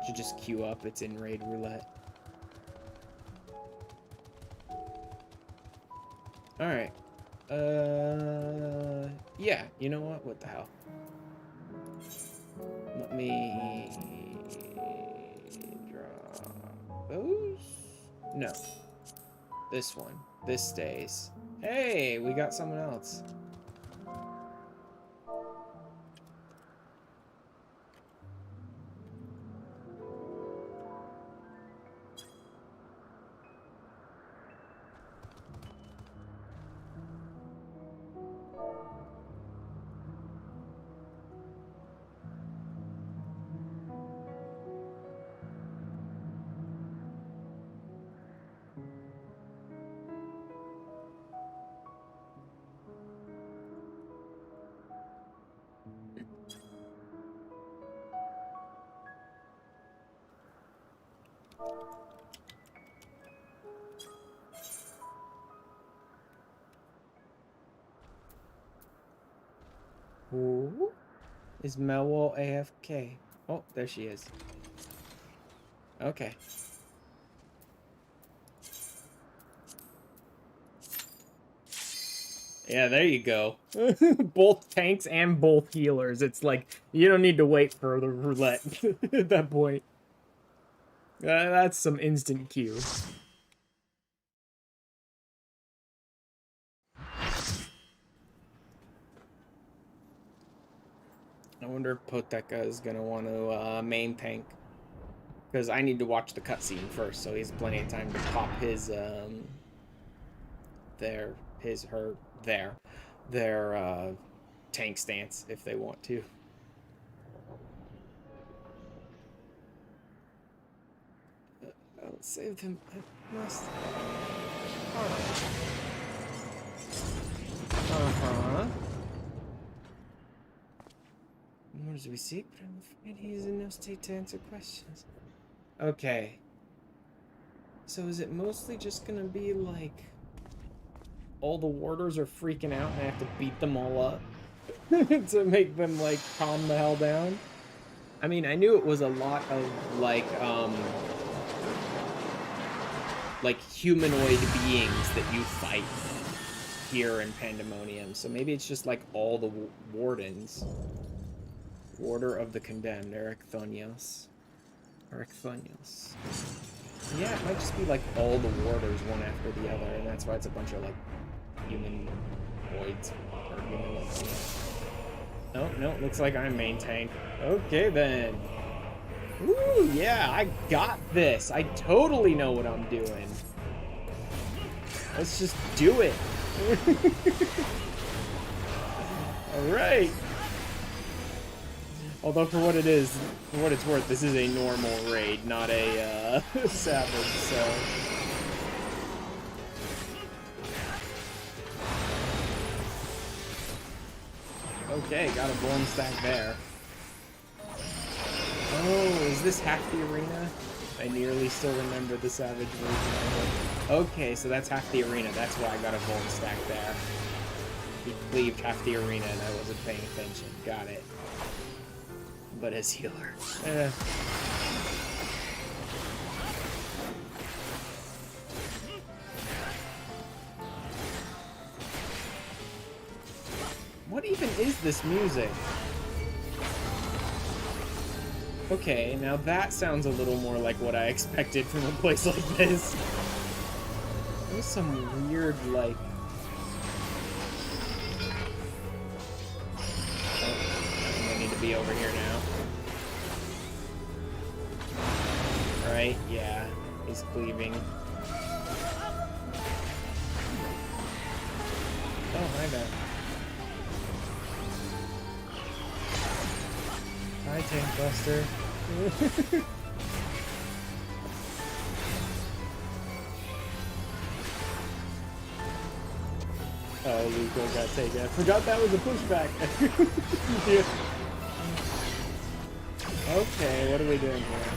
Should just queue up. It's in Raid Roulette. Alright. Yeah, you know what? What the hell? Let me draw those? No. This one. This stays. Hey, we got someone else. Ooh. Is Melwall AFK? Oh, there she is. Okay. Yeah, there you go. Both tanks and both healers. It's like, you don't need to wait for the roulette at that point. That's some instant queue. I wonder if Poteka is going to want to main tank. Because I need to watch the cutscene first, so he has plenty of time to pop his, their tank stance if they want to. I'll save them. I must. Uh-huh. Nor do we seek, but I'm afraid he is in no state to answer questions. Okay. So is it mostly just gonna be like all the warders are freaking out and I have to beat them all up to make them like calm the hell down? I mean, I knew it was a lot of like humanoid beings that you fight here in Pandaemonium. So maybe it's just like all the wardens. Warder of the Condemned, Ericthonios. Yeah, it might just be like all the warders one after the other, and that's why it's a bunch of like humanoids or humanoids. Oh, no, looks like I'm main tank. Okay then. Ooh, yeah, I got this. I totally know what I'm doing. Let's just do it. Alright. Although for what it is, for what it's worth, this is a normal raid, not a savage, so. Okay, got a golden stack there. Oh, is this half the arena? I nearly still remember the savage version of it. Okay, so that's half the arena. That's why I got a golden stack there. He cleaved half the arena and I wasn't paying attention. Got it. But as healer. What even is this music? Okay, now that sounds a little more like what I expected from a place like this. There's some weird, like... Oh, I need to be over here now. Right? Yeah, he's cleaving. Oh, my bad. Hi, Tank Buster. Oh, Luco got taken. I forgot that was a pushback. Yeah. Okay, what are we doing here?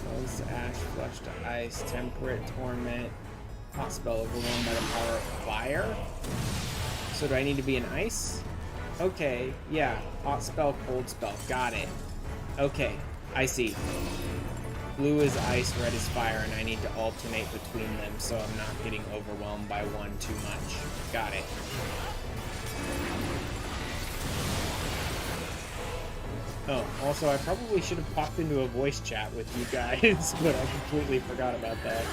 Close to ash, flush to ice, temperate, torment, hot spell overwhelmed by the power of fire. So do I need to be in ice? Okay, yeah. Hot spell, cold spell. Got it. Okay, I see. Blue is ice, red is fire, and I need to alternate between them so I'm not getting overwhelmed by one too much. Got it. Oh, also, I probably should have popped into a voice chat with you guys, but I completely forgot about that.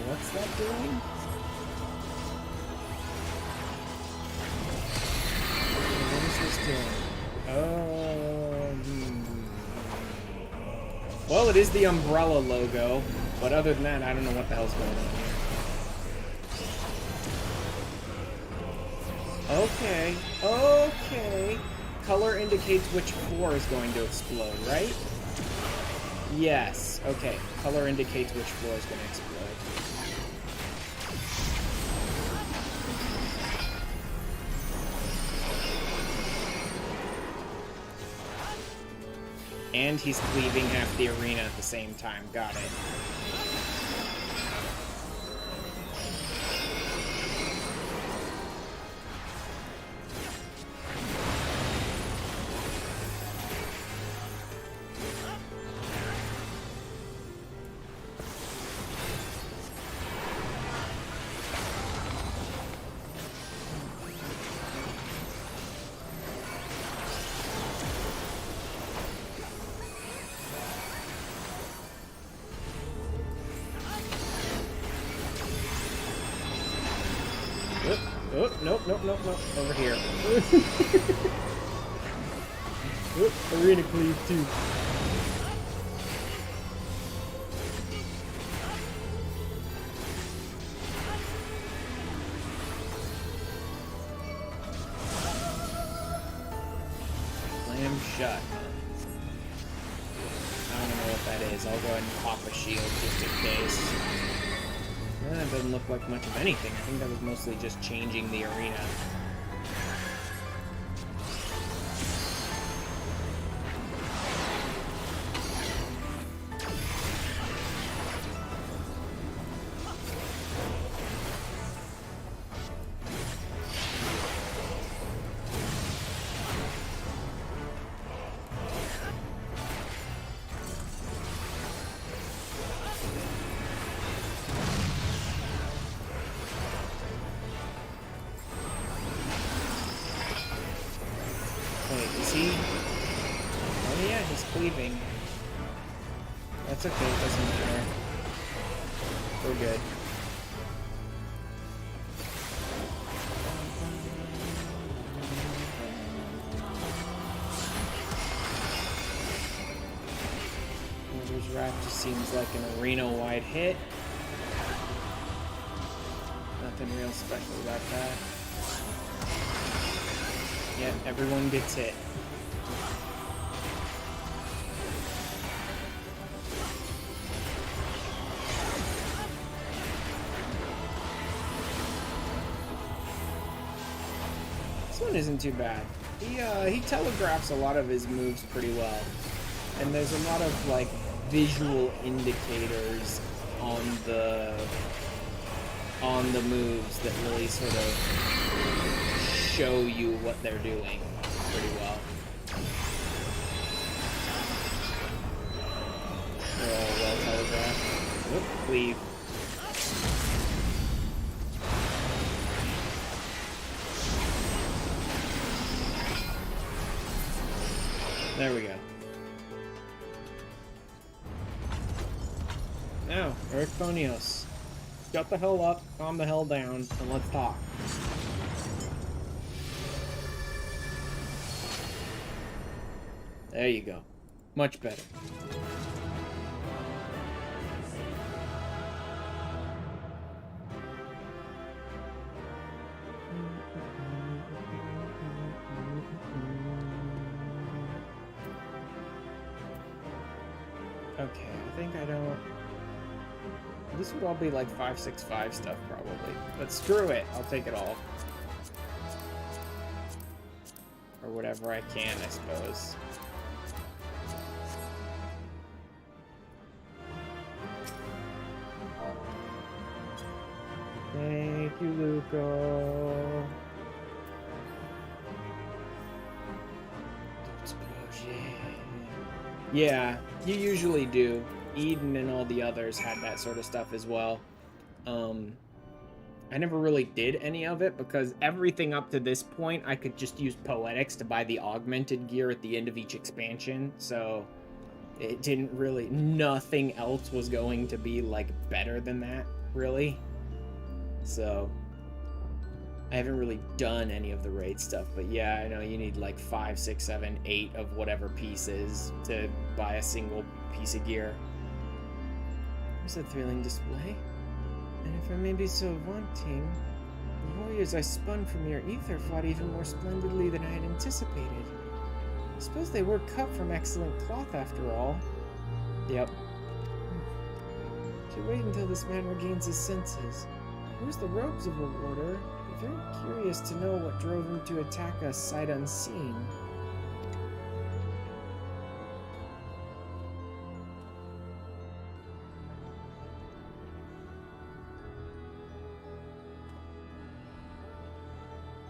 What's that doing? What is this doing? Well, it is the umbrella logo, but other than that, I don't know what the hell's going on Okay. Okay. Color indicates which floor is going to explode, right? Yes. Okay. Color indicates which floor is going to explode. And he's cleaving half the arena at the same time. Got it. Oh, nope, nope, nope, nope. Over here. Oh, arena cleave too. Slam shut. I don't know what that is. I'll go ahead and pop a shield just in case. That doesn't look like much of anything. I think that was mostly just changing the arena. Wait, is he? Oh yeah, he's cleaving. That's okay, it doesn't matter. We're good. Warrior's Wrath just seems like an arena-wide hit. Nothing real special about that. Yeah, everyone gets hit. This one isn't too bad. He telegraphs a lot of his moves pretty well. And there's a lot of, like, visual indicators on the moves that really sort of show you what they're doing pretty well. They're all well telegraphed. Whoop, cleave. There we go. Now, Eric Fonios. Shut the hell up, calm the hell down, and let's talk. There you go. Much better. Okay, I think I don't... This would all be like 565 stuff, probably. But screw it, I'll take it all. Or whatever I can, I suppose. Thank you, Luco. Explosion. Yeah, you usually do. Eden and all the others had that sort of stuff as well. I never really did any of it because everything up to this point I could just use Poetics to buy the augmented gear at the end of each expansion, so it didn't really... Nothing else was going to be, like, better than that, really. So I haven't really done any of the raid stuff, but yeah, I know you need like 5, 6, 7, 8 of whatever pieces to buy a single piece of gear. It's a thrilling display, and if I may be so wanting, The warriors I spun from your ether fought even more splendidly than I had anticipated. I suppose they were cut from excellent cloth after all. Yep. Should wait until this man regains his senses. Where's the robes of a warder? I'm very curious to know what drove him to attack us sight unseen.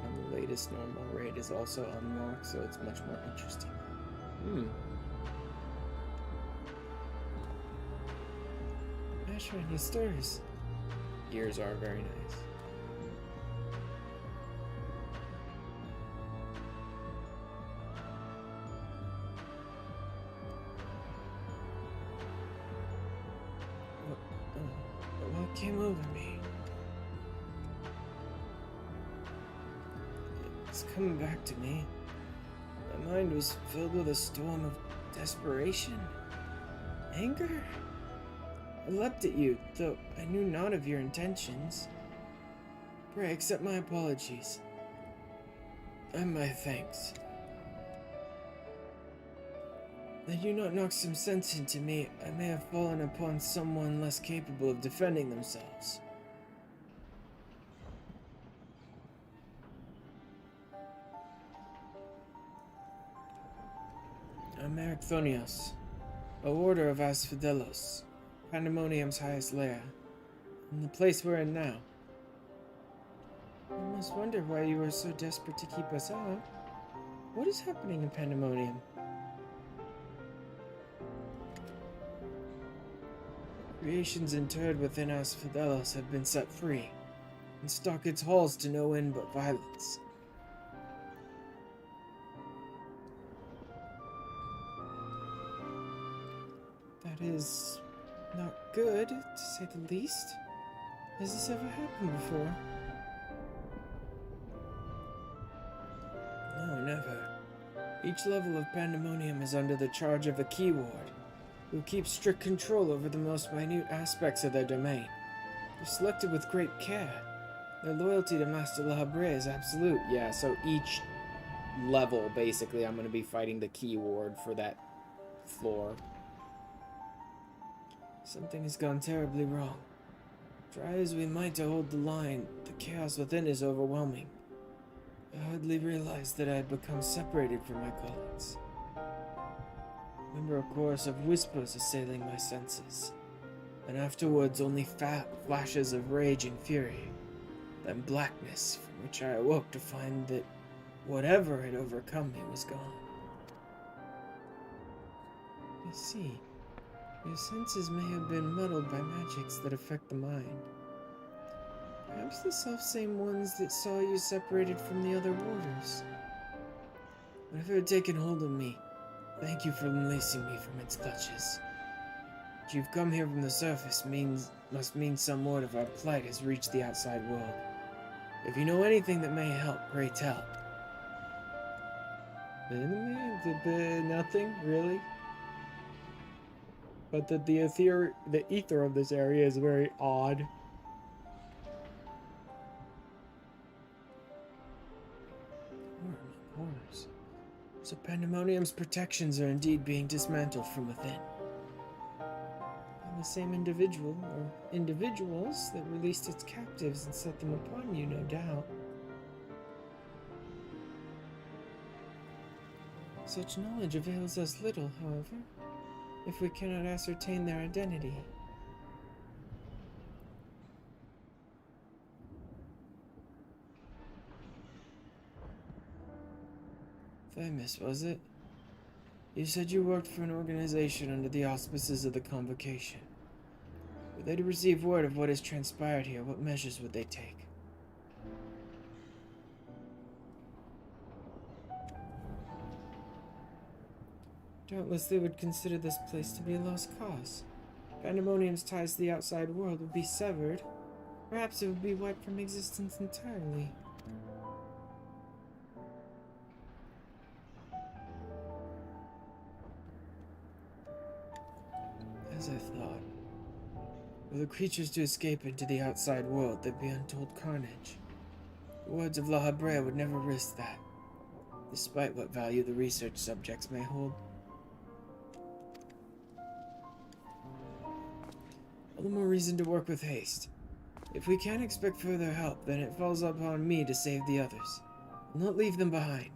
And the latest normal raid is also unmarked, so it's much more interesting. Ashran, he stirs. Ears are very nice. What came over me? It's coming back to me. My mind was filled with a storm of desperation, anger. I leapt at you, though I knew not of your intentions. Pray accept my apologies and my thanks. Had you not knocked some sense into me, I may have fallen upon someone less capable of defending themselves. I'm Ericthonios, a warder of Asphodelos, Pandaemonium's highest lair, in the place we're in now. I must wonder why you were so desperate to keep us out. What is happening in Pandaemonium? Creations interred within Asphodelos have been set free, and stalk its halls to no end but violence. That is not good, to say the least. Has this ever happened before? No, never. Each level of Pandaemonium is under the charge of a key ward, who keeps strict control over the most minute aspects of their domain. They're selected with great care. Their loyalty to Master Lahabre is absolute. Yeah, so each level, basically, I'm going to be fighting the key ward for that floor. Something has gone terribly wrong. Try as we might to hold the line, the chaos within is overwhelming. I hardly realized that I had become separated from my colleagues. I remember a chorus of whispers assailing my senses, and afterwards only flashes of rage and fury, then blackness from which I awoke to find that whatever had overcome me was gone. I see. Your senses may have been muddled by magics that affect the mind. Perhaps the self-same ones that saw you separated from the other warders. Whatever had taken hold of me, thank you for releasing me from its clutches. That you've come here from the surface must mean some word of our plight has reached the outside world. If you know anything that may help, pray tell. Nothing, really? But that the ether of this area is very odd. Horrors. So Pandaemonium's protections are indeed being dismantled from within. And the same individual, or individuals, that released its captives and set them upon you, no doubt. Such knowledge avails us little, however, if we cannot ascertain their identity. Famous, was it? You said you worked for an organization under the auspices of the Convocation. Were they to receive word of what has transpired here, what measures would they take? Doubtless they would consider this place to be a lost cause. Pandaemonium's ties to the outside world would be severed. Perhaps it would be wiped from existence entirely. As I thought. Were the creatures to escape into the outside world, there'd be untold carnage. words of La Habrea would never risk that, despite what value the research subjects may hold. All the more reason to work with haste. If we can't expect further help, then it falls upon me to save the others. I'll not leave them behind.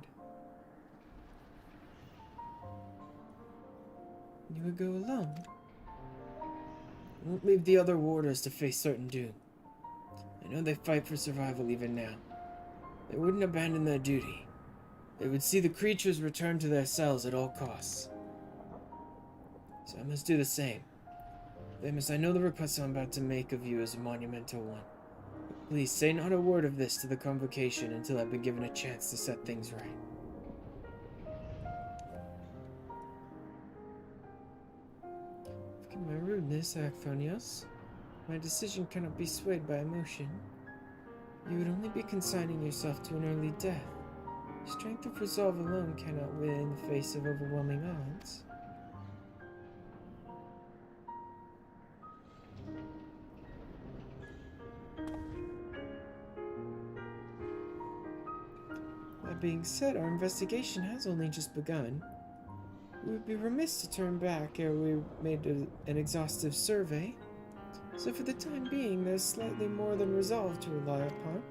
You would go alone? I won't leave the other warders to face certain doom. I know they fight for survival even now. They wouldn't abandon their duty. They would see the creatures return to their cells at all costs. So I must do the same. Famous, I know the request I'm about to make of you is a monumental one. But please say not a word of this to the convocation until I've been given a chance to set things right. Forgive my rudeness, Acthonios. My decision cannot be swayed by emotion. You would only be consigning yourself to an early death. Strength of resolve alone cannot win in the face of overwhelming odds. That being said, our investigation has only just begun. We would be remiss to turn back ere we made an exhaustive survey. So for the time being, there's slightly more than resolve to rely upon.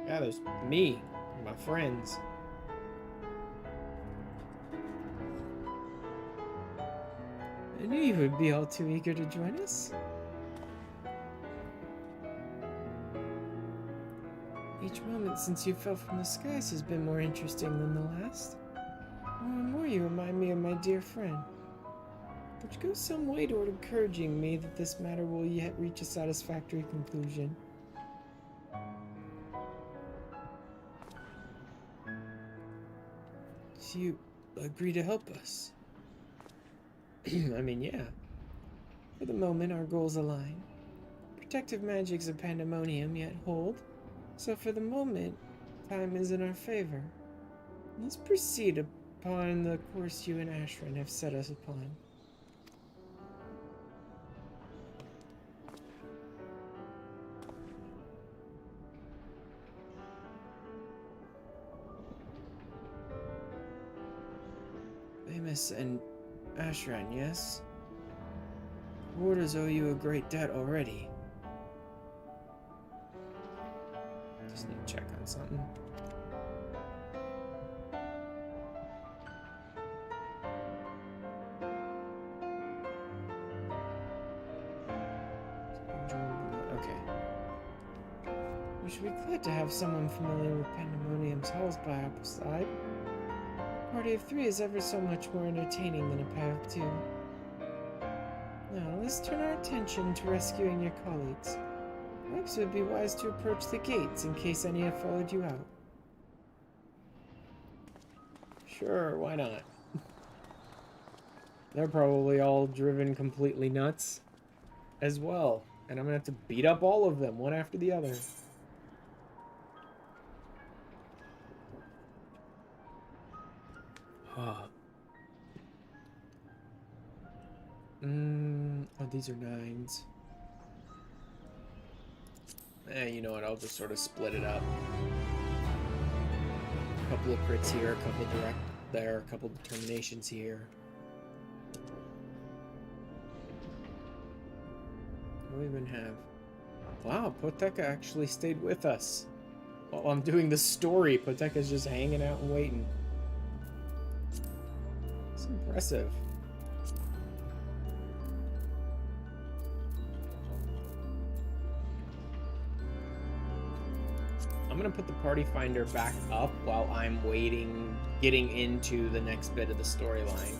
Yeah, there's me, and my friends. I knew you would be all too eager to join us. Each moment since you fell from the skies has been more interesting than the last. More and more you remind me of my dear friend, which goes some way toward encouraging me that this matter will yet reach a satisfactory conclusion. Do you agree to help us? I mean, yeah. For the moment, our goals align. Protective magics of Pandaemonium yet hold, so for the moment, time is in our favor. Let's proceed upon the course you and Ashran have set us upon. Amos and Ashran, yes? Warders owe you a great debt already. Just need to check on something. Okay. We should be glad to have someone familiar with Pandaemonium's halls by our side. A party of 3 is ever so much more entertaining than a pair of 2. Now, let's turn our attention to rescuing your colleagues. Perhaps it would be wise to approach the gates in case any have followed you out. Sure, why not? They're probably all driven completely nuts as well. And I'm gonna have to beat up all of them, one after the other. Oh, these are 9s. You know what, I'll just sort of split it up. A couple of crits here, a couple of direct there, a couple of determinations here. What do we even have? Wow, Poteka actually stayed with us. While I'm doing the story, Poteka's just hanging out and waiting. It's impressive. I'm gonna put the party finder back up while I'm getting into the next bit of the storyline.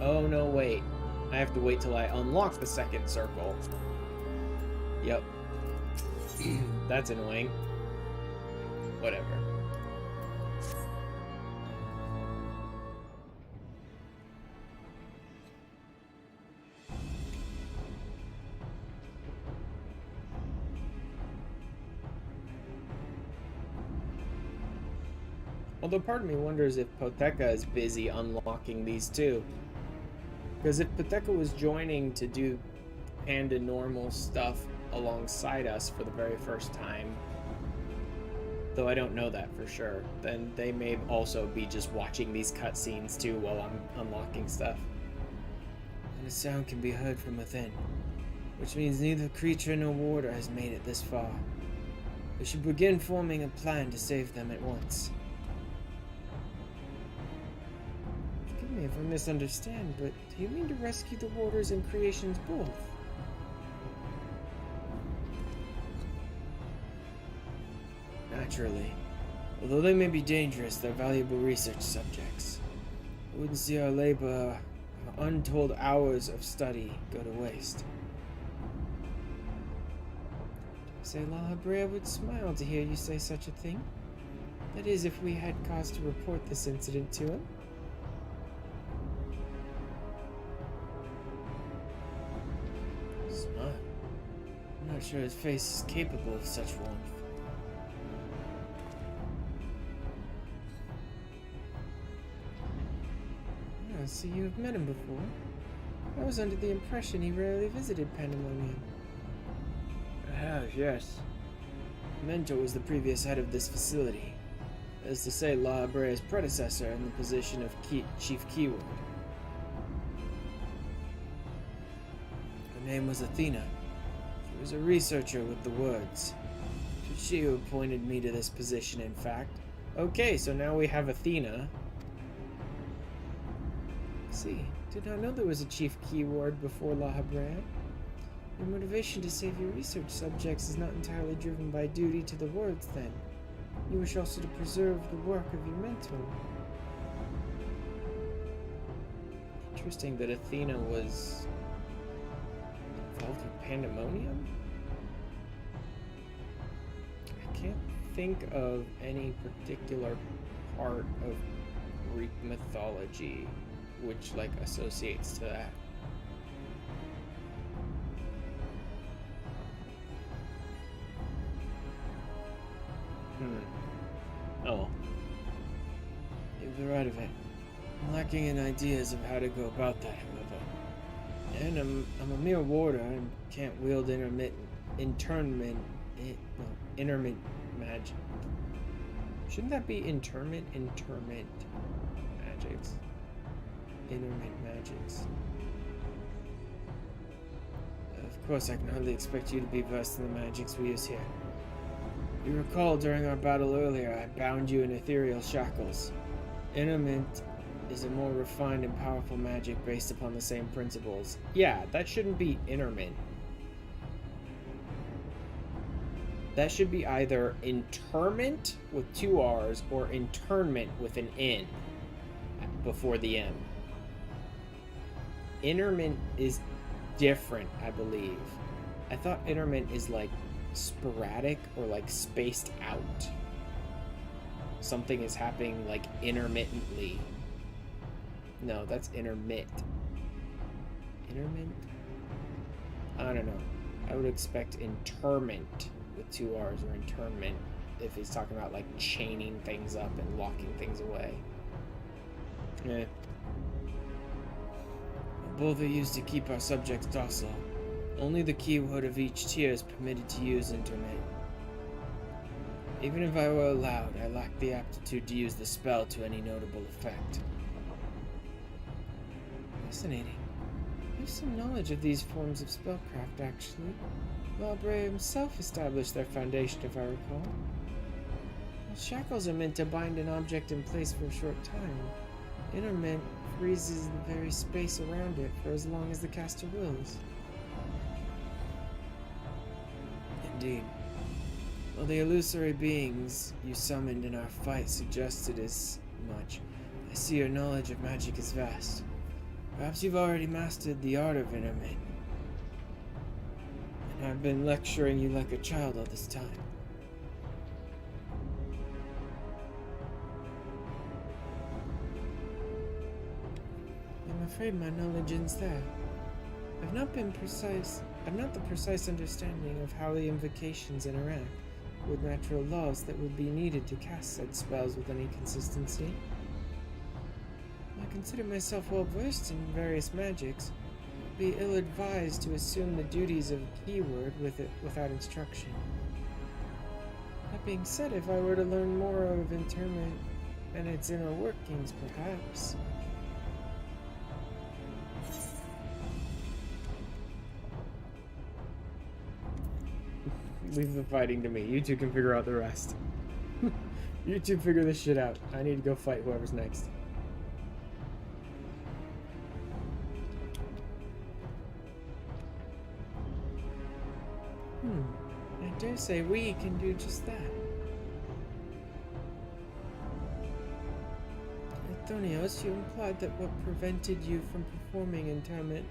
Oh no, wait. I have to wait till I unlock the second circle. Yep. That's annoying. Whatever. Although part of me wonders if Poteka is busy unlocking these too. Because if Poteka was joining to do Pandanormal stuff alongside us for the very first time. Though I don't know that for sure. Then they may also be just watching these cutscenes too while I'm unlocking stuff. And a sound can be heard from within, which means neither creature nor warder has made it this far. We should begin forming a plan to save them at once. Forgive me if I misunderstand, but do you mean to rescue the warders and creations both? Naturally. Although they may be dangerous, they're valuable research subjects. I wouldn't see our labor, our untold hours of study go to waste. Say La Habrea would smile to hear you say such a thing. That is, if we had cause to report this incident to him. Smile? I'm not sure his face is capable of such warmth. So you have met him before. I was under the impression he rarely visited Pandaemonium. I have, yes. Mentor was the previous head of this facility. That is to say, La Habrea's predecessor in the position of Chief Keyword. Her name was Athena. She was a researcher with the words. It was she who appointed me to this position, in fact. Okay, so now we have Athena. See, did not know there was a Chief Keyword before La Habrea. Your motivation to save your research subjects is not entirely driven by duty to the words, then. You wish also to preserve the work of your mentor. Interesting that Athena was involved with Pandaemonium? I can't think of any particular part of Greek mythology which, like, associates to that. Oh. You're right of it. I'm lacking in ideas of how to go about that, however. And I'm a mere warder and can't wield intermittent magic. Shouldn't that be interment magics? Intermittent magics. Of course, I can hardly expect you to be versed in the magics we use here. You recall during our battle earlier, I bound you in ethereal shackles. Interment is a more refined and powerful magic based upon the same principles. Yeah, that shouldn't be interment. That should be either interment with 2 R's or internment with an N before the M. Interment is different, I believe. I thought interment is like sporadic or like spaced out. Something is happening like intermittently. No, that's intermit. Interment? I don't know. I would expect interment with 2 R's or internment if he's talking about like chaining things up and locking things away. Both are used to keep our subjects docile. Only the keyword of each tier is permitted to use interment. Even if I were allowed, I lack the aptitude to use the spell to any notable effect. Fascinating. You have some knowledge of these forms of spellcraft, actually. La Habrea himself established their foundation, if I recall. Well, shackles are meant to bind an object in place for a short time. Interment freezes the very space around it for as long as the caster wills. Indeed. Well, the illusory beings you summoned in our fight suggested as much. I see your knowledge of magic is vast. Perhaps you've already mastered the art of interment. And I've been lecturing you like a child all this time. I'm afraid my knowledge ends there. I've not the precise understanding of how the invocations interact with natural laws that would be needed to cast said spells with any consistency. I consider myself well versed in various magics, be ill-advised to assume the duties of a keyword without instruction. That being said, if I were to learn more of interment and its inner workings, perhaps. Leave the fighting to me. You two can figure out the rest. You two figure this shit out. I need to go fight whoever's next. I dare say we can do just that. Anthonios, you implied that what prevented you from performing interment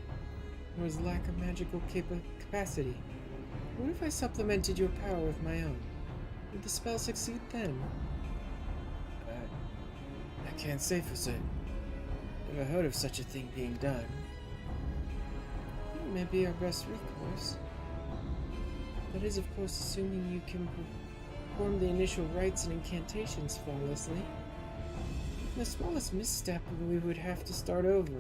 was lack of magical capacity. What if I supplemented your power with my own? Would the spell succeed then? I can't say for certain. Never heard of such a thing being done. It may be our best recourse. That is, of course, assuming you can perform the initial rites and incantations flawlessly. In the smallest misstep, we would have to start over.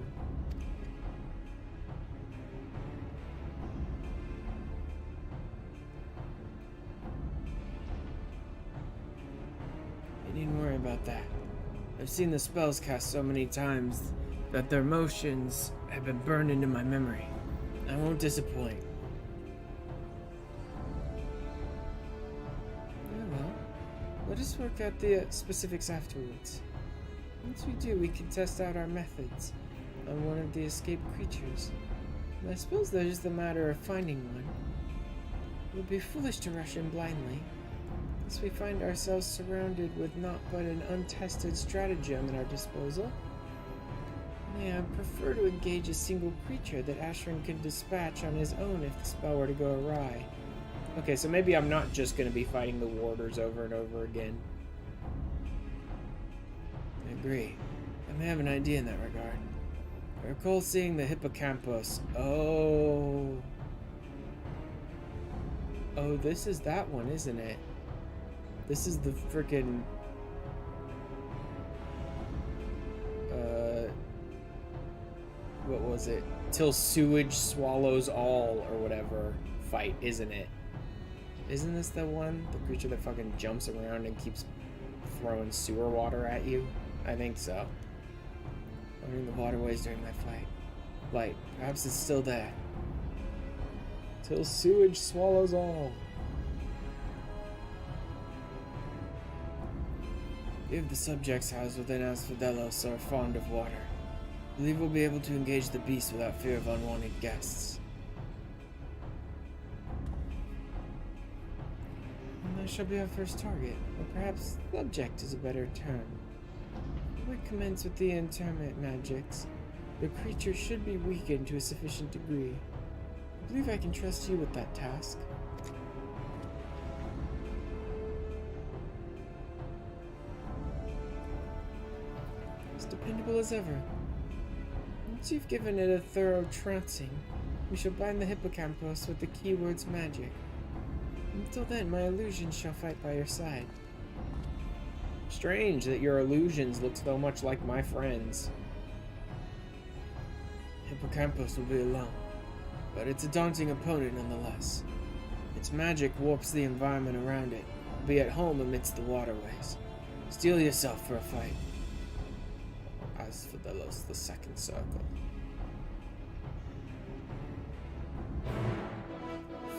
You needn't worry about that. I've seen the spells cast so many times that their motions have been burned into my memory. I won't disappoint. Let us work out the specifics afterwards. Once we do, we can test out our methods on one of the escaped creatures. And I suppose that is the matter of finding one. It would be foolish to rush in blindly, as we find ourselves surrounded with naught but an untested stratagem at our disposal. Yeah, I prefer to engage a single creature that Ashran could dispatch on his own if the spell were to go awry. Okay, so maybe I'm not just going to be fighting the warders over and over again. I agree. I may have an idea in that regard. I recall seeing the hippocampus. Oh, this is that one, isn't it? This is the frickin'... what was it? Till sewage swallows all, or whatever fight, isn't it? Isn't this the one? The creature that fucking jumps around and keeps throwing sewer water at you? I think so. Wandering the waterways during my flight. Perhaps it's still there. Till sewage swallows all. If the subjects housed within Asphodelos are fond of water, I believe we'll be able to engage the beast without fear of unwanted guests. That shall be our first target, or perhaps subject is a better term. If we commence with the interment magics, the creature should be weakened to a sufficient degree. I believe I can trust you with that task. As dependable as ever. Once you've given it a thorough trouncing, we shall bind the hippocampus with the keyword's magic. Until then, my illusions shall fight by your side. Strange that your illusions look so much like my friends. Hippocampus will be alone, but it's a daunting opponent nonetheless. Its magic warps the environment around it, be at home amidst the waterways. Steel yourself for a fight. Asphodelos, the second circle.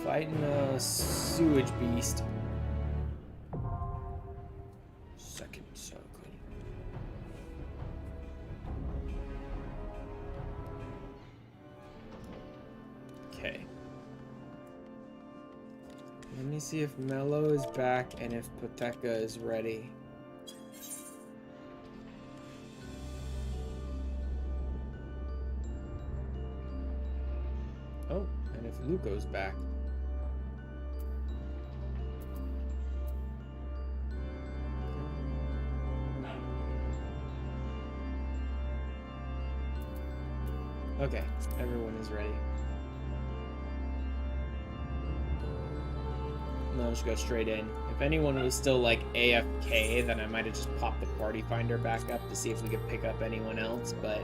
Fighting a sewage beast. Second circle. Okay. Let me see if Mello is back and if Poteka is ready. Oh, and if Luco's back. Okay, everyone is ready. And I'll just go straight in. If anyone was still like AFK, then I might have just popped the party finder back up to see if we could pick up anyone else, but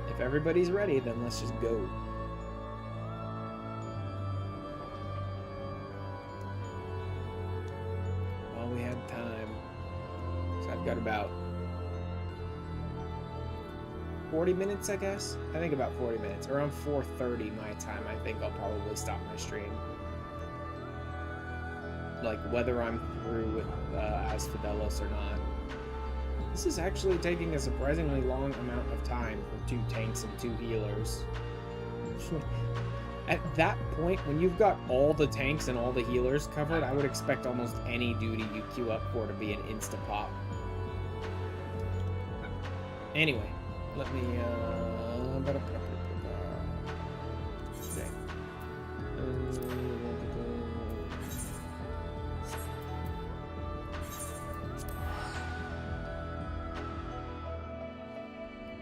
if If everybody's ready, then let's just go. While we have time. So I've got about 40 minutes, I guess? I think about 40 minutes. Around 4:30 my time, I think I'll probably stop my stream. Like, whether I'm through with As Fidelis or not. This is actually taking a surprisingly long amount of time for 2 tanks and 2 healers. At that point, when you've got all the tanks and all the healers covered, I would expect almost any duty you queue up for to be an insta-pop. Anyway, let me,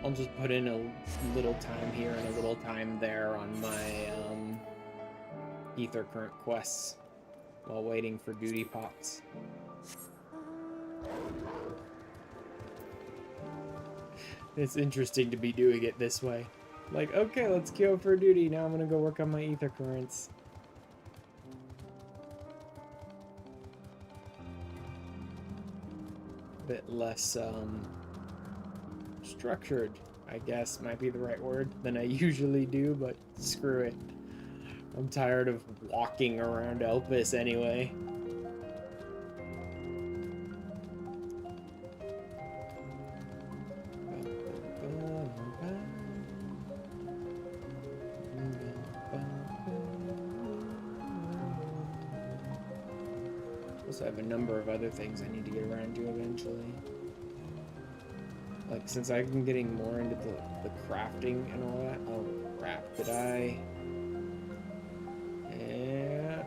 I'll just put in a little time here and a little time there on my ether current quests while waiting for duty pops. It's interesting to be doing it this way. Like, okay, let's queue up for duty. Now I'm gonna go work on my ether currents. A bit less structured, I guess might be the right word, than I usually do, but screw it. I'm tired of walking around Elpis anyway. Also, I have a number of other things I need to get around to eventually. Like, since I've been getting more into the crafting and all that. Oh, crap. Did I? Yeah.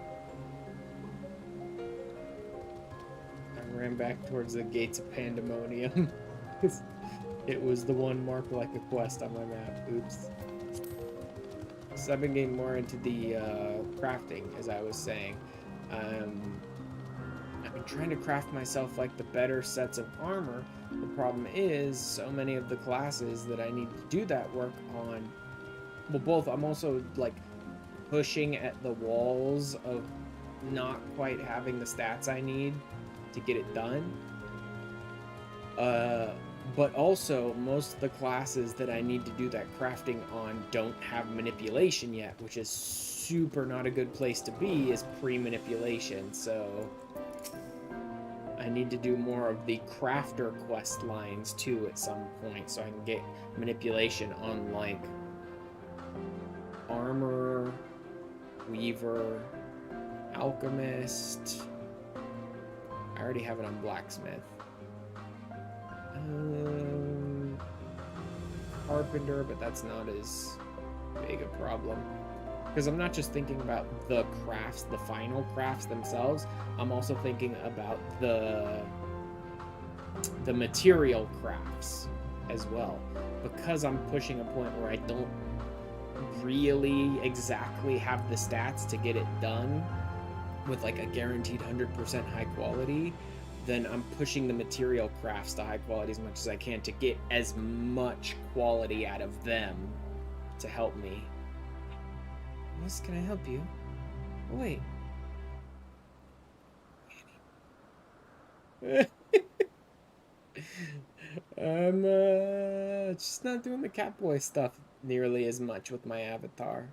I ran back towards the gates of Pandaemonium. It was the one marked like a quest on my map. Oops. So I've been getting more into the crafting, as I was saying. I've been trying to craft myself like the better sets of armor. The problem is so many of the classes that I need to do that work on. Well, both. I'm also like pushing at the walls of not quite having the stats I need to get it done. But also most of the classes that I need to do that crafting on don't have manipulation yet, which is super not a good place to be, is pre-manipulation. So I need to do more of the crafter quest lines too at some point, so I can get manipulation on like armor, weaver, alchemist. I already have it on blacksmith. Carpenter, but that's not as big a problem. Because I'm not just thinking about the crafts, the final crafts themselves. I'm also thinking about the material crafts as well. Because I'm pushing a point where I don't really exactly have the stats to get it done with like a guaranteed 100% high quality, then I'm pushing the material crafts to high quality as much as I can to get as much quality out of them to help me. Yes, can I help you? Oh, wait. I'm just not doing the Catboy stuff nearly as much with my avatar.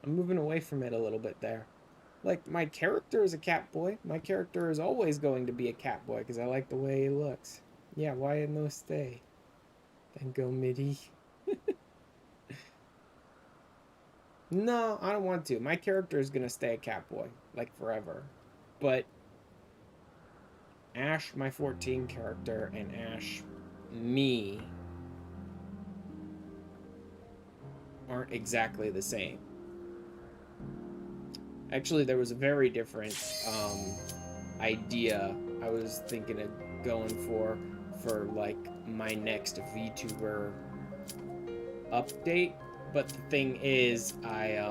I'm moving away from it a little bit there. Like, my character is a Catboy. My character is always going to be a Catboy because I like the way he looks. Yeah, why no stay? Then go MIDI. No, I don't want to. My character is going to stay a Catboy, like, forever. But Ash, my 14 character, and Ash, me, aren't exactly the same. Actually, there was a very different idea I was thinking of going for like my next VTuber update. But the thing is, I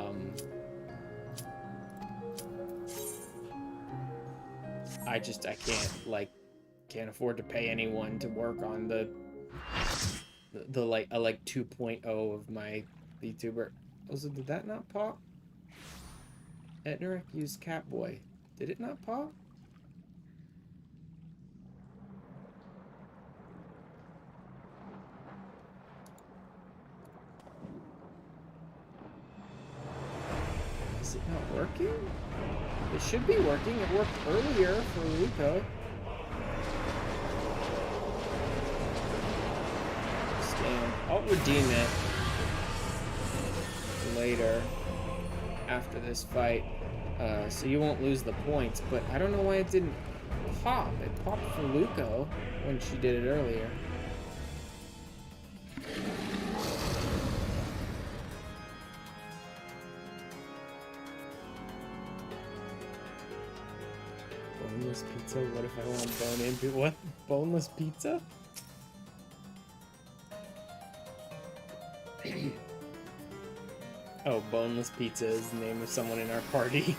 can't afford to pay anyone to work on the The like a like 2.0 of my VTuber. Also, did that not pop? Etnarek used Catboy. Did it not pop? Is it not working? It should be working. It worked earlier for Luco. Stand. I'll redeem it later after this fight, so you won't lose the points. But I don't know why it didn't pop. It popped for Luco when she did it earlier. Boneless pizza? What if I want bone-in pizza? What? Boneless pizza? Oh, boneless pizza is the name of someone in our party.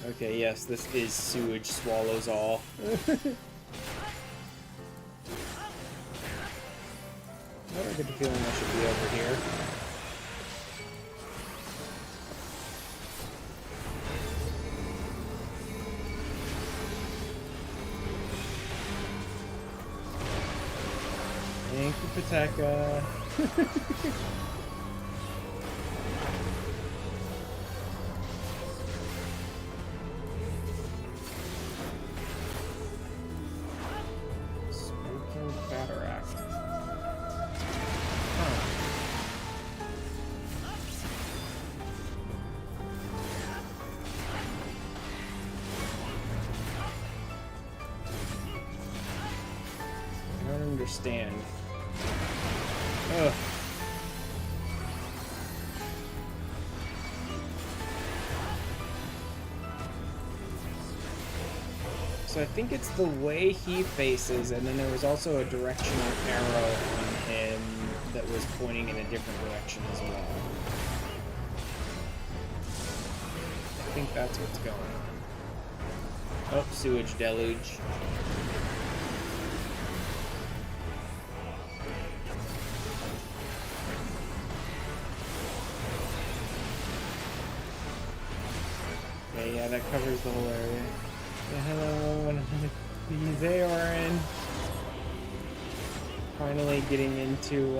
Okay, yes, this is sewage swallows all. I get the feeling I should be over here. Thank you, Pateka. Smoking cataract. Huh. I don't understand. Ugh. So I think it's the way he faces, and then there was also a directional arrow on him that was pointing in a different direction as well. I think that's what's going on. Oh, sewage deluge. Okay, yeah, that covers the whole area. Yeah, hello, he's Aorin. Finally getting into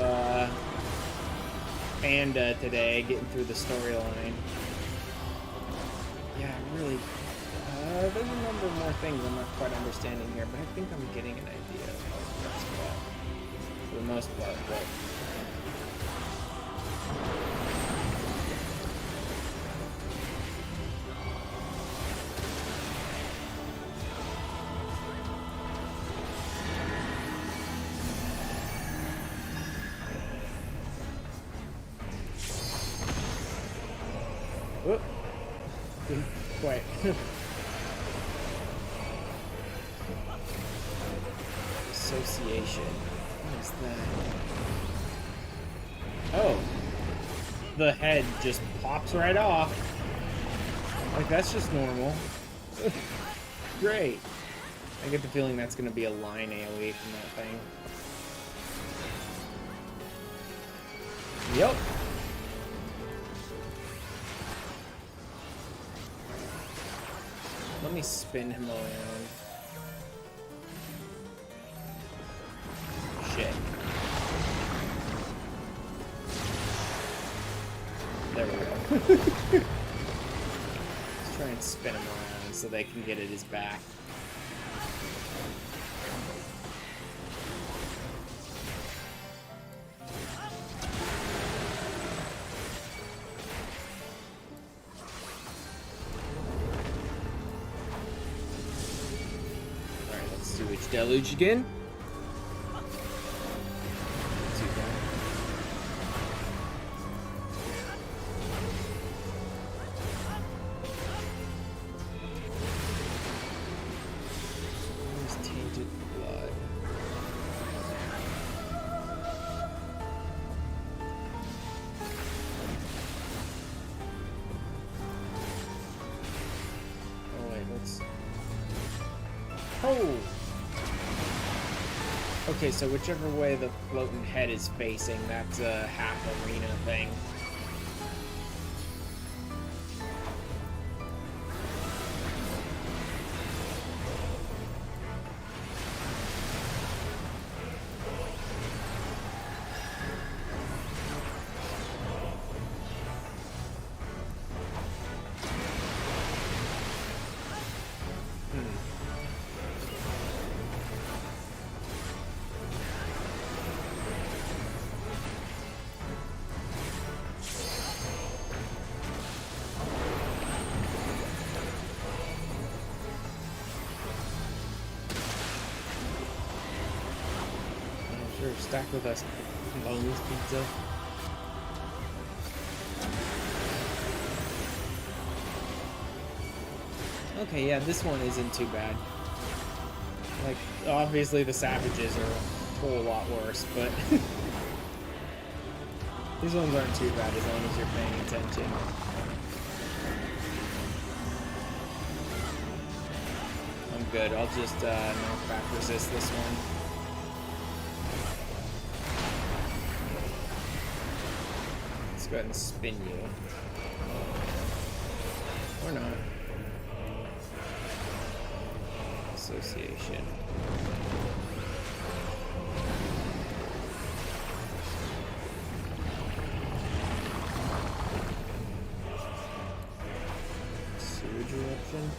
Panda today, getting through the storyline. Yeah, really. There's a number more things I'm not quite understanding here, but I think I'm getting an idea of what's what. For the most part, but. Whoop. Didn't quite. Association. What is that? Oh. The head just pops right off. Like, that's just normal. Great. I get the feeling that's going to be a line AoE from that thing. Yep. Let me spin him around. Shit. There we go. Let's try and spin him around so they can get at his back. Sewage deluge again. Too bad. Where's tainted blood? Oh wait, let's Oh! Okay, so whichever way the floating head is facing, that's a half arena thing. Sure, stack with us, boneless pizza. Okay, yeah, this one isn't too bad. Like, obviously the savages are a whole lot worse, but these ones aren't too bad as long as you're paying attention. I'm good. I'll just knock back resist this one. Go ahead and spin you. Or not. Association. Sewage eruption.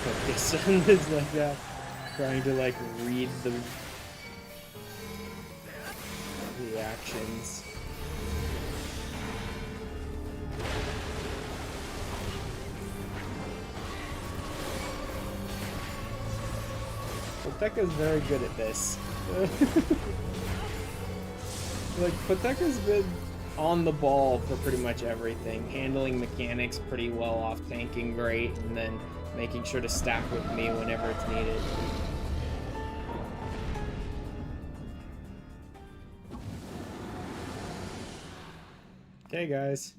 Focus on this like that. Trying to like read the reactions. Poteka's very good at this. Like, Poteka's been on the ball for pretty much everything. Handling mechanics pretty well, off tanking great, and then making sure to stack with me whenever it's needed. Okay, guys.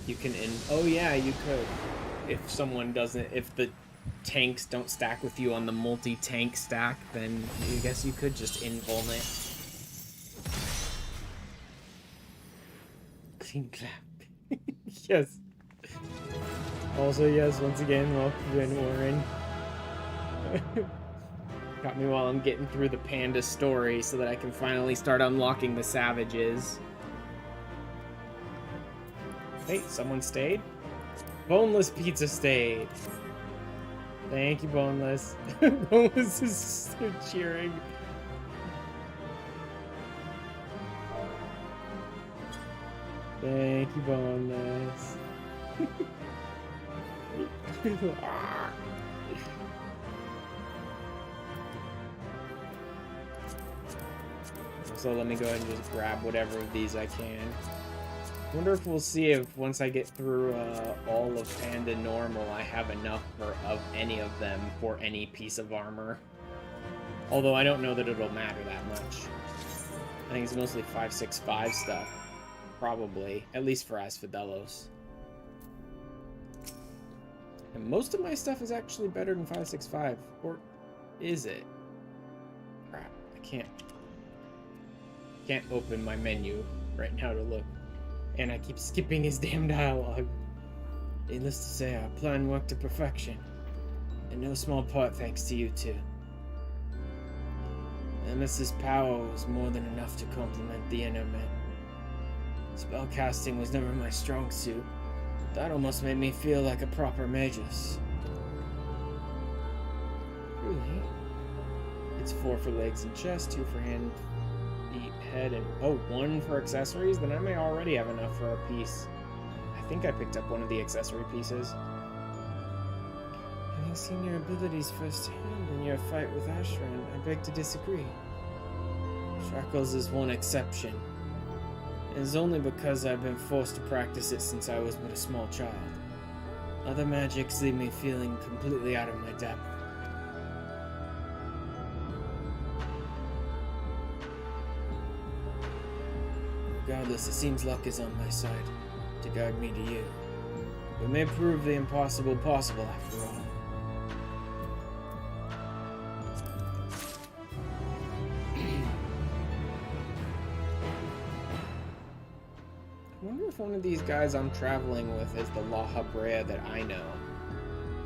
You can oh yeah, you could. If someone doesn't, if the tanks don't stack with you on the multi-tank stack, then I guess you could just invuln it. Clean clap. Yes. Also, yes, once again, welcome, Warren. Got me while I'm getting through the panda story so that I can finally start unlocking the savages. Hey, someone stayed? Boneless Pizza stayed. Thank you, Boneless. Boneless is so cheering. Thank you, Boneless. So let me go ahead and just grab whatever of these I can. I wonder if we'll see if once I get through all of Panda Normal, I have enough of any of them for any piece of armor. Although I don't know that it'll matter that much. I think it's mostly 5.6.5 stuff. Probably. At least for Asphodelos. And most of my stuff is actually better than 5.6.5. Or is it? Crap. I can't open my menu right now to look. And I keep skipping his damn dialogue. Needless to say, our plan worked to perfection. In no small part thanks to you two. Nemesis' power was more than enough to complement the internet. Spellcasting was never my strong suit. That almost made me feel like a proper magus. Truly. It's 4 for legs and chest, 2 for hand, feet, head, and... Oh, 1 for accessories? Then I may already have enough for a piece. I think I picked up one of the accessory pieces. Having seen your abilities firsthand in your fight with Ashran, I beg to disagree. Shackles is one exception. It is only because I've been forced to practice it since I was but a small child. Other magics leave me feeling completely out of my depth. Regardless, it seems luck is on my side, to guide me to you. It may prove the impossible possible after all. I wonder if one of these guys I'm traveling with is the Laha Brea that I know.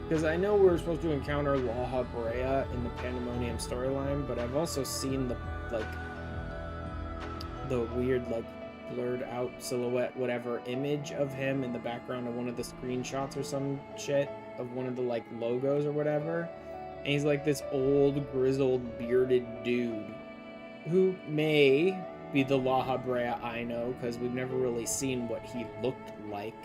Because I know we're supposed to encounter Laha Brea in the Pandaemonium storyline, but I've also seen the, like, the weird, like, blurred out silhouette, whatever, image of him in the background of one of the screenshots or some shit of one of the, like, logos or whatever. And he's like this old, grizzled, bearded dude who may be the Laha Brea I know, because we've never really seen what he looked like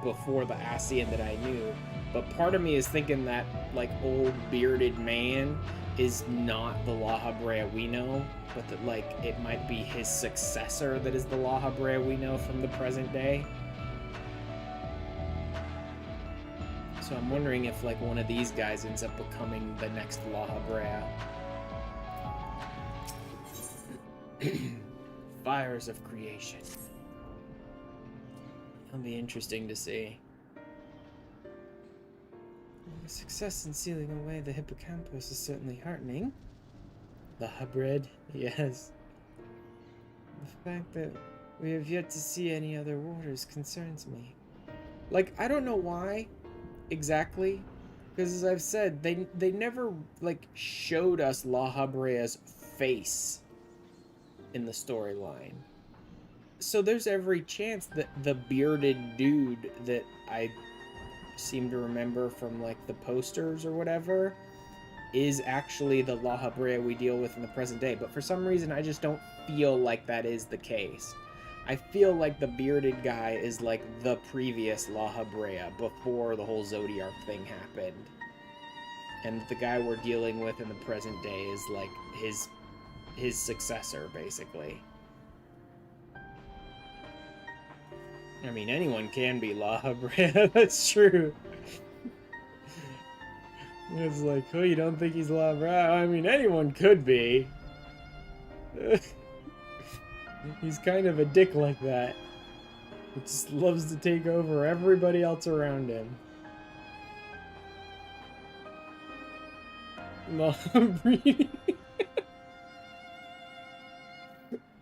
before the Ascian that I knew. But part of me is thinking that, like, old bearded man is not the Laha Brea we know, but that, like, it might be his successor that is the Laha Brea we know from the present day. So I'm wondering if, like, one of these guys ends up becoming the next Laha Brea. Fires of creation. That'll be interesting to see. Success in sealing away the hippocampus is certainly heartening. The hybrid, yes. The fact that we have yet to see any other waters concerns me. Like, I don't know why exactly, because as I've said, they never, like, showed us Laha Brea's face in the storyline. So there's every chance that the bearded dude that I seem to remember from, like, the posters or whatever is actually the Laha Brea we deal with in the present day. But for some reason, I just don't feel like that is the case. I feel like the bearded guy is, like, the previous Laha Brea before the whole Zodiark thing happened. And the guy we're dealing with in the present day is, like, his successor, basically. I mean, anyone can be Laha Brea, that's true. It's like, oh, you don't think he's Laha Brea? I mean, anyone could be. He's kind of a dick like that. He just loves to take over everybody else around him. Laha Brea.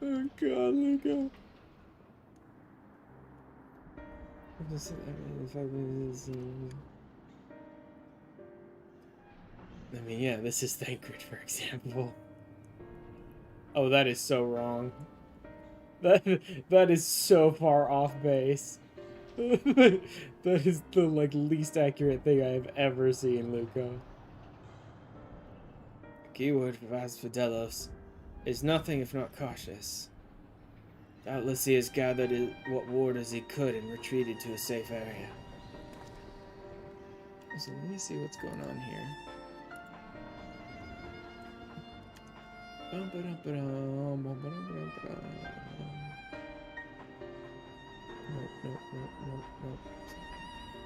Oh god, Luca. I mean, yeah, this is Thancred, for example. Oh, that is so wrong. That is so far off base. That is the, like, least accurate thing I have ever seen, Luca. The keyword for Vas Fidelos is nothing if not cautious. Doubtless he has gathered what warders he could and retreated to a safe area. So let me see what's going on here. Nope.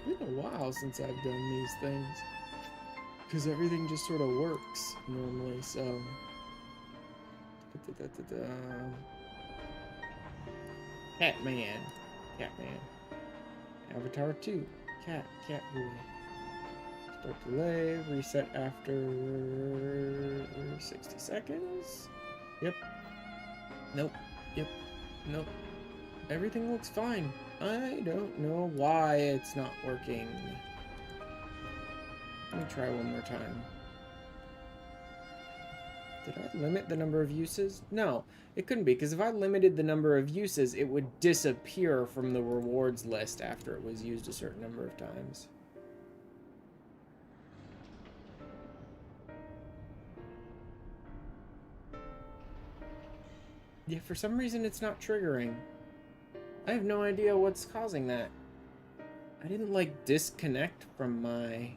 It's been a while since I've done these things. Because everything just sort of works normally, so... Catman. Avatar 2. Cat boy. Start delay, reset after 60 seconds. Yep. Nope. Yep. Nope. Everything looks fine. I don't know why it's not working. Let me try one more time. Did I limit the number of uses? No, it couldn't be, because if I limited the number of uses, it would disappear from the rewards list after it was used a certain number of times. Yeah, for some reason it's not triggering. I have no idea what's causing that. I didn't, like, disconnect from my...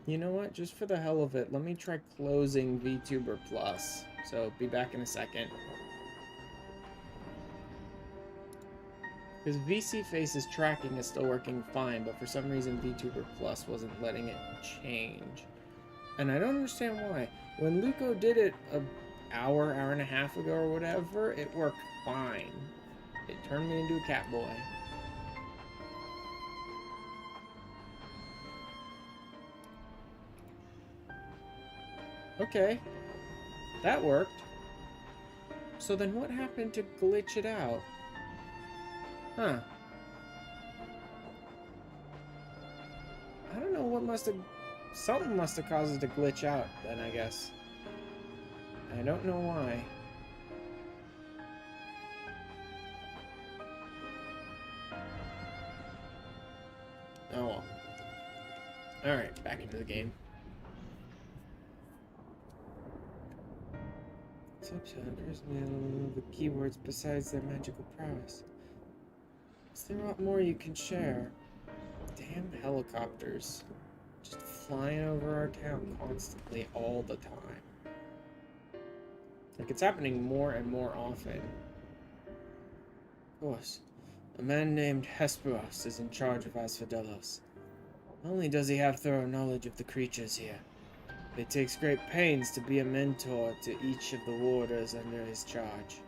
You know what? Just for the hell of it, let me try closing VTuber Plus. So, be back in a second. Because VC Face's tracking is still working fine, but for some reason VTuber Plus wasn't letting it change. And I don't understand why. When Luco did it an hour and a half ago or whatever, it worked fine. It turned me into a cat boy. Okay. That worked. So then what happened to glitch it out? Huh. I don't know what must have... Something must have caused it to glitch out then, I guess. I don't know why. Oh well. Alright, back into the game. Subscribers know the keywords besides their magical prowess. Is there a lot more you can share? Damn helicopters. Just flying over our town constantly all the time. Like, it's happening more and more often. Of course. A man named Hesperos is in charge of Asphodelos. Not only does he have thorough knowledge of the creatures here, but he takes great pains to be a mentor to each of the warders under his charge.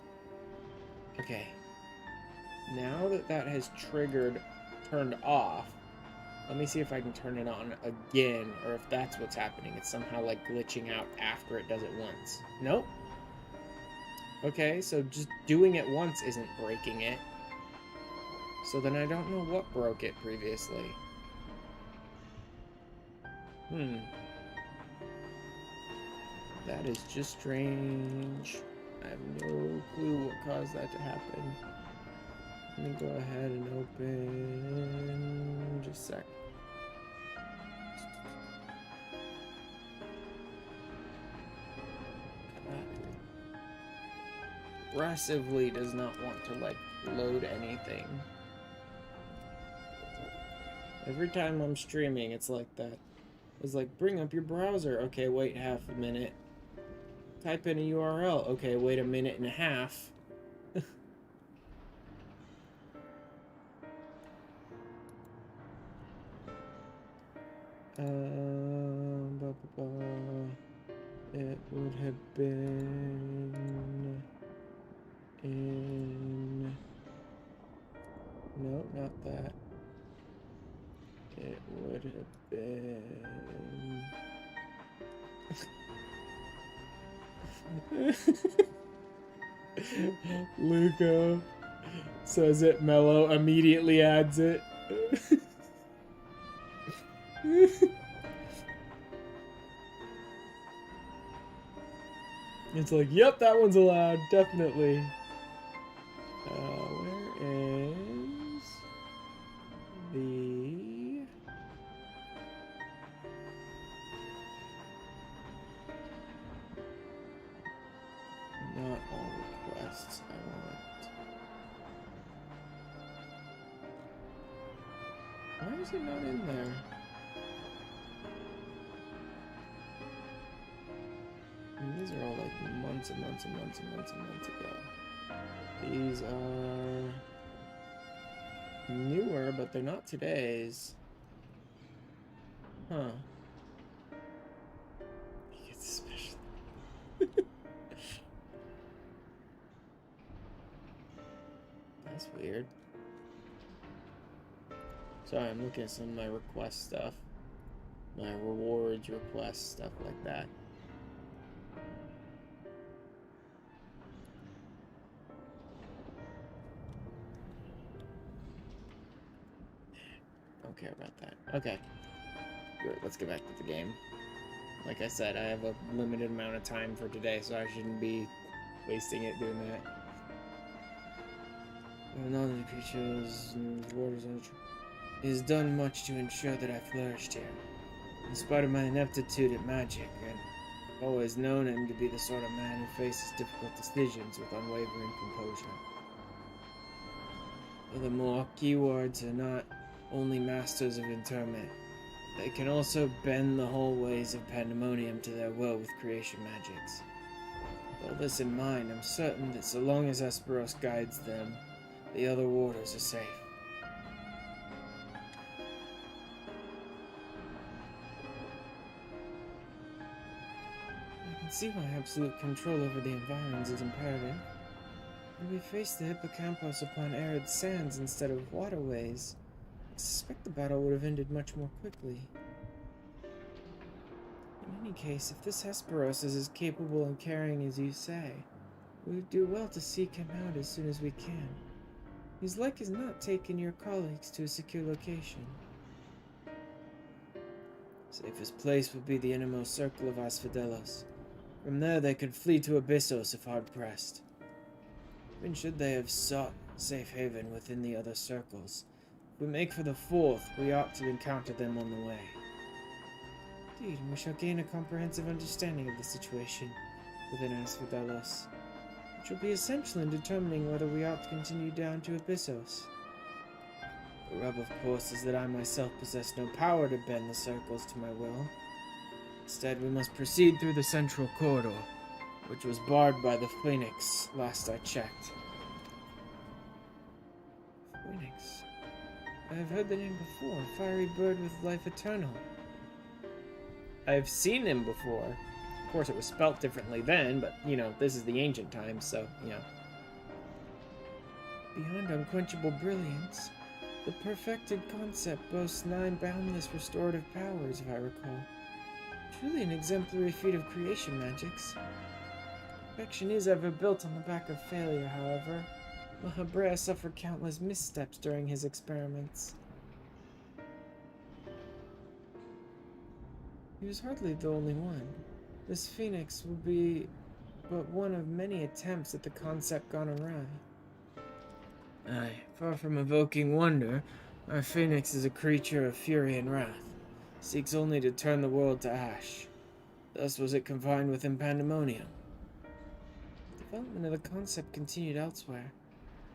Okay. Now that that has turned off, let me see if I can turn it on again, or if that's what's happening. It's somehow like glitching out after it does it once. Nope. Okay, so just doing it once isn't breaking it. So then I don't know what broke it previously. That is just strange. I have no clue what caused that to happen. Let me go ahead and open... Just a sec. Aggressively does not want to, like, load anything. Every time I'm streaming, it's like that. It's like, bring up your browser. Okay, wait half a minute. Type in a URL. Okay, wait a minute and a half. It would have been in... No, not that. It would have been... Luca says it, Mello immediately adds it. It's like, yep, that one's allowed, definitely. Where is the... Not all requests I want. Why is it not in there? And these are all like months and months and months and months and months ago. These are newer, but they're not today's. Huh. He gets a special. That's weird. Sorry, I'm looking at some of my request stuff. My rewards, requests, stuff like that. Don't care about that. Okay. Good, let's get back to the game. Like I said, I have a limited amount of time for today, so I shouldn't be wasting it doing that. None of the creatures and waters on the tree. It has done much to ensure that I flourished here. In spite of my ineptitude at magic, and I've always known him to be the sort of man who faces difficult decisions with unwavering composure. Furthermore, keywords are not only masters of interment. They can also bend the whole ways of Pandaemonium to their will with creation magics. With all this in mind, I'm certain that so long as Hesperos guides them, the other warders are safe. I can see why absolute control over the environs is imperative. When we faced the hippocampus upon arid sands instead of waterways, I suspect the battle would have ended much more quickly. In any case, if this Hesperos is as capable and caring as you say, we would do well to seek him out as soon as we can. He's like as not taken your colleagues to a secure location. Safest place would be the innermost circle of Asphodelos. From there they could flee to Abyssos if hard-pressed. Even should they have sought safe haven within the other circles, if we make for the fourth, we ought to encounter them on the way. Indeed, we shall gain a comprehensive understanding of the situation within Asphodelos, which will be essential in determining whether we ought to continue down to Abyssos. The rub, of course, is that I myself possess no power to bend the circles to my will. Instead, we must proceed through the central corridor, which was barred by the Phoenix last I checked. Phoenix? I have heard the name before. A fiery bird with life eternal. I've seen him before. Of course, it was spelt differently then, but, you know, this is the ancient times, so, you know. Beyond unquenchable brilliance, the perfected concept boasts 9 boundless restorative powers, if I recall. Truly an exemplary feat of creation magics. Perfection is ever built on the back of failure, however. Mahabrea suffered countless missteps during his experiments. He was hardly the only one. This Phoenix will be but one of many attempts at the concept gone awry. Aye, far from evoking wonder, our Phoenix is a creature of fury and wrath. Seeks only to turn the world to ash. Thus was it confined within Pandaemonium. Development of the concept continued elsewhere.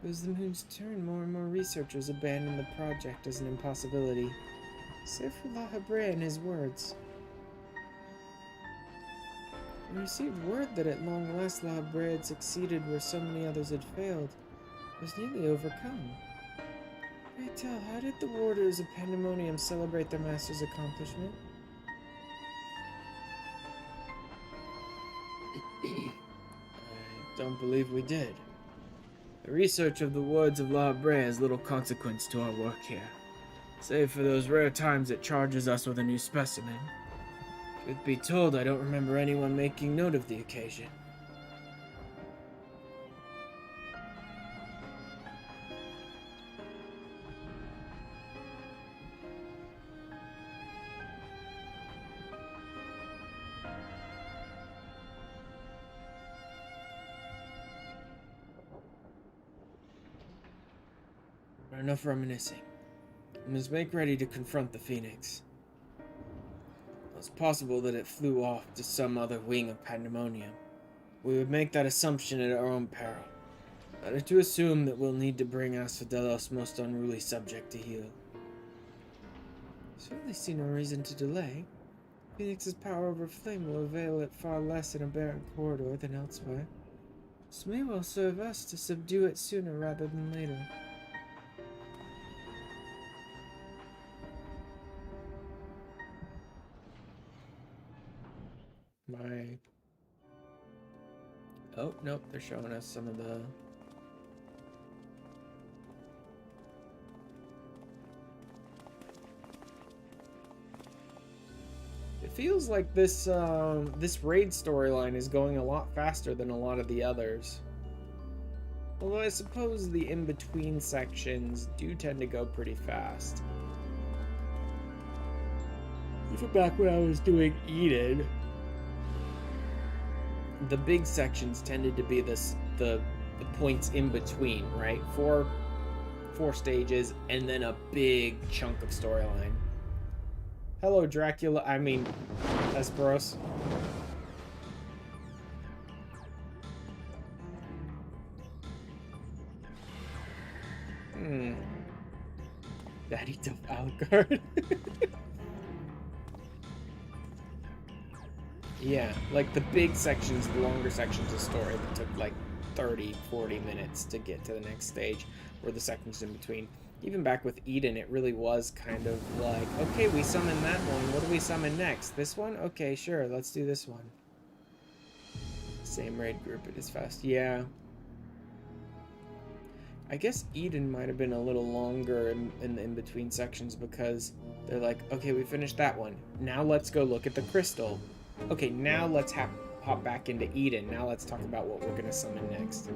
It was the moon's turn, more and more researchers abandoned the project as an impossibility, save for La Habrea and his words. We received word that at long last La Habrea had succeeded where so many others had failed. It was nearly overcome. Pray tell, how did the warders of Pandaemonium celebrate their master's accomplishment? I don't believe we did. The research of the words of La Habrea has little consequence to our work here, save for those rare times it charges us with a new specimen. Truth be told, I don't remember anyone making note of the occasion. Enough reminiscing. We must make ready to confront the Phoenix. It's possible that it flew off to some other wing of Pandaemonium. We would make that assumption at our own peril. Better to assume that we'll need to bring Asphodelos' most unruly subject to heel. Certainly see no reason to delay. Phoenix's power over flame will avail it far less in a barren corridor than elsewhere. This may well serve us to subdue it sooner rather than later. Oh, nope, they're showing us some of the... It feels like this raid storyline is going a lot faster than a lot of the others. Although I suppose the in-between sections do tend to go pretty fast. Even back when I was doing Eden, the big sections tended to be the points in between, right? Four stages and then a big chunk of storyline. Hello, Dracula. I mean, Hesperos. Daddy Duff Alucard. Yeah, like the big sections, the longer sections of story that took like 30, 40 minutes to get to the next stage, or the sections in between. Even back with Eden, it really was kind of like, okay, we summoned that one, what do we summon next? This one? Okay, sure, let's do this one. Same raid group, it is fast. Yeah. I guess Eden might have been a little longer in between sections because they're like, okay, we finished that one. Now let's go look at the crystal. Okay, now let's hop back into Eden. Now let's talk about what we're going to summon next.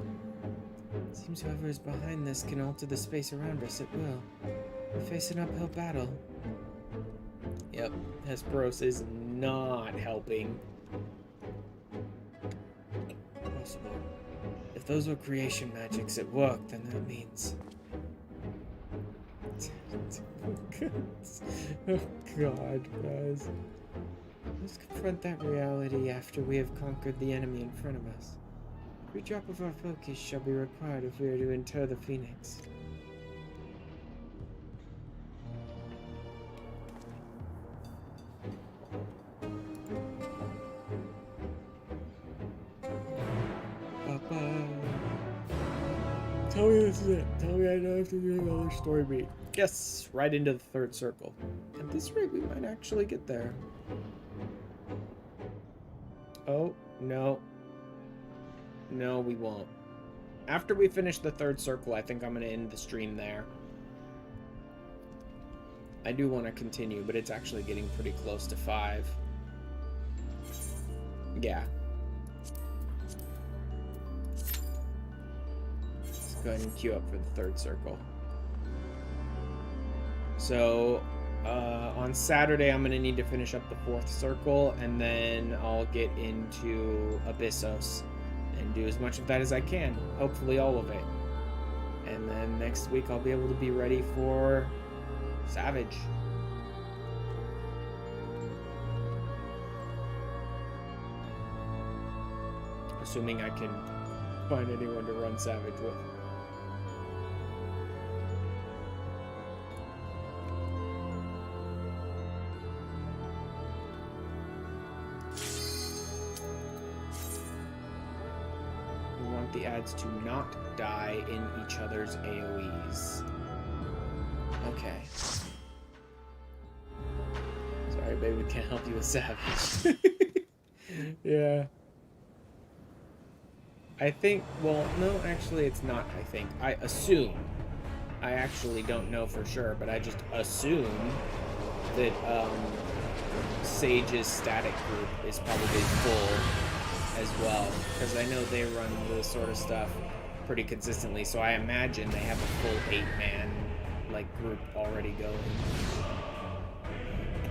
Seems whoever is behind this can alter the space around us at will. We face an uphill battle. Yep, Hesperos is not helping. Possible. If those were creation magics at work, then that means... Oh god, guys. Let's confront that reality after we have conquered the enemy in front of us. Every drop of our focus shall be required if we are to inter the Phoenix. Tell me this is it. Tell me I don't have to do another story beat. Yes, right into the third circle. At this rate, we might actually get there. Oh, no. No, we won't. After we finish the third circle, I think I'm going to end the stream there. I do want to continue, but it's actually getting pretty close to 5. Yeah. Let's go ahead and queue up for the third circle. So, on Saturday, I'm going to need to finish up the 4th circle, and then I'll get into Abyssos and do as much of that as I can. Hopefully all of it. And then next week, I'll be able to be ready for Savage. Assuming I can find anyone to run Savage with. The ads to not die in each other's AoEs. Okay. Sorry, babe, we can't help you with Savage. Yeah. I think, well, no, actually it's not, I think. I assume. I actually don't know for sure, but I just assume that Sage's static group is probably full as well, because I know they run this sort of stuff pretty consistently, so I imagine they have a full 8-man like group already going.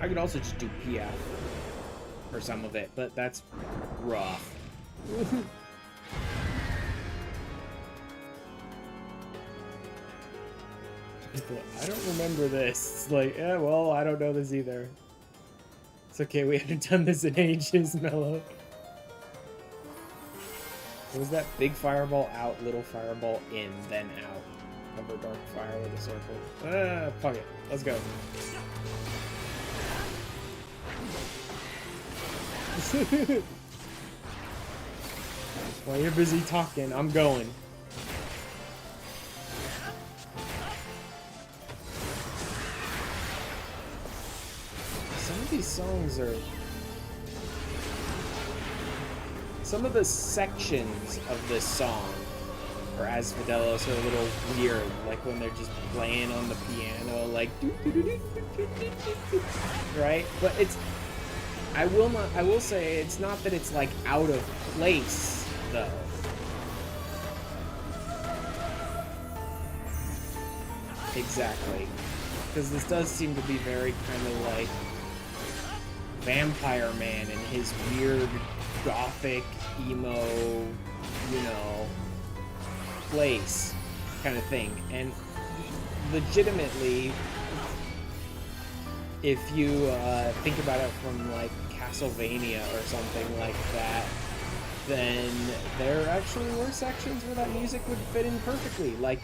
I could also just do PF for some of it, but that's rough. I don't remember this. It's like, yeah, well, I don't know this either. It's okay, we haven't done this in ages, Mello. What was that? Big fireball out, little fireball in, then out. Cover dark fire with a circle. Fuck it. Let's go. While you're busy talking, I'm going. Some of these songs are... Some of the sections of this song, or As Fidelos, are a little weird, like when they're just playing on the piano, like right? But it's, I will say it's not that it's like out of place though. Exactly, because this does seem to be very kind of like Vampire Man and his weird gothic, emo, you know, place kind of thing. And legitimately, if you think about it from like Castlevania or something like that, then there actually were sections where that music would fit in perfectly. Like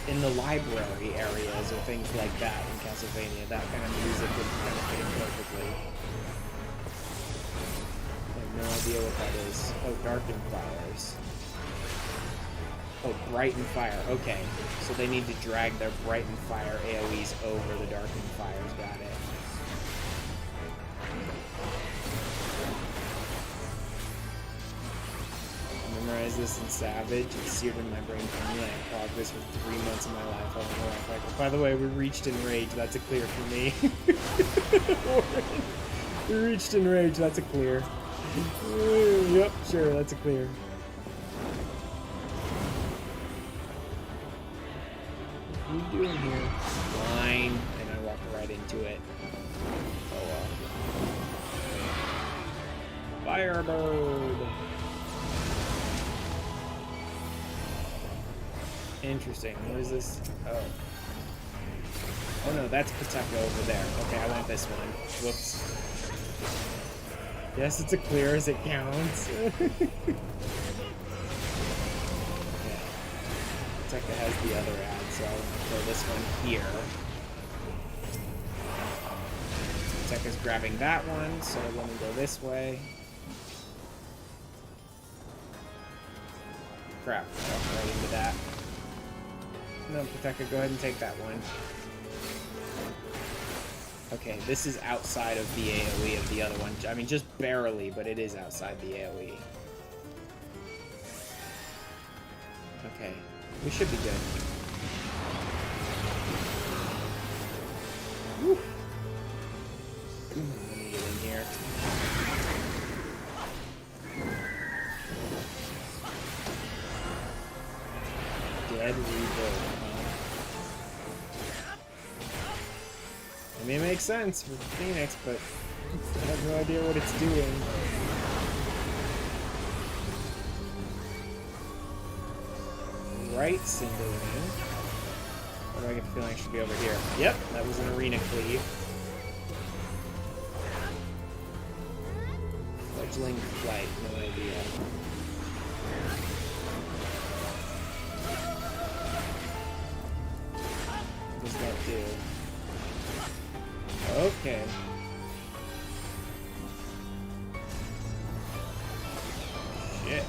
in the library areas or things like that in Castlevania. That kind of music would kind of fit perfectly. I have no idea what that is. Oh, Darkened Fires. Oh, Brighten Fire. Okay, so they need to drag their Brighten Fire AoEs over the Darkened Fires. Got it. Memorize this in Savage. It's seared in my brain for me. I clogged this for 3 months of my life. I don't know if I can. By the way, we reached Enrage. That's a clear for me. We reached Enrage. That's a clear. Yep, sure, that's a clear. What are you doing here? Fine. And I walked right into it. Oh well. Firebird. Interesting. What is this? Oh. Oh no, that's Pateka over there. Okay, I want this one. Whoops. Yes, it's a clear as it counts. Yeah. Pateka has the other ad, so I'll throw this one here. Pateka's grabbing that one, so let me go this way. Crap, I walked right into that. No, Pateka, go ahead and take that one. Okay, this is outside of the AoE of the other one. I mean, just barely, but it is outside the AoE. Okay, we should be good. Woo. Let me get in here. Dead Rebuild. I mean, it makes sense for Phoenix, but I have no idea what it's doing. Right, Cinderine. Or do I get the feeling I should be over here? Yep, that was an arena cleave. Fledgling Flight, no idea. What does that do? Okay. Shit.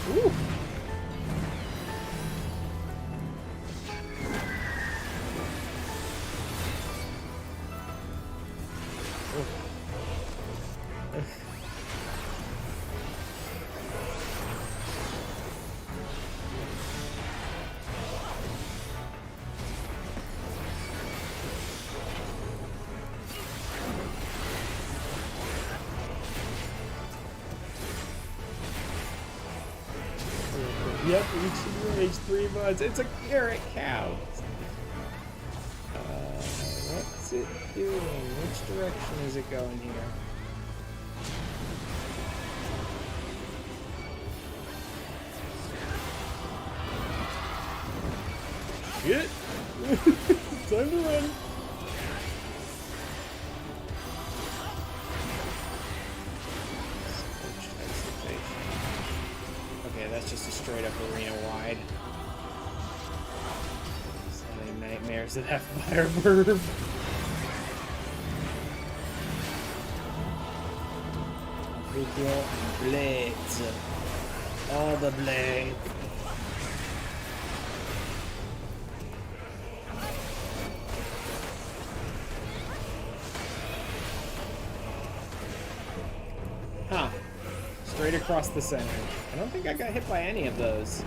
Woo! Yep, each Enrage 3 months. It's a carrot cow. What's it doing? Which direction is it going here? Shit! Time to run. Okay, that's just a straight up arena wide. So many nightmares that have Firebird. Vigil and blades. All the blades. Huh. Straight across the center. I don't think I got hit by any of those.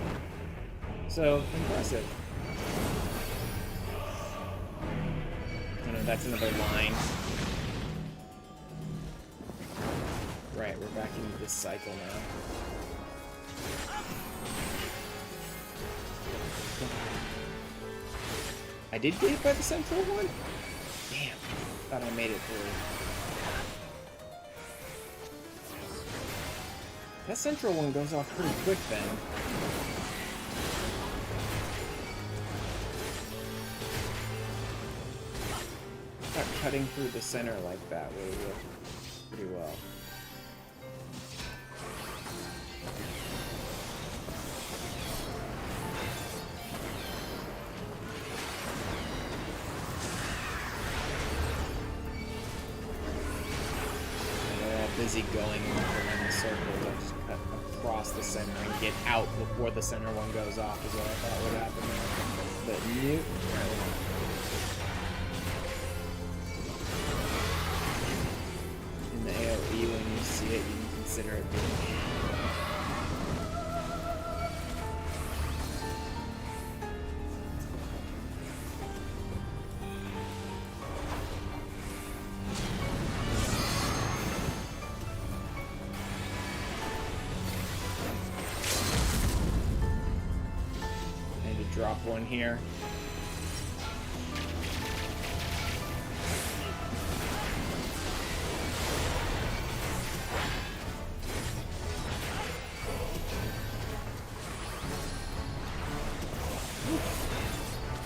So, impressive. Oh no, that's another line. Right, we're back into this cycle now. I did get hit by the central one? Damn. Thought I made it through. That central one goes off pretty quick then. Thought cutting through the center like that would work pretty well. busy going around the circles, I'll just cut across the center and get out before the center one goes off is what I thought would happen there. But nope. In the AoE, when you see it, you can consider it being... Drop one here.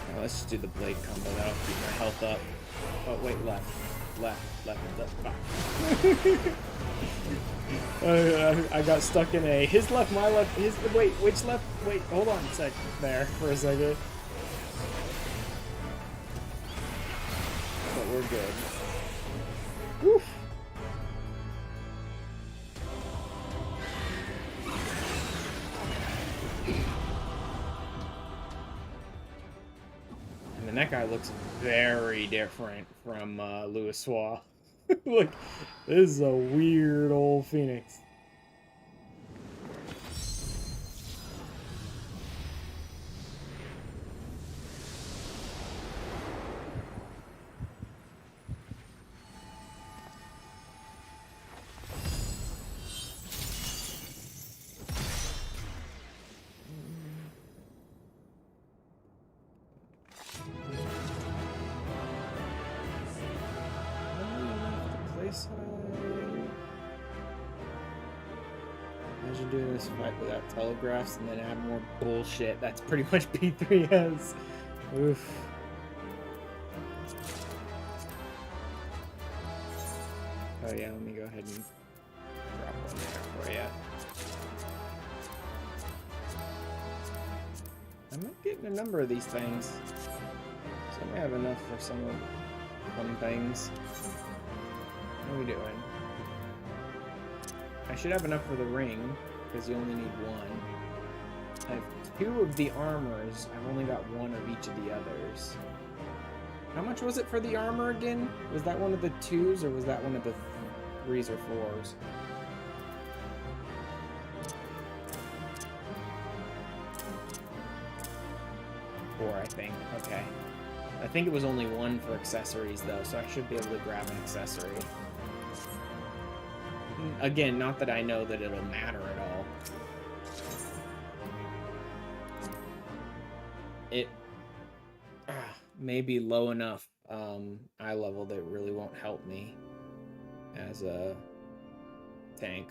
Now let's just do the blade combo. That'll keep my health up. Oh wait, left. I got stuck in a his left, my left, his wait, which left? Wait, hold on a sec there for a second. But we're good. Woof. And then that guy looks very different from Louis Swa. Look, this is a weird old Phoenix. Imagine doing this fight without telegraphs and then add more bullshit. That's pretty much P3S. Oof. Oh yeah, let me go ahead and drop one there for you. I'm not getting a number of these things, so I may have enough for some of fun things. What are we doing? I should have enough for the ring, because you only need one. I have 2 of the armors. I've only got 1 of each of the others. How much was it for the armor again? Was that one of the 2s, or was that one of the 3s or 4s? Four, I think. Okay. I think it was only 1 for accessories, though, so I should be able to grab an accessory. Again, not that I know that it'll matter at all. It may be low enough eye level that it really won't help me as a tank.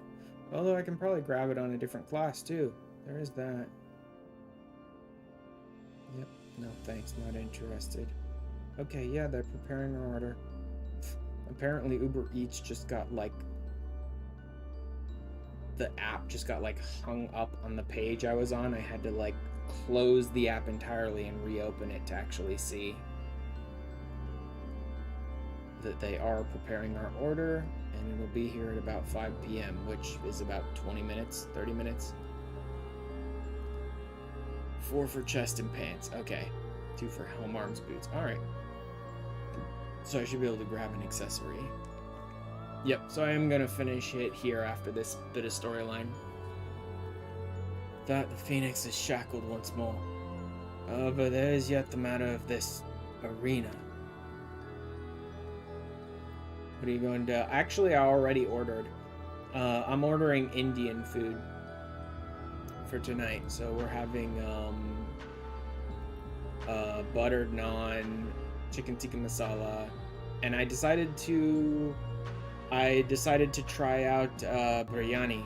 Although I can probably grab it on a different class too. There is that. Yep, no thanks, not interested. Okay, yeah, they're preparing our order. Apparently Uber Eats just got like... the app just got like hung up on the page I was on. I had to like close the app entirely and reopen it to actually see that they are preparing our order, and it'll be here at about 5 p.m., which is about 20 minutes, 30 minutes. 4 for chest and pants. Okay. 2 for helm, arms, boots. All right. So I should be able to grab an accessory. Yep, so I am going to finish it here after this bit of storyline. That the Phoenix is shackled once more. But there is yet the matter of this arena. What are you going to... Actually, I already ordered. I'm ordering Indian food for tonight. So we're having buttered naan, chicken tikka masala, and I decided to try out biryani.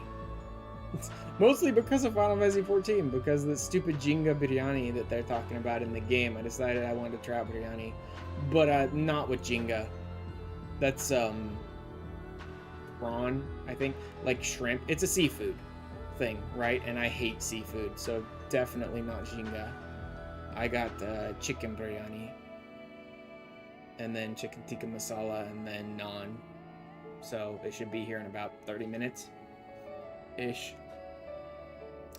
Mostly because of Final Fantasy XIV, because of the stupid Jinga biryani that they're talking about in the game. I decided I wanted to try out biryani, but not with Jinga. That's prawn, I think, like shrimp. It's a seafood thing, right? And I hate seafood, so definitely not Jinga. I got chicken biryani, and then chicken tikka masala, and then naan. so it should be here in about 30 minutes-ish.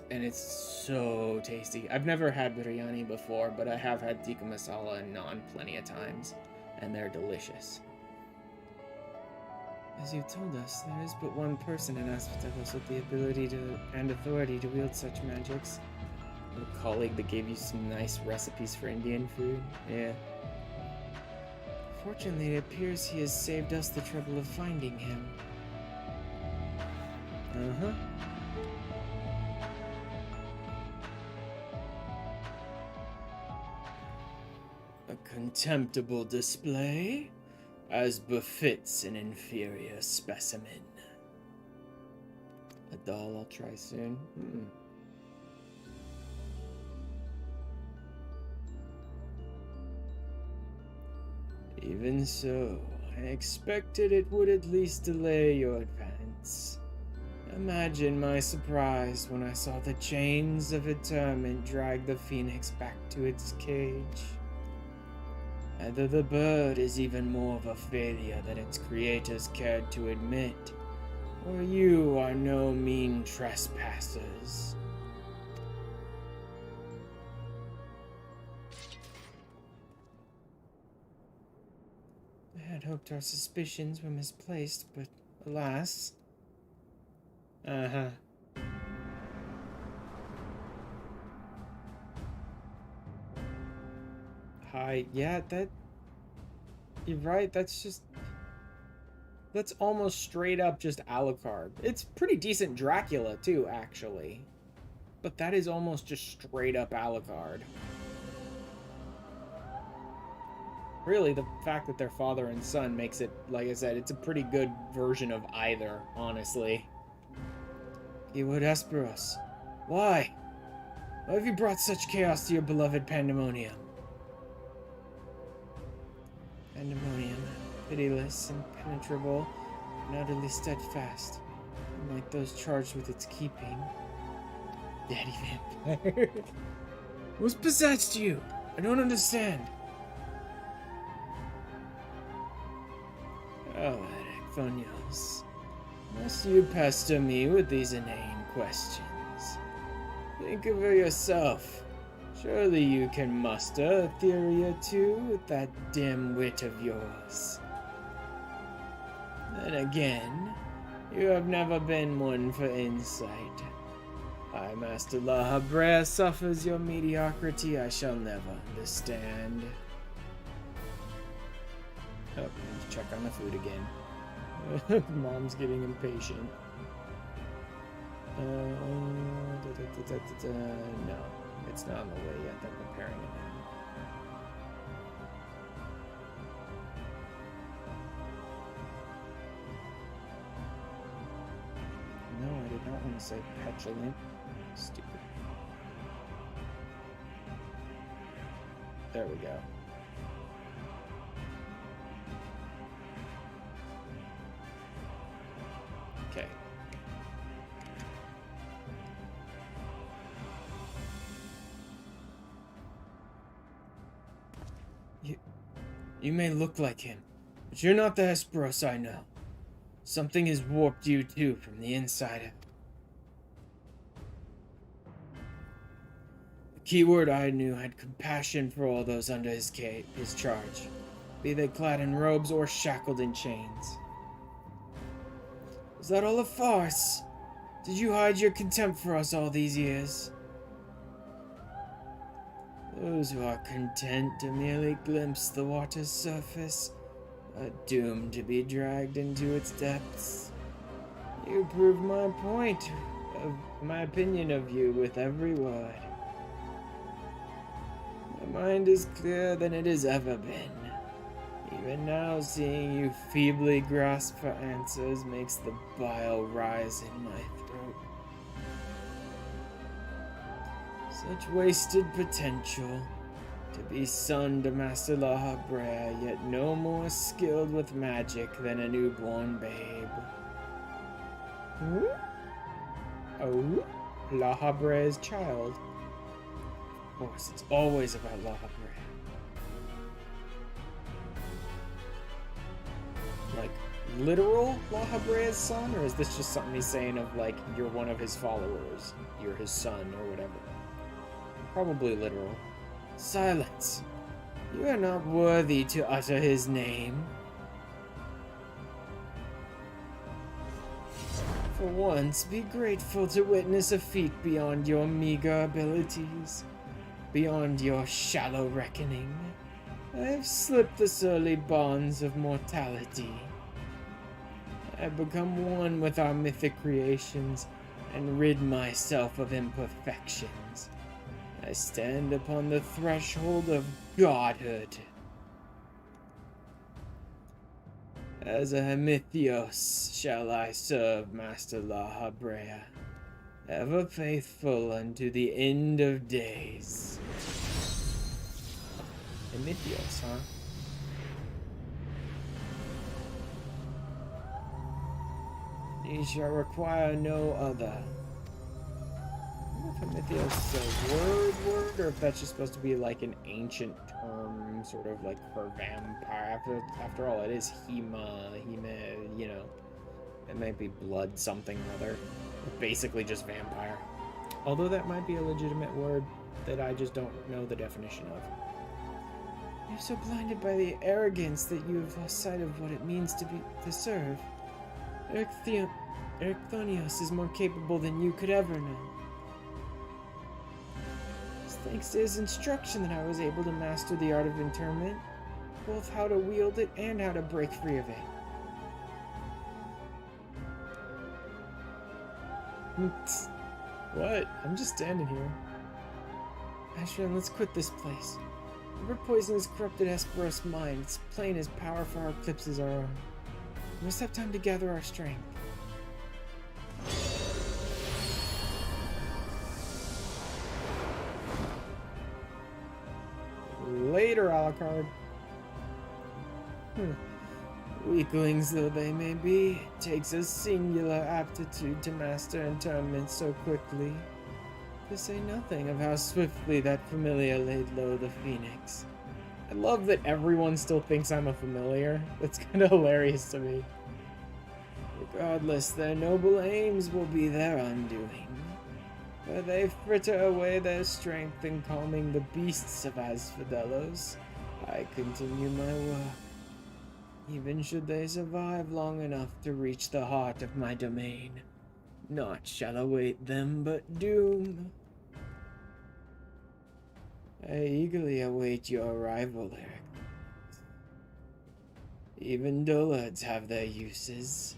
And it's so tasty. I've never had biryani before, but I have had tikka masala and naan plenty of times, and they're delicious. As you told us, there is but one person in Asphodels with the ability to and authority to wield such magics. A colleague that gave you some nice recipes for Indian food? Yeah. Fortunately, it appears he has saved us the trouble of finding him. Uh-huh. A contemptible display, as befits an inferior specimen. A doll I'll try soon. Even so, I expected it would at least delay your advance. Imagine my surprise when I saw the chains of interment drag the phoenix back to its cage. Either the bird is even more of a failure than its creators cared to admit, or you are no mean trespassers. I had hoped our suspicions were misplaced, but alas. Uh-huh. Hi, yeah, you're right, that's almost straight up just Alucard. It's pretty decent Dracula, too, actually. But that is almost just straight up Alucard. Really, the fact that they're father and son makes it, like I said, it's a pretty good version of either, honestly. Keyword Hesperos. Why? Why have you brought such chaos to your beloved Pandaemonium? Pandaemonium, pitiless, impenetrable, and utterly steadfast, unlike those charged with its keeping. Daddy vampire. What's possessed you? I don't understand. Oh, Ekthonios. Must you pester me with these inane questions? Think of it yourself. Surely you can muster a theory or two with that dim wit of yours. Then again, you have never been one for insight. Why Master La Habrea suffers your mediocrity, I shall never understand. Oh, I need to check on the food again. Mom's getting impatient. No, it's not on the way yet. They're preparing it now. No, I did not want to say petulant. Stupid. There we go. Okay. You may look like him, but you're not the Hesperos I know. Something has warped you too from the inside out. The keyword I knew had compassion for all those under his charge, be they clad in robes or shackled in chains. Was that all a farce? Did you hide your contempt for us all these years? Those who are content to merely glimpse the water's surface are doomed to be dragged into its depths. You proved my point, my opinion of you with every word. My mind is clearer than it has ever been. Even now, seeing you feebly grasp for answers makes the bile rise in my throat. Such wasted potential, to be son to Master La Habrea, yet no more skilled with magic than a newborn babe. Oh? La Habrea's child. Of course, it's always about La Habrea. Like, literal La Habrea's son, or is this just something he's saying of, like, you're one of his followers, you're his son, or whatever? Probably literal. Silence! You are not worthy to utter his name. For once, be grateful to witness a feat beyond your meager abilities, beyond your shallow reckoning. I have slipped the surly bonds of mortality. I have become one with our mythic creations and rid myself of imperfections. I stand upon the threshold of godhood. As a Hemithos shall I serve Master La Habrea, ever faithful unto the end of days. Hemithos, huh? Ye shall require no other. I don't know if Hemithos is a word, or if that's just supposed to be like an ancient term, sort of like for vampire. After all, it is Hema, you know. It might be blood something or other. Basically just vampire. Although that might be a legitimate word that I just don't know the definition of. You're so blinded by the arrogance that you have lost sight of what it means to serve. Ericthonios is more capable than you could ever know. It's thanks to his instruction that I was able to master the art of interment, both how to wield it and how to break free of it. What? I'm just standing here. Ashran, let's quit this place. Whatever poison has corrupted Hesperos' mind, it's plain his power far eclipses our own. We must have time to gather our strength. Later, Alucard. Weaklings though they may be, it takes a singular aptitude to master interment so quickly. To say nothing of how swiftly that familiar laid low the Phoenix. I love that everyone still thinks I'm a familiar. That's kind of hilarious to me. Regardless, their noble aims will be their undoing. For they fritter away their strength in calming the beasts of Asphodelos. I continue my work. Even should they survive long enough to reach the heart of my domain, naught shall await them but doom. I eagerly await your arrival, Eric. Even dullards have their uses.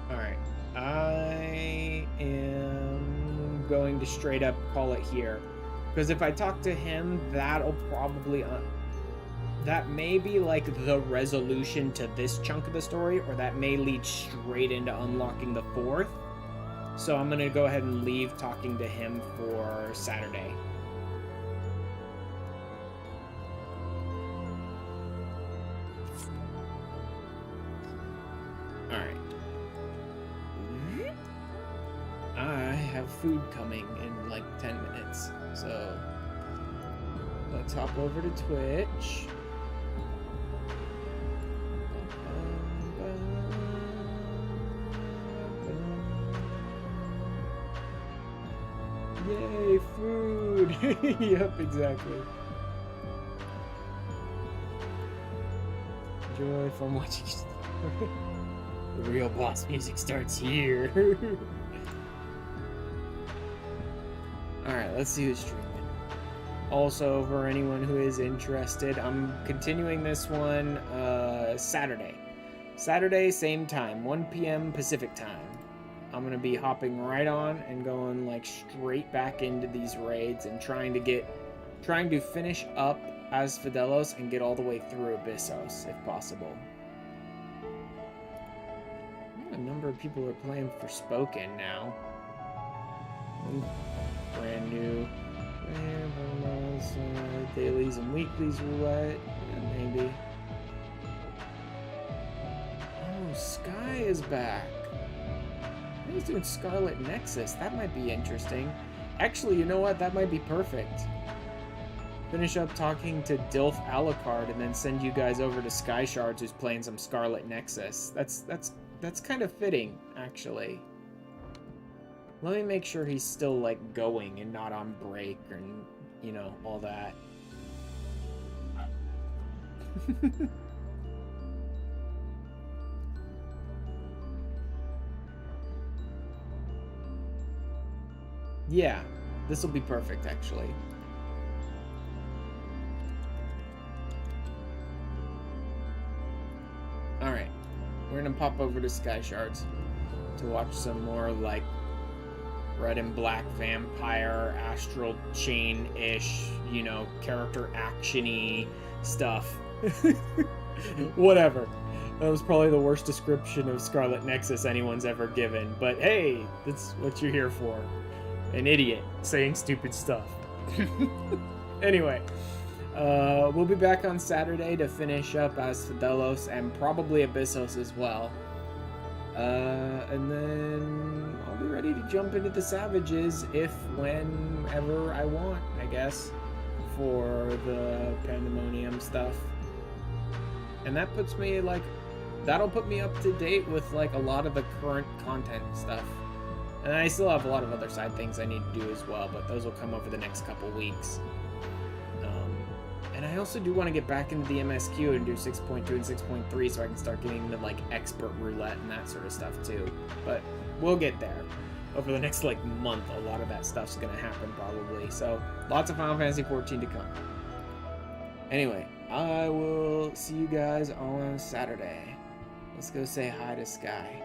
Alright, I am going to straight up call it here. Because if I talk to him, that'll probably... that may be like the resolution to this chunk of the story, or that may lead straight into unlocking the fourth. So I'm going to go ahead and leave talking to him for Saturday. Alright. I have food coming in like 10 minutes, so let's hop over to Twitch. Yay, food! Yep, exactly. Joy from watching. The real boss music starts here. Alright, let's see who's streaming. Also, for anyone who is interested, I'm continuing this one Saturday. Saturday, same time, 1 p.m. Pacific time. I'm gonna be hopping right on and going like straight back into these raids and trying to finish up as Fidelos and get all the way through Abyssos if possible. A number of people are playing for Spoken now. Brand new dailies and weeklies roulette, yeah, maybe. Oh, Sky is back. He's doing Scarlet Nexus. That might be interesting. Actually, you know what? That might be perfect. Finish up talking to Dilf Alucard and then send you guys over to Sky Shards, who's playing some Scarlet Nexus. That's kind of fitting, actually. Let me make sure he's still, like, going and not on break and, you know, all that. Yeah, this will be perfect, actually. Alright, we're gonna pop over to Sky Shards to watch some more, like, red and black vampire, astral chain-ish, you know, character action-y stuff. Whatever. That was probably the worst description of Scarlet Nexus anyone's ever given, but hey, that's what you're here for. An idiot saying stupid stuff. Anyway, we'll be back on Saturday to finish up as Fidelos and probably Abyssos as well. And then I'll be ready to jump into the Savages whenever I want, I guess, for the Pandaemonium stuff. And that puts me, like, that'll put me up to date with, like, a lot of the current content stuff. And I still have a lot of other side things I need to do as well, but those will come over the next couple weeks. And I also do want to get back into the MSQ and do 6.2 and 6.3 so I can start getting the, like, expert roulette and that sort of stuff too. But we'll get there. Over the next, like, month, a lot of that stuff's going to happen probably. So, lots of Final Fantasy XIV to come. Anyway, I will see you guys on Saturday. Let's go say hi to Sky.